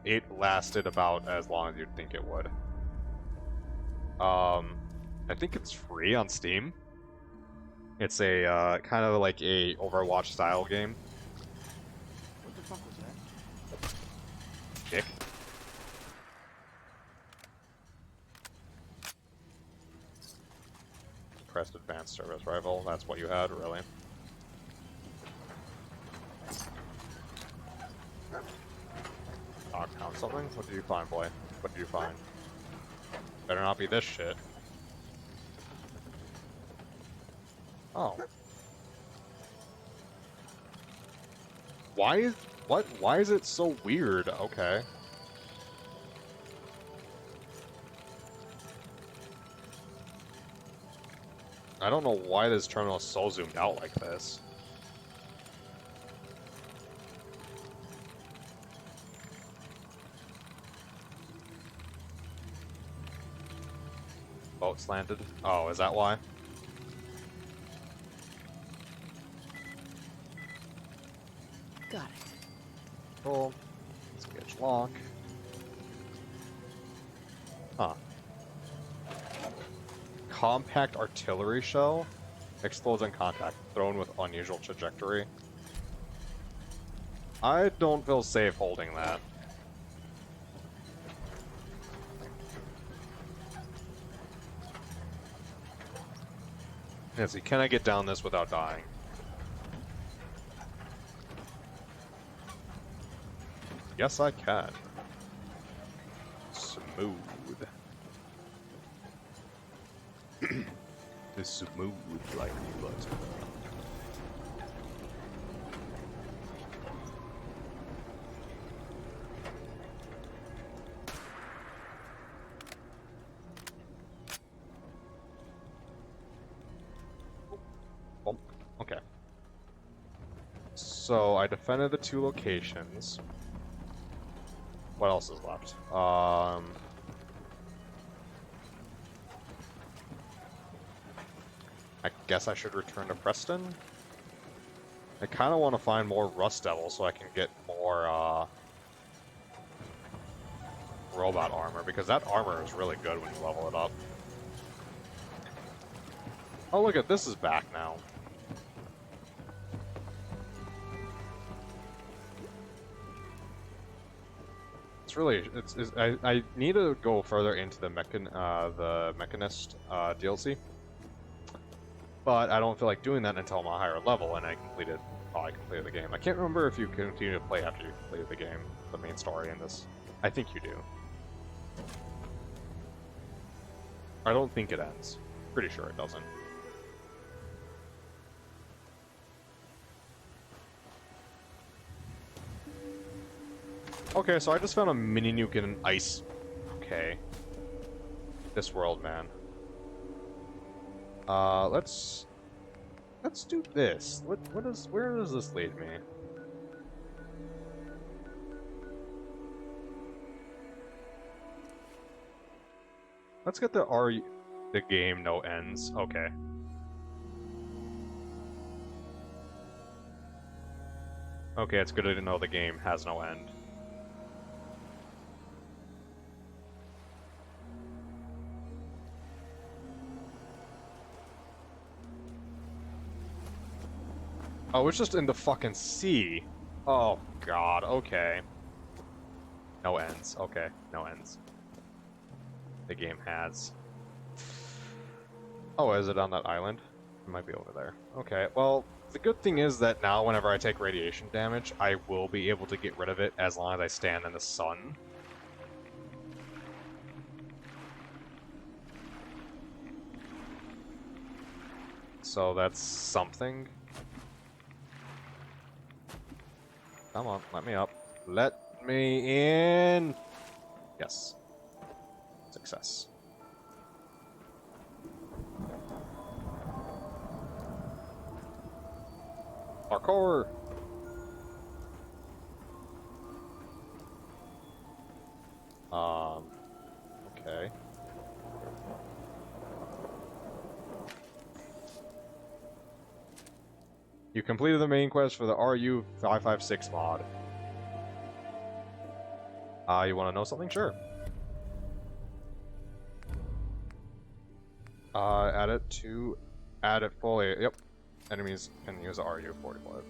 It lasted about as long as you'd think it would. I think it's free on Steam. It's a, kind of like a Overwatch style game. What the fuck was that? Dick. Pressed advanced service rifle, that's what you had, really? Found something? What did you find, boy? What did you find? Better not be this shit. Oh. Why is it so weird? Okay. I don't know why this terminal is so zoomed out like this. Boat slanted? Oh, is that why? Got it. Cool. Sketch lock. Huh. Compact artillery shell. Explodes on contact. Thrown with unusual trajectory. I don't feel safe holding that. Let's see, can I get down this without dying? Yes, I can. Smooth. It's smooth like butter. Oh, okay. So I defended the 2 locations. What else is left? I guess I should return to Preston. I kind of want to find more Rust Devil so I can get more robot armor, because that armor is really good when you level it up. Oh, look at this is back now. It's really, I need to go further into the Mechanist DLC. But I don't feel like doing that until I'm a higher level, and I completed the game. I can't remember if you continue to play after you completed the game, the main story in this. I think you do. I don't think it ends. Pretty sure it doesn't. Okay, so I just found a mini nuke in an ice. Okay. This world, man. Let's do this. Where does this lead me? Let's get the game no ends. Okay. Okay, it's good to know the game has no end. Oh, it's just in the fucking sea. Oh, God, okay. No ends. Okay, no ends. the game has. Oh, is it on that island? It might be over there. Okay, well, the good thing is that now whenever I take radiation damage, I will be able to get rid of it as long as I stand in the sun. So that's something. Come on, let me up. Let me in! Yes. Success. Parkour! Okay. You completed the main quest for the RU-556 mod. You want to know something? Sure. Add it fully. Yep. Enemies can use the RU-45.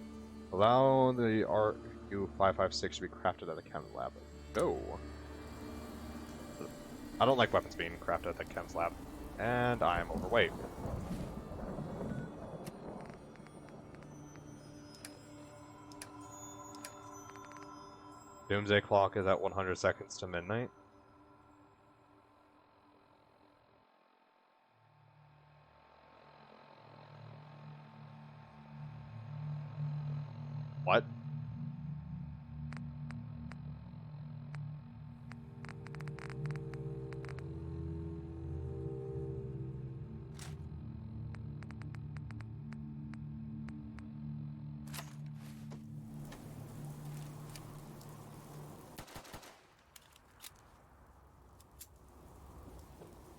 Allow the RU-556 to be crafted at the chem lab. Go. I don't like weapons being crafted at the chems lab. And I am overweight. Doomsday clock is at 100 seconds to midnight. What?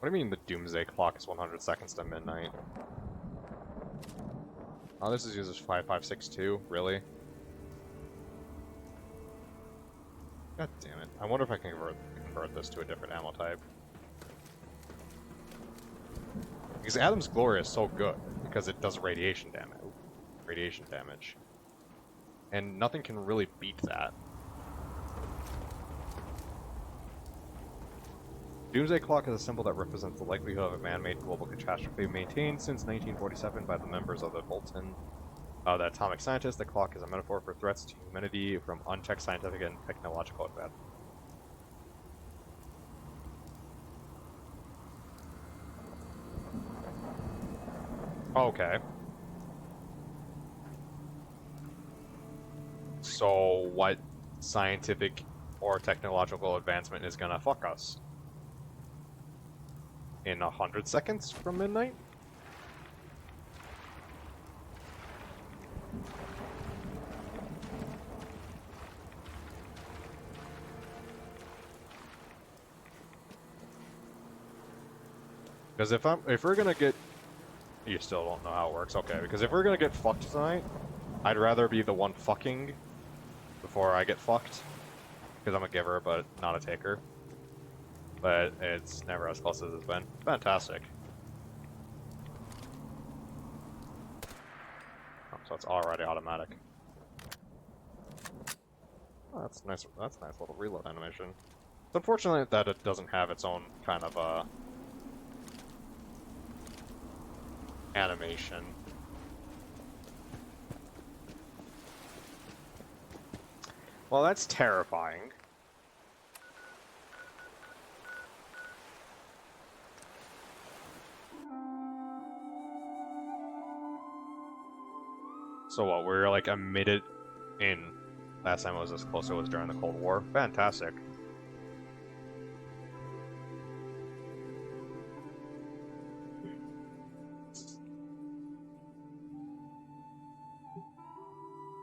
What do you mean the Doomsday clock is 100 seconds to midnight? Oh, this is users 5562, really? God damn it. I wonder if I can convert this to a different ammo type. Because Adam's Glory is so good, because it does radiation damage. And nothing can really beat that. Doomsday Clock is a symbol that represents the likelihood of a man-made global catastrophe maintained since 1947 by the members of the Bolton. The atomic scientists, the clock is a metaphor for threats to humanity from unchecked scientific and technological advancement. Okay. So what scientific or technological advancement is gonna fuck us? In 100 seconds from midnight? Because if we're gonna get, you still don't know how it works, okay? Because if we're gonna get fucked tonight, I'd rather be the one fucking before I get fucked. Because I'm a giver, but not a taker. But it's never as close as it's been. Fantastic. Oh, so it's already automatic. Oh, that's nice. That's a nice little reload animation. It's unfortunate that it doesn't have its own kind of animation. Well, that's terrifying. So what, we're like a minute in. Last time it was this close, it was during the Cold War. Fantastic.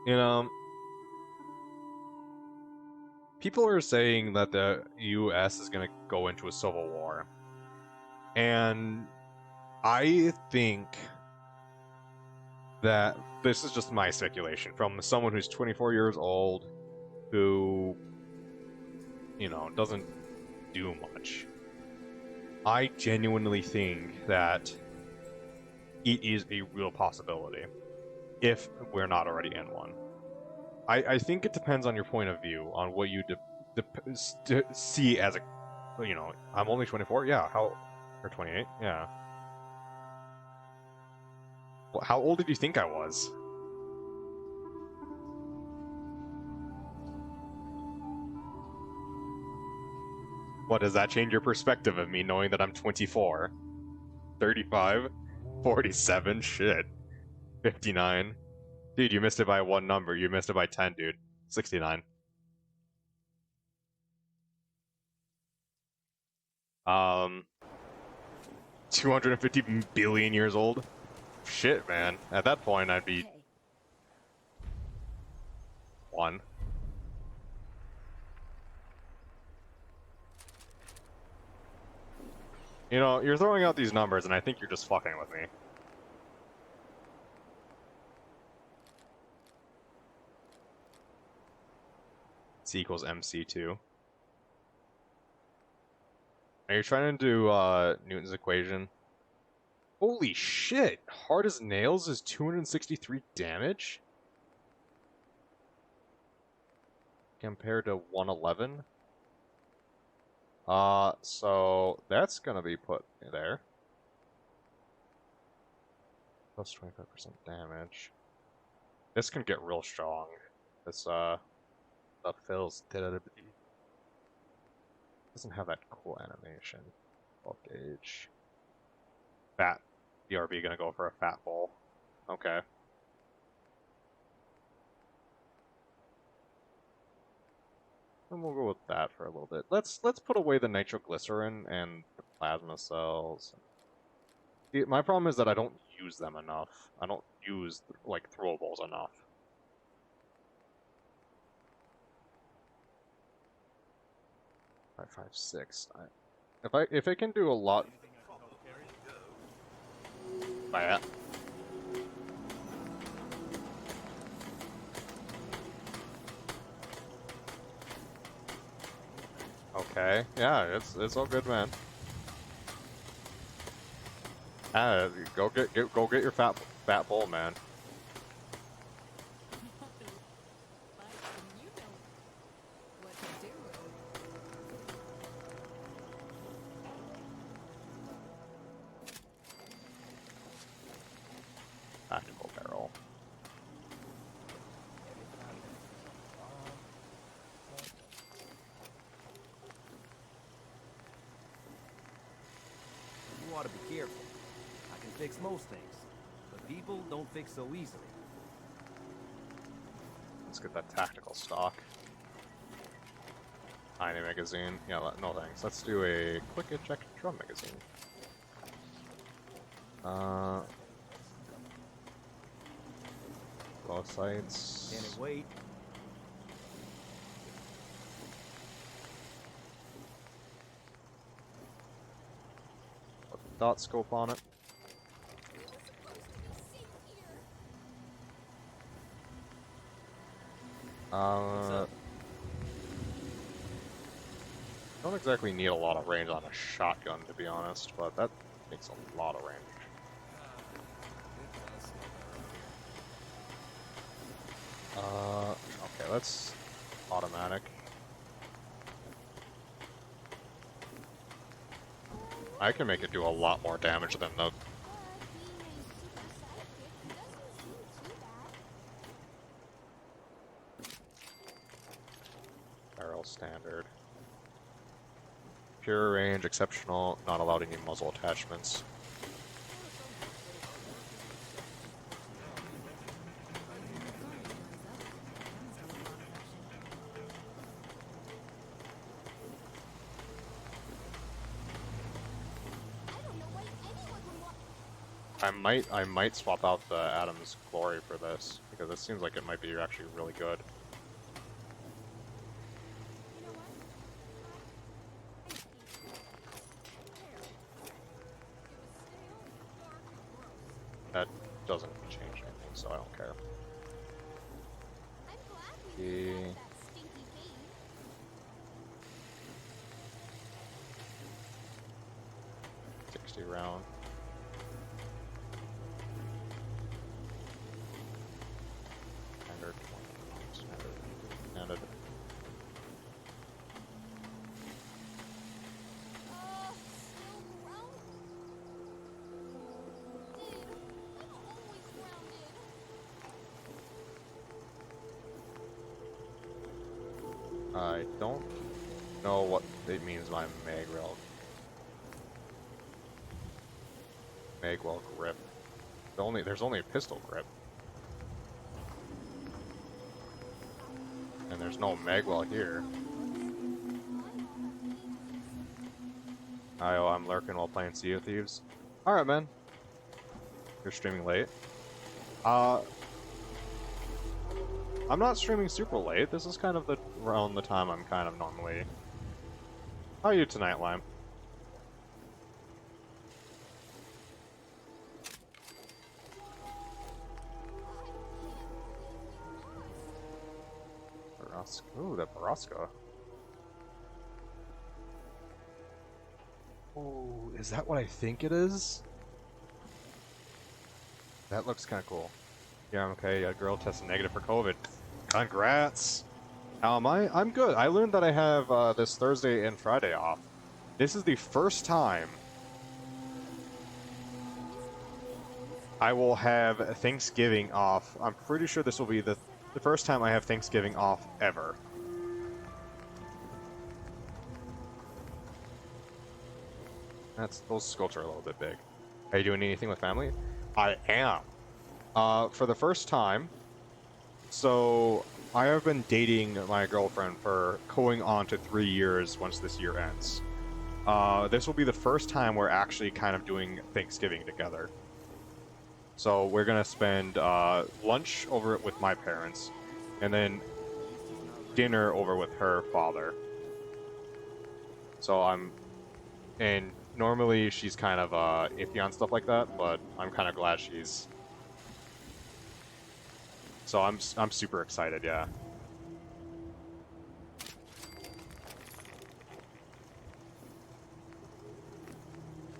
You know, people are saying that the US is going to go into a civil war. And I think that this is just my speculation from someone who's 24 years old, who, you know, doesn't do much. I genuinely think that it is a real possibility, if we're not already in one. I think it depends on your point of view, on what you see as a Well, you know, I'm only 24. Yeah, how or 28? Yeah. Well, how old did you think I was? What does that change your perspective of me knowing that I'm 24? 35? 47? Shit. 59? Dude, you missed it by one number. You missed it by 10, dude. 69. 250 billion years old? Shit, man. At that point, I'd be Hey, 1. You know, you're throwing out these numbers, and I think you're just fucking with me. C equals MC2. Are you trying to do Newton's equation? Holy shit! Hard as nails is 263 damage? Compared to 111? So that's gonna be put there. Plus 25% damage. This can get real strong. This, the fills doesn't have that cool animation. 12 gauge. Fat. BRB gonna go for a fat bowl. Okay. And we'll go with that for a little bit. Let's put away the nitroglycerin and the plasma cells. See, my problem is that I don't use them enough. I don't use like throwables enough. Five, 6. If I can do a lot. Yeah. Okay. Yeah, it's all good, man. Go get your fat bowl, man. you know what to do. Tactical barrel. You ought to be careful. I can fix most things, but people don't fix so easily. Let's get that tactical stock. Tiny magazine. Yeah, no thanks. Let's do a quick eject drum magazine. Bow sights. Can it wait? Put the dot scope on it. Don't exactly need a lot of range on a shotgun, to be honest, but that makes a lot of range. Okay, let's automatic. I can make it do a lot more damage than the. Barrel standard. Pure range, exceptional, not allowed any muzzle attachments. I might swap out the Adam's Glory for this, because it seems like it might be actually really good. That doesn't change anything, so I don't care. The 60 round. Standard. I don't know what it means by magwell. Magwell grip. There's only a pistol grip. And there's no magwell here. I'm lurking while playing Sea of Thieves. Alright, man. You're streaming late. I'm not streaming super late. This is kind of around the time I'm kind of normally. How are you tonight, Lime? Ooh, that Baraska. Oh, is that what I think it is? That looks kind of cool. Yeah, I'm okay. A girl tested negative for COVID. Congrats! How am I? I'm good. I learned that I have this Thursday and Friday off. This is the first time I will have Thanksgiving off. I'm pretty sure this will be the first time I have Thanksgiving off ever. Those scopes are a little bit big. Are you doing anything with family? I am. For the first time. So I have been dating my girlfriend for going on to 3 years once this year ends. This will be the first time we're actually kind of doing Thanksgiving together. So we're gonna spend lunch over with my parents, and then dinner over with her father. So and normally she's kind of iffy on stuff like that, but I'm kind of glad she's. So I'm super excited, yeah.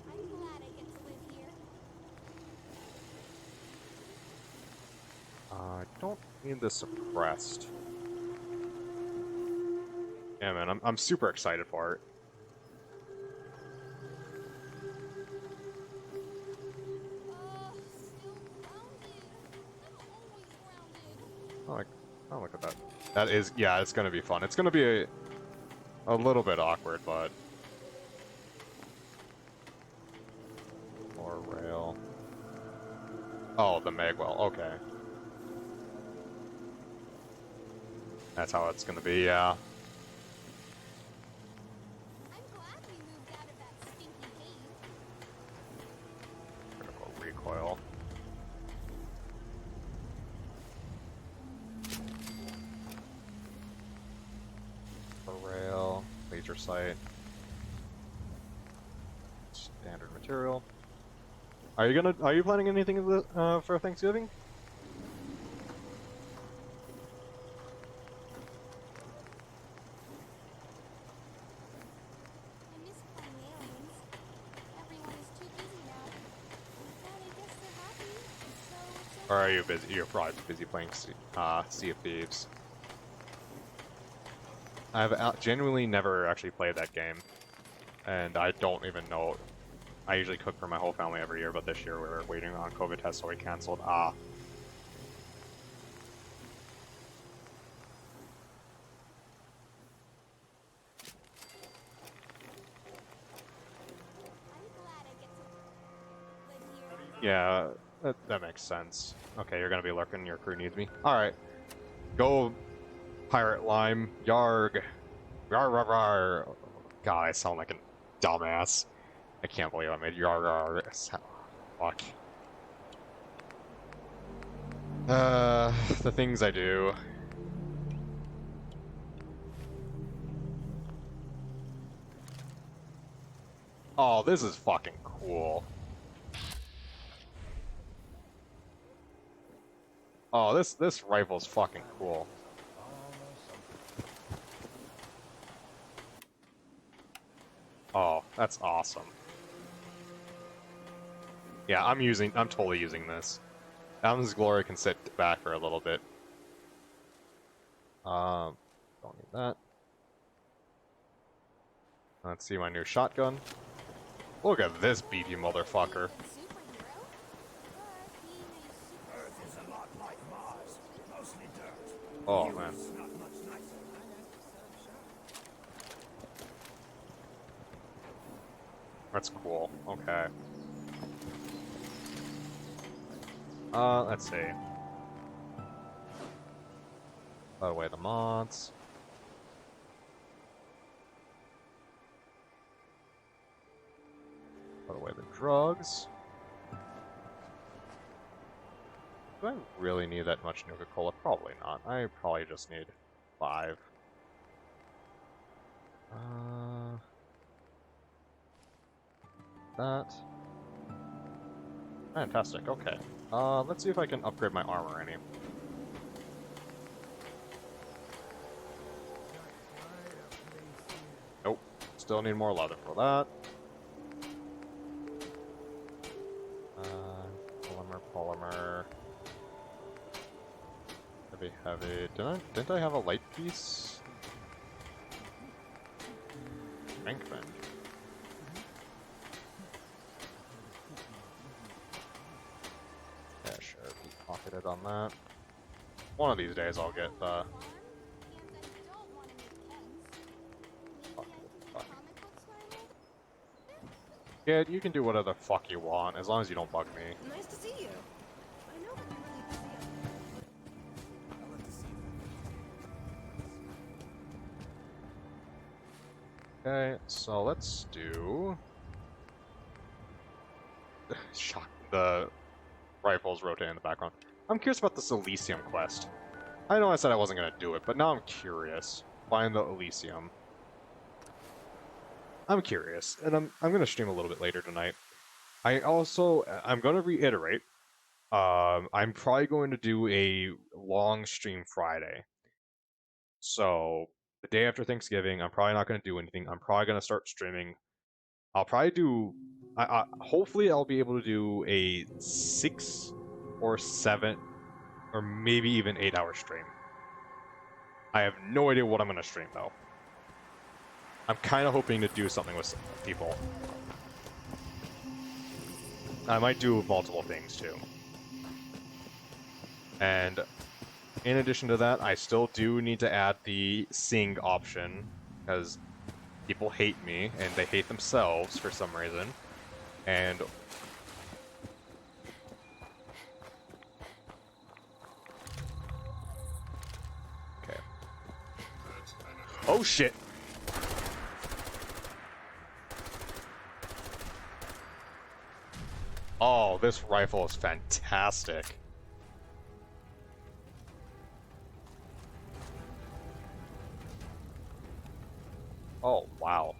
I'm glad I get to live here. I don't need this suppressed. Yeah, man, I'm super excited for it. Still grounded. I'm always grounded. Oh, look at that. That is, yeah, it's gonna be fun. It's gonna be a little bit awkward, but. Or rail. Oh, the magwell. Okay. That's how it's gonna be, yeah. I'm glad we moved out of that stinky cave. Critical recoil. The rail, laser sight. Standard material. Are you planning anything for Thanksgiving? I miss playing aliens. Everyone is too busy now. But I guess they're happy, so it's Or are you busy? You're probably busy playing Sea of Thieves. I've genuinely never actually played that game, and I don't even know. I usually cook for my whole family every year, but this year we were waiting on COVID tests, so we canceled. I'm glad I get to live here. Yeah, that makes sense. Okay, you're gonna be lurking. Your crew needs me. All right, go, pirate lime. Yarg, yar rar rar. God, I sound like a dumbass. I can't believe I made yar rar. Fuck. The things I do. Oh, this is fucking cool. Oh, this rifle's fucking cool. Oh, that's awesome. Yeah, I'm totally using this. Adam's Glory can sit back for a little bit. Don't need that. Let's see my new shotgun. Look at this beefy motherfucker. Oh man. That's cool. Okay. Let's see. Put away the mods. Put away the drugs. Do I really need that much Nuka-Cola? Probably not. I probably just need 5. That. Fantastic, okay. Let's see if I can upgrade my armor any. Nope. Still need more leather for that. Polymer. Heavy. Didn't I have a light piece? Strengthen. Yeah, sure. Be pocketed on that. One of these days I'll get the... Yeah, you can do whatever the fuck you want, as long as you don't bug me. Nice to see you. I know that you're really busy. I'd love to see that. Okay, so let's do... Shock. The rifles rotate in the background. I'm curious about this Elysium quest. I know I said I wasn't going to do it, but now I'm curious. Find the Elysium. I'm curious, and I'm going to stream a little bit later tonight. I'm going to reiterate, I'm probably going to do a long stream Friday. So, the day after Thanksgiving, I'm probably not going to do anything. I'm probably going to start streaming. I'll probably do... hopefully I'll be able to do a 6 or 7 or maybe even 8-hour stream. I have no idea what I'm going to stream, though. I'm kind of hoping to do something with people. I might do multiple things, too. And in addition to that, I still do need to add the sing option, because people hate me, and they hate themselves for some reason. And... okay. Oh shit! Oh, this rifle is fantastic. Oh, wow.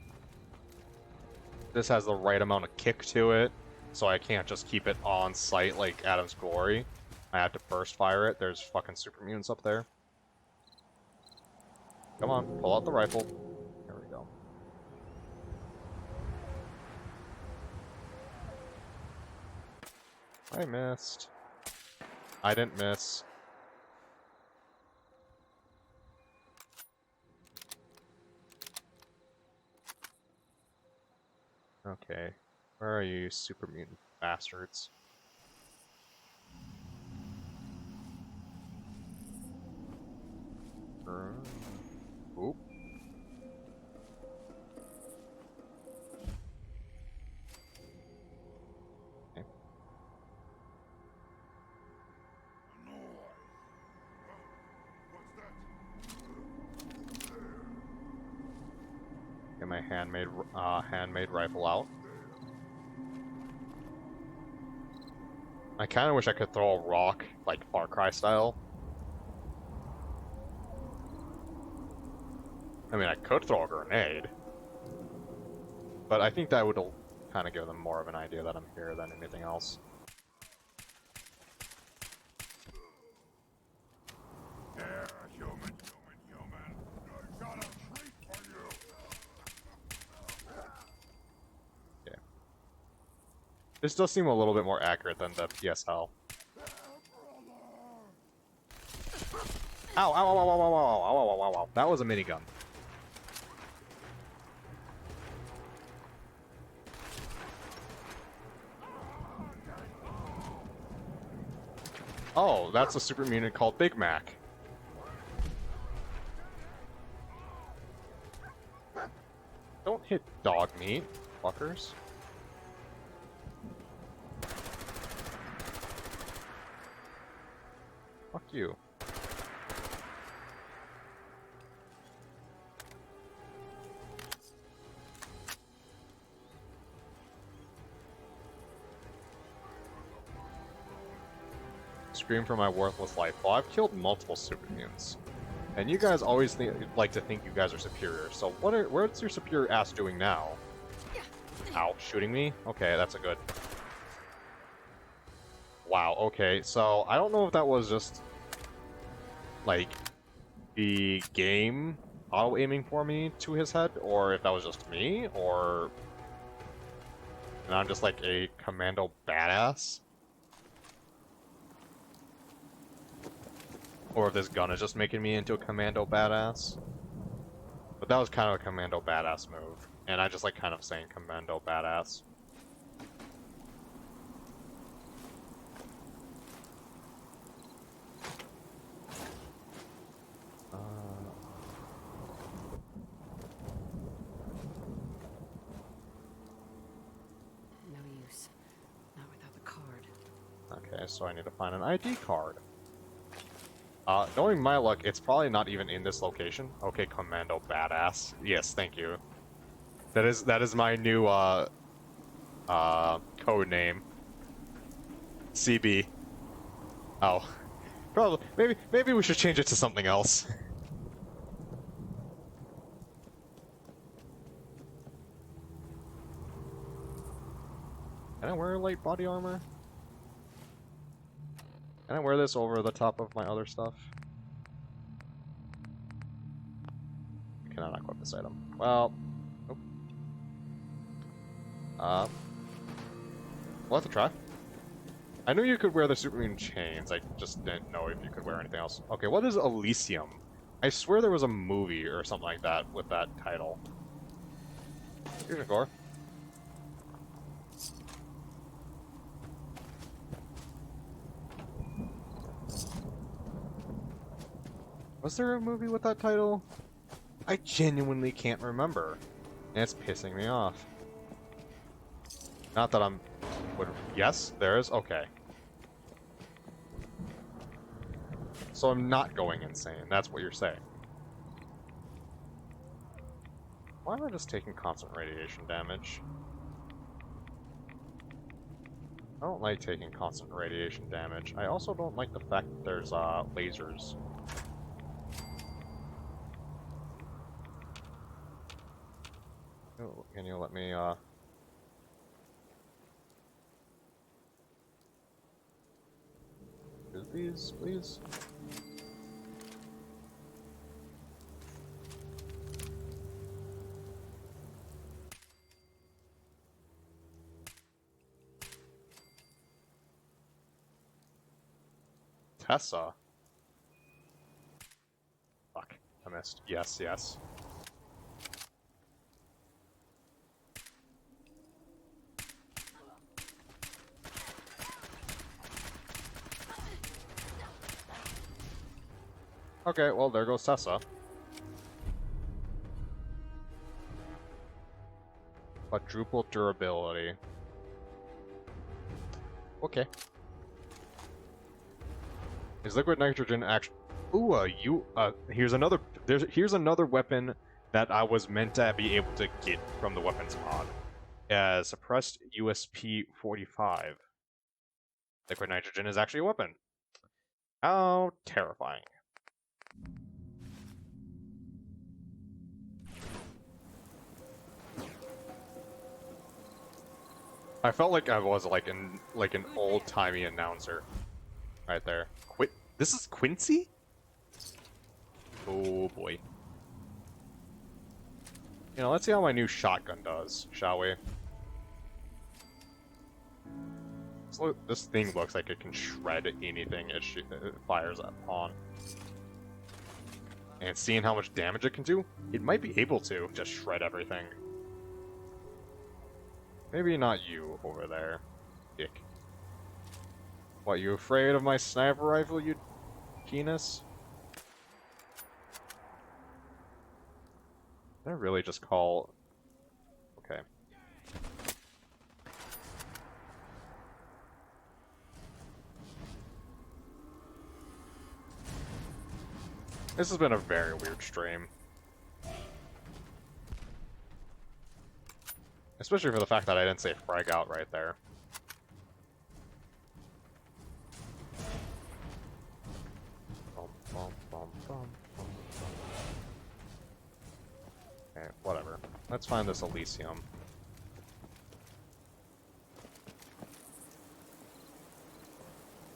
This has the right amount of kick to it, so I can't just keep it on sight like Adam's Glory. I have to burst fire it. There's fucking super mutants up there. Come on, pull out the rifle. There we go. I missed. I didn't miss. Okay. Where are you, super mutant bastards? Oop. Okay. Get my handmade rifle out. I kind of wish I could throw a rock, like Far Cry style. I mean, I could throw a grenade. But I think that would kind of give them more of an idea that I'm here than anything else. Yeah, human. I got a treat for you. Okay. This does seem a little bit more accurate than the PSL. Ow, ow, ow, ow, ow, ow, ow, ow, ow, ow, ow. That was a minigun. Oh, that's a super mutant called Big Mac. Don't hit dog meat, fuckers. Thank you. Scream for my worthless life. Well, I've killed multiple super mutants. And you guys always like to think you guys are superior. So what's your superior ass doing now? Ow, shooting me? Okay, that's a good... Wow, okay, so I don't know if that was just, like, the game auto-aiming for me to his head, or if that was just me, or... And I'm just like a commando badass? Or if this gun is just making me into a commando badass. But that was kind of a commando badass move. And I just like kind of saying commando badass. No use. Not without the card. Okay, so I need to find an ID card. Knowing my luck, it's probably not even in this location. Okay, commando badass. Yes, thank you. That is my new code name. CB. Oh. Probably maybe we should change it to something else. Can I wear light body armor? Can I wear this over the top of my other stuff? I cannot equip this item. Well, nope. We'll have to try. I knew you could wear the Supermoon chains, I just didn't know if you could wear anything else. Okay, what is Elysium? I swear there was a movie or something like that with that title. Here's a gore. Was there a movie with that title? I genuinely can't remember. And it's pissing me off. Not that I'm... Yes, there is? Okay. So I'm not going insane, that's what you're saying. Why am I just taking constant radiation damage? I don't like taking constant radiation damage. I also don't like the fact that there's lasers. Oh, can you let me do these, please? Tessa. Fuck, I missed. Yes, yes. Okay, well, there goes Tessa. Quadruple durability. Okay. Is liquid nitrogen actually... Ooh, here's another weapon that I was meant to be able to get from the weapons mod. Suppressed USP 45. Liquid nitrogen is actually a weapon. How terrifying. I felt like I was like an old-timey announcer. Right there. This is Quincy? Oh boy. You know, let's see how my new shotgun does, shall we? This thing looks like it can shred anything it fires upon. And seeing how much damage it can do, it might be able to just shred everything. Maybe not you over there, dick. What, you afraid of my sniper rifle, you penis? Did I really just call... Okay. This has been a very weird stream. Especially for the fact that I didn't say frag out right there. Okay, whatever. Let's find this Elysium.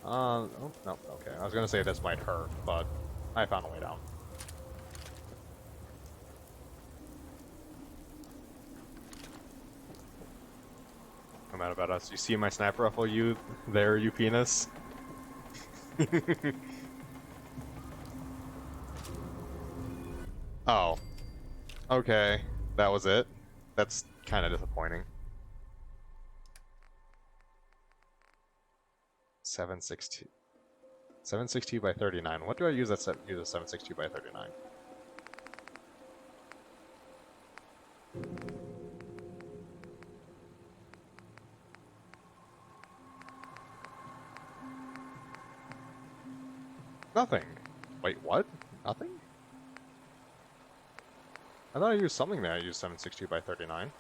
Oh, no, okay. I was gonna say this might hurt, but I found a way down. No matter about us. You see my sniper rifle, you there, you penis? Oh. Okay. That was it? That's kind of disappointing. 762. 762 by 39. What do I use that use a 762 by 39? Nothing. Wait, what? Nothing? I thought I used something there. I used 762 by 39.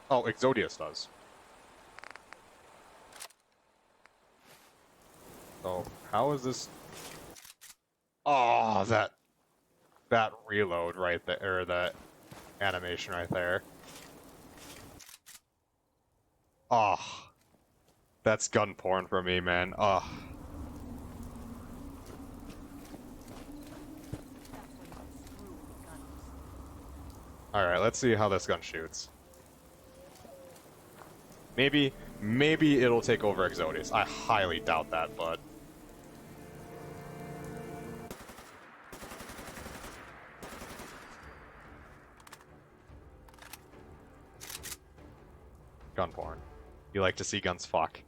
Oh, Exodius does. So, how is this... Oh, that reload right there, or that animation right there. Oh, that's gun porn for me, man. Oh. Alright, let's see how this gun shoots. Maybe it'll take over Exodius. I highly doubt that, but... Gun porn. You like to see guns fuck.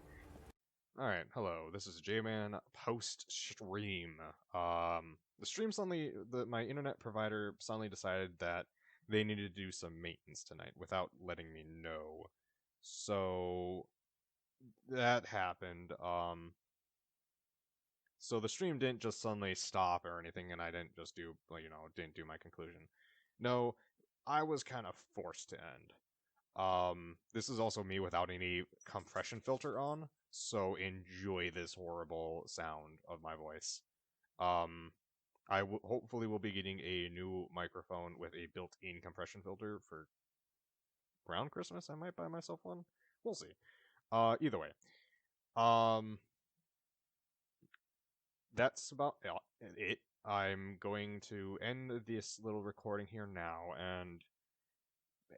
Alright, hello, this is J-Man post-stream. The stream suddenly, my internet provider suddenly decided that they needed to do some maintenance tonight without letting me know. So, that happened, so the stream didn't just suddenly stop or anything, and I didn't just do, didn't do my conclusion. No, I was kind of forced to end. This is also me without any compression filter on, so enjoy this horrible sound of my voice. I hopefully will be getting a new microphone with a built-in compression filter for around Christmas. I might buy myself one. We'll see. Either way. That's about it. I'm going to end this little recording here now and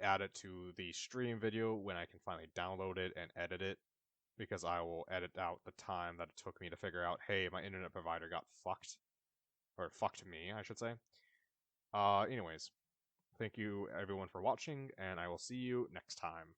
add it to the stream video when I can finally download it and edit it, because I will edit out the time that it took me to figure out, hey, my internet provider got fucked. Or fucked me, I should say. Anyways, thank you everyone for watching, and I will see you next time.